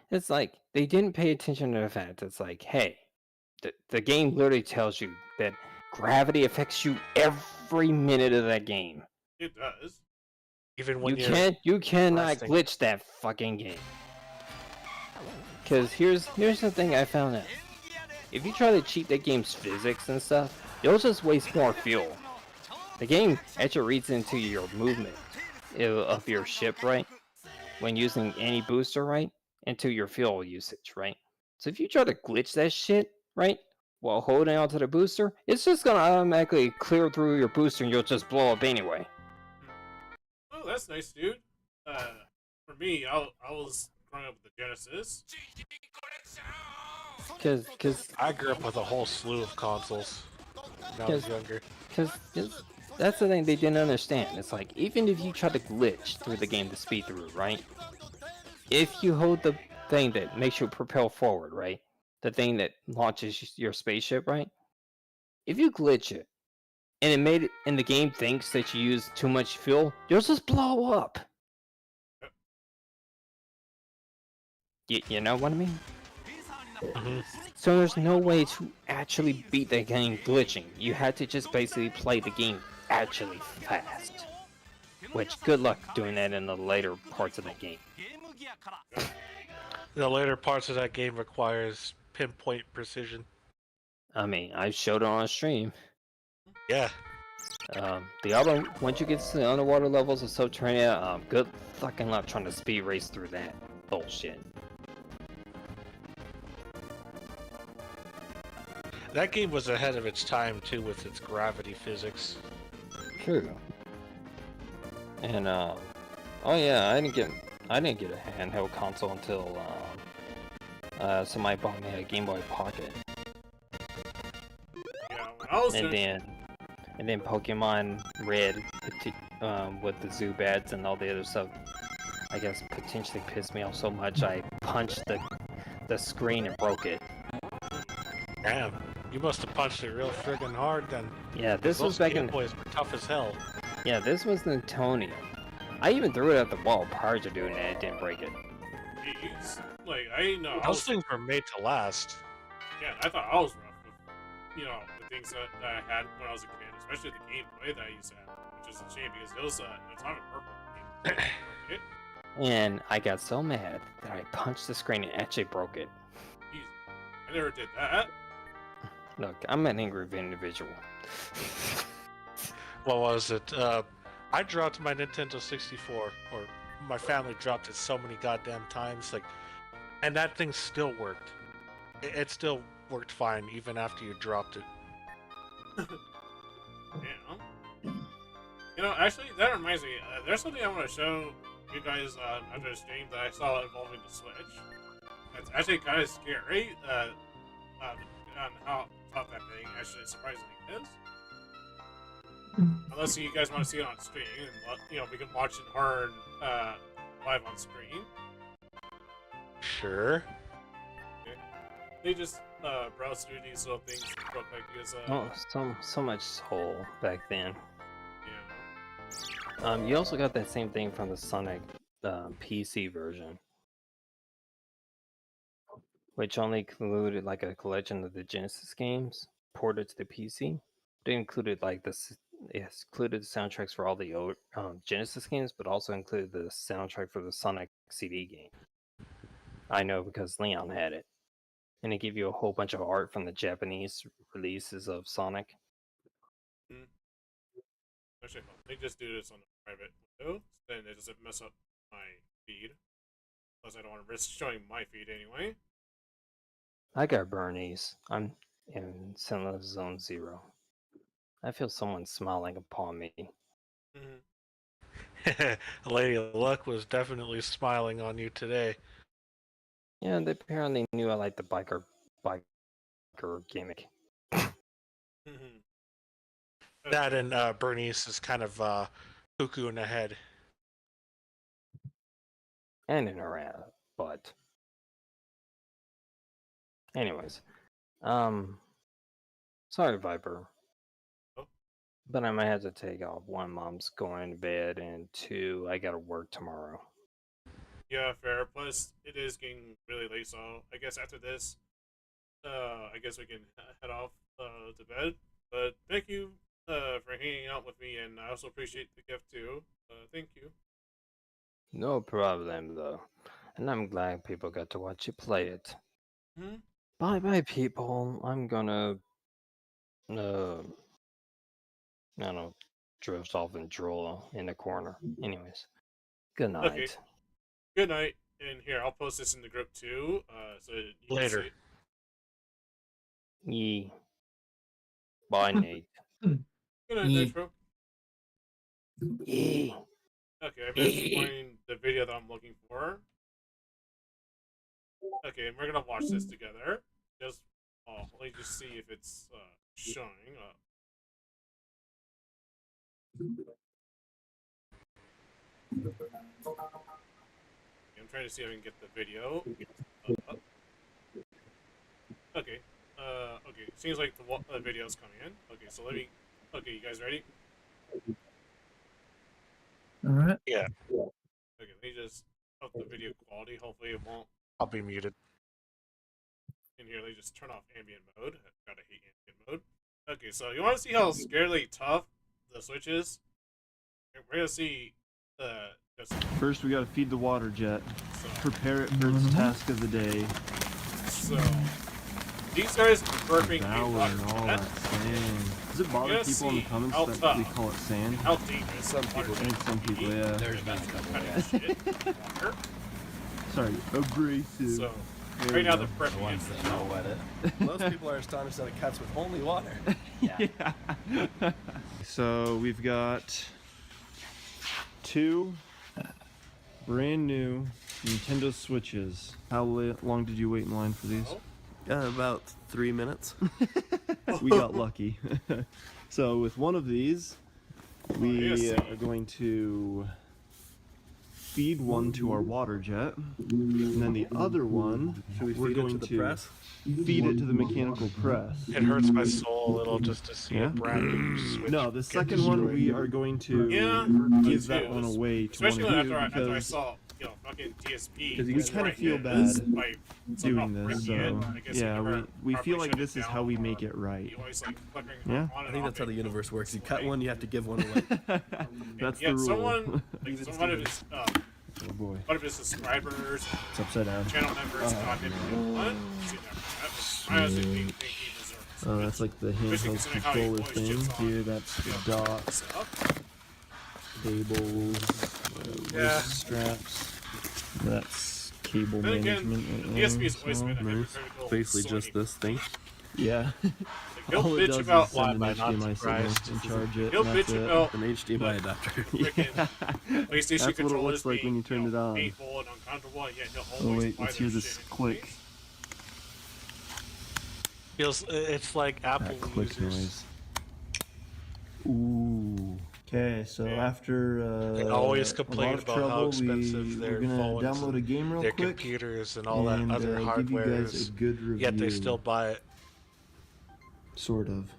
It's like they didn't pay attention to the fact. It's like, hey, the game literally tells you that gravity affects you every minute of that game. It does. Even when You cannot resting. glitch that fucking game. Because here's the thing I found out. If you try to cheat that game's physics and stuff, you'll just waste more fuel. The game actually reads into your movement of your ship, right? When using any booster, right? Into your fuel usage, right? So if you try to glitch that shit, right? While holding onto the booster, it's just gonna automatically clear through your booster and you'll just blow up anyway. Oh, that's nice, dude. For me, I was growing up with the Genesis. Cause I grew up with a whole slew of consoles when I was younger. Because that's the thing they didn't understand. It's like, even if you try to glitch through the game to speed through, right? If you hold the thing that makes you propel forward, right? The thing that launches your spaceship, right? If you glitch it, and the game thinks that you use too much fuel, you'll just blow up. You know what I mean? So there's no way to actually beat the game glitching. You had to just basically play the game actually fast. Which, good luck doing that in the later parts of the game. The later parts of that game requires pinpoint precision. I mean, I showed it on stream. Yeah. Once you get to the underwater levels of Subterranea, good fucking luck trying to speed race through that bullshit. That game was ahead of its time too with its gravity physics. True. And oh yeah, I didn't get a handheld console until somebody bought me a Game Boy Pocket. Yeah, when I was And then Pokemon Red with the Zubats and all the other stuff, I guess potentially pissed me off so much I punched the screen and broke it. Damn, you must have punched it real friggin' hard then. Yeah, this was Those back Game in. Boys were tough as hell. Yeah, this was Nintonium. I even threw it at the wall prior to doing it, and it didn't break it. Jeez. Like, I didn't know. Those things were made to last. Yeah, I thought I was rough with, the things that I had when I was a kid, especially the Game Boy that I used to have, which is a shame because it was it's not a purple Game Boy. Okay? And I got so mad that I punched the screen and actually broke it. Jeez. I never did that. Look, I'm an angry individual. What was it? I dropped my Nintendo 64, or my family dropped it so many goddamn times, like, and that thing still worked. It still worked fine even after you dropped it. Yeah. You know, actually, that reminds me. There's something I want to show you guys after the stream that I saw involving the Switch. It's actually kind of scary on how tough that thing actually surprisingly is. Unless you guys want to see it on stream, and you know, we can watch and learn live on screen. Sure. Okay. They just browse through these little things real quick because So much soul back then. yeah. You also got that same thing from the Sonic PC version, which only included like a collection of the Genesis games ported to the PC. It included like it included the soundtracks for all the old Genesis games, but also included the soundtrack for the Sonic CD game. I know because Leon had it, and it gave you a whole bunch of art from the Japanese releases of Sonic. Actually, they just do this on a private window, then it doesn't mess up my feed. Plus, I don't want to risk showing my feed anyway. I got Bernice. I'm in Cinema Zone 0. I feel someone smiling upon me. Lady Luck was definitely smiling on you today. Yeah, they apparently knew I liked the biker gimmick. That and Bernice is kind of cuckoo in the head. And in her butt. Anyways, sorry, Viper. Oh. But I might have to take off. One, Mom's going to bed, and two, I gotta work tomorrow. Yeah, fair. Plus, it is getting really late, so I guess after this, I guess we can head off to bed. But thank you for hanging out with me, and I also appreciate the gift too. Thank you. No problem, though. And I'm glad people got to watch you play it. Bye-bye, people. I'm gonna, I don't know, drift off and drool in the corner. Anyways, good night. Okay. Good night. And here, I'll post this in the group too. So you can Later. see it. Yee. Bye, Nate. Good night, Nitro. Yee. Okay, I managed to find the video that I'm looking for. Okay, and we're gonna watch this together. Let me just see if it's showing up. I'm trying to see if I can get the video up. Okay. Okay. Seems like the video's coming in. Okay, so let me. Okay, you guys ready? All right. Yeah. Okay, let me just up the video quality. Hopefully it won't. I'll be muted. In here, let me just turn off ambient mode. I gotta hate ambient mode. Okay, so you want to see how scarily tough the Switch is? We're gonna see just First, we gotta feed the water jet. so. Prepare it for its task of the day. So these guys are burping Devour a water and all jet. that sand. Does it bother You're gonna people in the see comments how that tough. we call it sand? How dangerous Some water people- I think some people, yeah. There's been a couple, yeah. Water. Sorry, abrasive. So There right we now go. they're The prepping ones that don't wet it. Most people are astonished that it cuts with only water. Yeah. So we've got 2 brand new Nintendo Switches. How long did you wait in line for these? About 3 minutes. We got lucky. So with one of these, we yes. are going to feed one to our water jet, and then the other one, Should we we're feed it going to the to press? feed it to the mechanical press. It hurts my soul a little just to see Yeah? a brand new Switch. No, the get second one destroyed. we are going to Yeah, give me that too. one away to Especially one of you after I because saw, fucking DSP. 'Cause you we guys kind of right feel here. bad By somehow doing this. breaking it. So I guess yeah, you never we feel properly like shut this it is how down, we or make it right. You always like flickering Yeah? on I and think off that's how the it, universe works. You it's cut annoying. one, you have to give one away. That's Yeah, the rule. someone, like, Even one of Steven. his, Oh boy, one of his subscribers, it's upside down. channel members, got him one. See that? I honestly think he deserves That's like the Especially handheld considering how he controller always thing. chips on, Here, that's the dock, stuff. cables, Yeah. wrist straps. That's cable Then again, management. the PSP has always been a nice. very cool Basically Sony just this thing. Yeah. He'll All it bitch does about is send an Why am I not HDMI signal surprised? and charge it. he'll and that's bitch it. about An HDMI adapter. freaking PlayStation That's what it controllers looks like when you turn it on. painful and uncomfortable, and yet he'll Oh always wait, buy let's hear their this shit click. anyways. Feels it's like Apple That click users. noise. Ooh. Okay, so after They always a complain lot of about how trouble, expensive we're their gonna phones download a and game real their quick, computers and all and that other give you hardware guys is. a good review. Yet they still buy it. Sort of.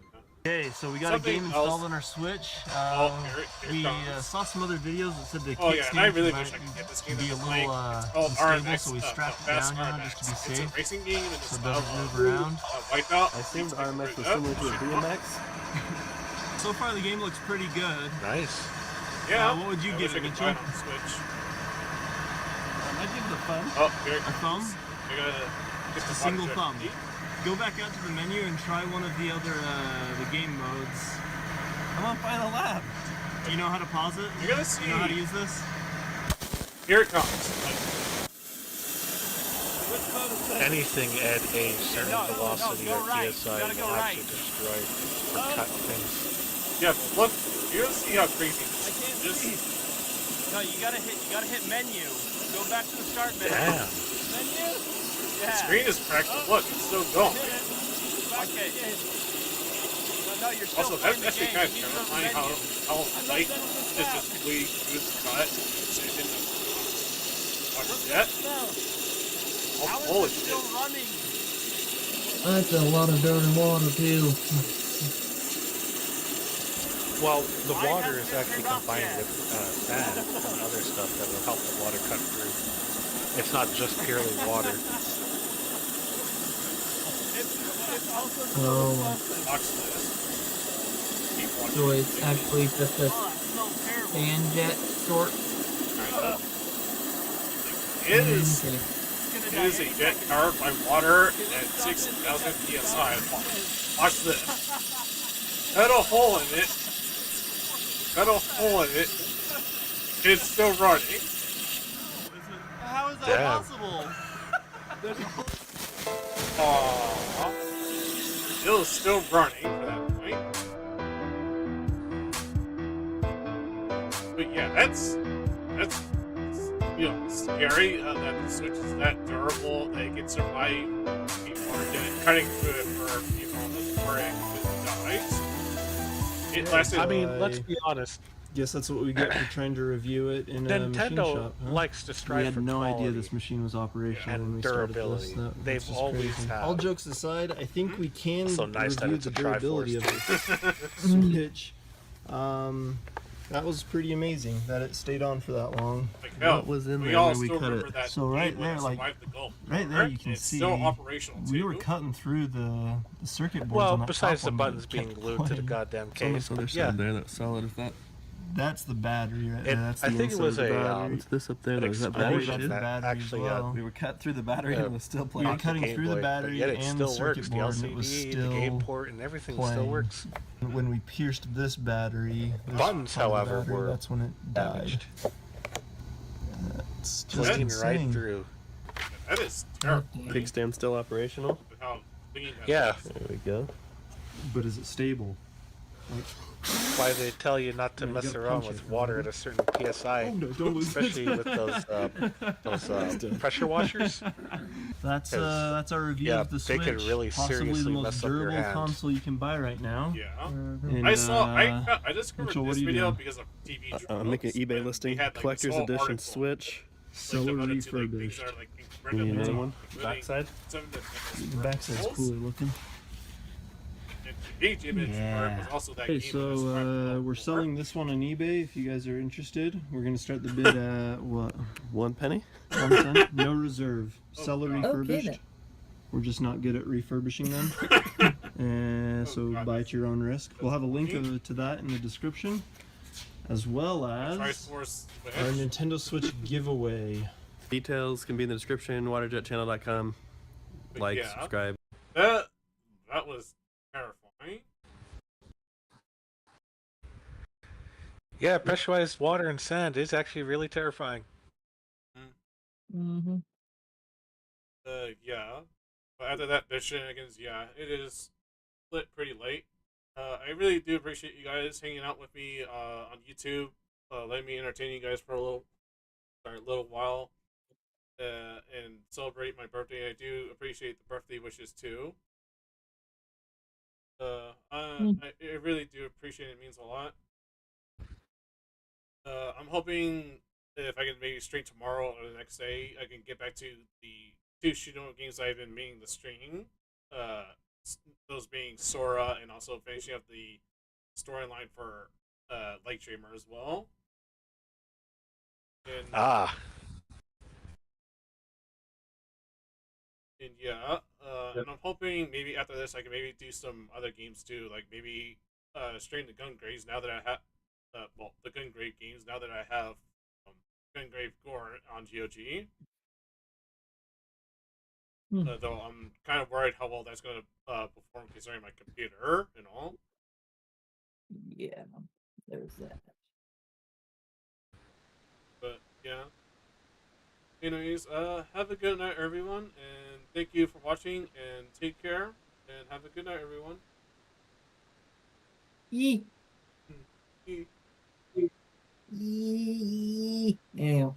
Okay, so we got Something a game installed else- on our Switch. here it We comes. saw some other videos that said the Oh yeah, and I kickstand really might wish I could get this game be a to little play. It's called unstable, RMX, so we strapped it Fast down, RMX. just to be It's a safe. racing game in the So it style doesn't move of around. Wipeout. I assumed It's like RMX was right similar up, to a shoot BMX. So far, the game looks pretty good. Nice. Yeah. what would you I give wish I it, could buy Mitchell? on the Switch. I'd give it a thumb. Oh, here it A thumb? comes. I gotta get Just a the single button thumb. ready. Go back out to the menu and try one of the other the game modes. I'm on Final Lab. Do you know how to pause it? You're gonna see. You know how to use this? Here it comes. Anything at a certain velocity go or right. PSI You gotta will go have to right. destroy or cut things. Yeah, but look, you're gonna see how crazy I this can't is. see. No, you gotta hit menu. Go back to the start menu. Damn. Menu? The Yeah. screen is cracked, but look, it's still going. Okay. No, you're still Also, playing that's the actually game. kind of You need to go to the terrifying menu. how light is just really good cut. So it didn't watch that. Oh, How is holy it still shit. running? That's a lot of dirty water too. Well, the Mine water hasn't is been actually turned off combined yet. with sand and other stuff that will help the water cut through. It's not just purely water. It's also Oh. Watch this. Keep watching. So it's actually just a Oh, that smells terrible. fan jet sort. It is. Okay. It is a jet powered by water at 6,000 psi. Watch this. Cut a hole in it. Cut a hole in it. It's still running. How is that Damn. possible? Aww. It was still running for that point. But yeah, that's scary that the Switch is that durable that it can survive people are cutting through it for people before it dies. It lasted. I mean, let's be honest. Guess that's what we get for trying to review it in a machine Nintendo shop. Huh? likes to strive We had for no idea quality this machine was operational and when we started this. durability. That's They've just always crazy. had. All jokes aside, I think we can So nice that review it's the a durability of Triforce. the Switch. That was pretty amazing that it stayed on for that long. Like hell, What was in we there all when we still cut remember it? that So right game when there, it like, survived the Gulf right War. there you can It's see still operational too. we were cutting through the circuit boards. Well, on that besides top the one, but buttons it being kept glued to the playing. goddamn It's on case. this other Yeah, side there that's solid. If that, That's the battery right there. That's the I think it inside was of the a, battery. what's this up there? an Though? Is that I think battery that's shit? the battery actually, as well. We were cut through the battery and it was still We playing. were cutting Game through the Boy, but battery yet it and still the circuit works. board, The and it was LCD, still the game port, and everything still playing. works. When we pierced this battery, this Buttons, part of the however, battery, were that's when it died. Damaged. It's just Clean right insane. through. That is terrible. Kickstand still operational. With how clean that Yeah, is. There we go. But is it stable? Like, why they tell you not to Yeah, you mess gotta around punch with it, water at remember? a certain PSI, oh no, don't lose especially it. with those pressure washers. That's our review yeah, of the they Switch. could really Possibly the seriously most mess up your durable hand. console you can buy right now. Yeah. And, I discovered Mitchell, what this are you video doing? because of TV I'm making an tropes, eBay and listing. they had, like, Collector's this whole edition article, Switch. Seller devoted to, like, things refurbished. that are, like, You need another incredibly one? including Backside? some of The backside's consoles. cooler looking. And the page image part was also that Okay, game that was so we're selling this one on eBay. If you guys are interested, we're gonna start the bid at what? 1 penny. 1 cent? No reserve. Seller God. refurbished. Okay, We're just not good at refurbishing them. And so God. buy at your own risk. We'll have a link to that in the description, as well as Triforce Switch. our Nintendo Switch giveaway. Details can be in the description. Waterjetchannel.com. But Like, yeah. subscribe. That was terrifying. Yeah, pressurized water and sand is actually really terrifying. Mm-hmm. Yeah. But after that, the shenanigans, yeah, it is split pretty late. I really do appreciate you guys hanging out with me on YouTube, letting me entertain you guys for a little while, and celebrate my birthday. I do appreciate the birthday wishes too. I really do appreciate it. It means a lot. I'm hoping if I can maybe stream tomorrow or the next day, I can get back to the two shooting games I've been meaning to stream. Uh, those being Sora and also finishing up the storyline for Light Dreamer as well. And Ah, yeah, and I'm hoping maybe after this I can maybe do some other games too, like maybe stream the Gungrave now that I have, the Gungrave games now that I have Gungrave Gore on GOG. Though I'm kind of worried how well that's going to perform considering my computer and all. Yeah, there's that. But yeah. Anyways, have a good night, everyone, and thank you for watching. And take care, and have a good night, everyone. Yee. Yee. Yee. Anyway.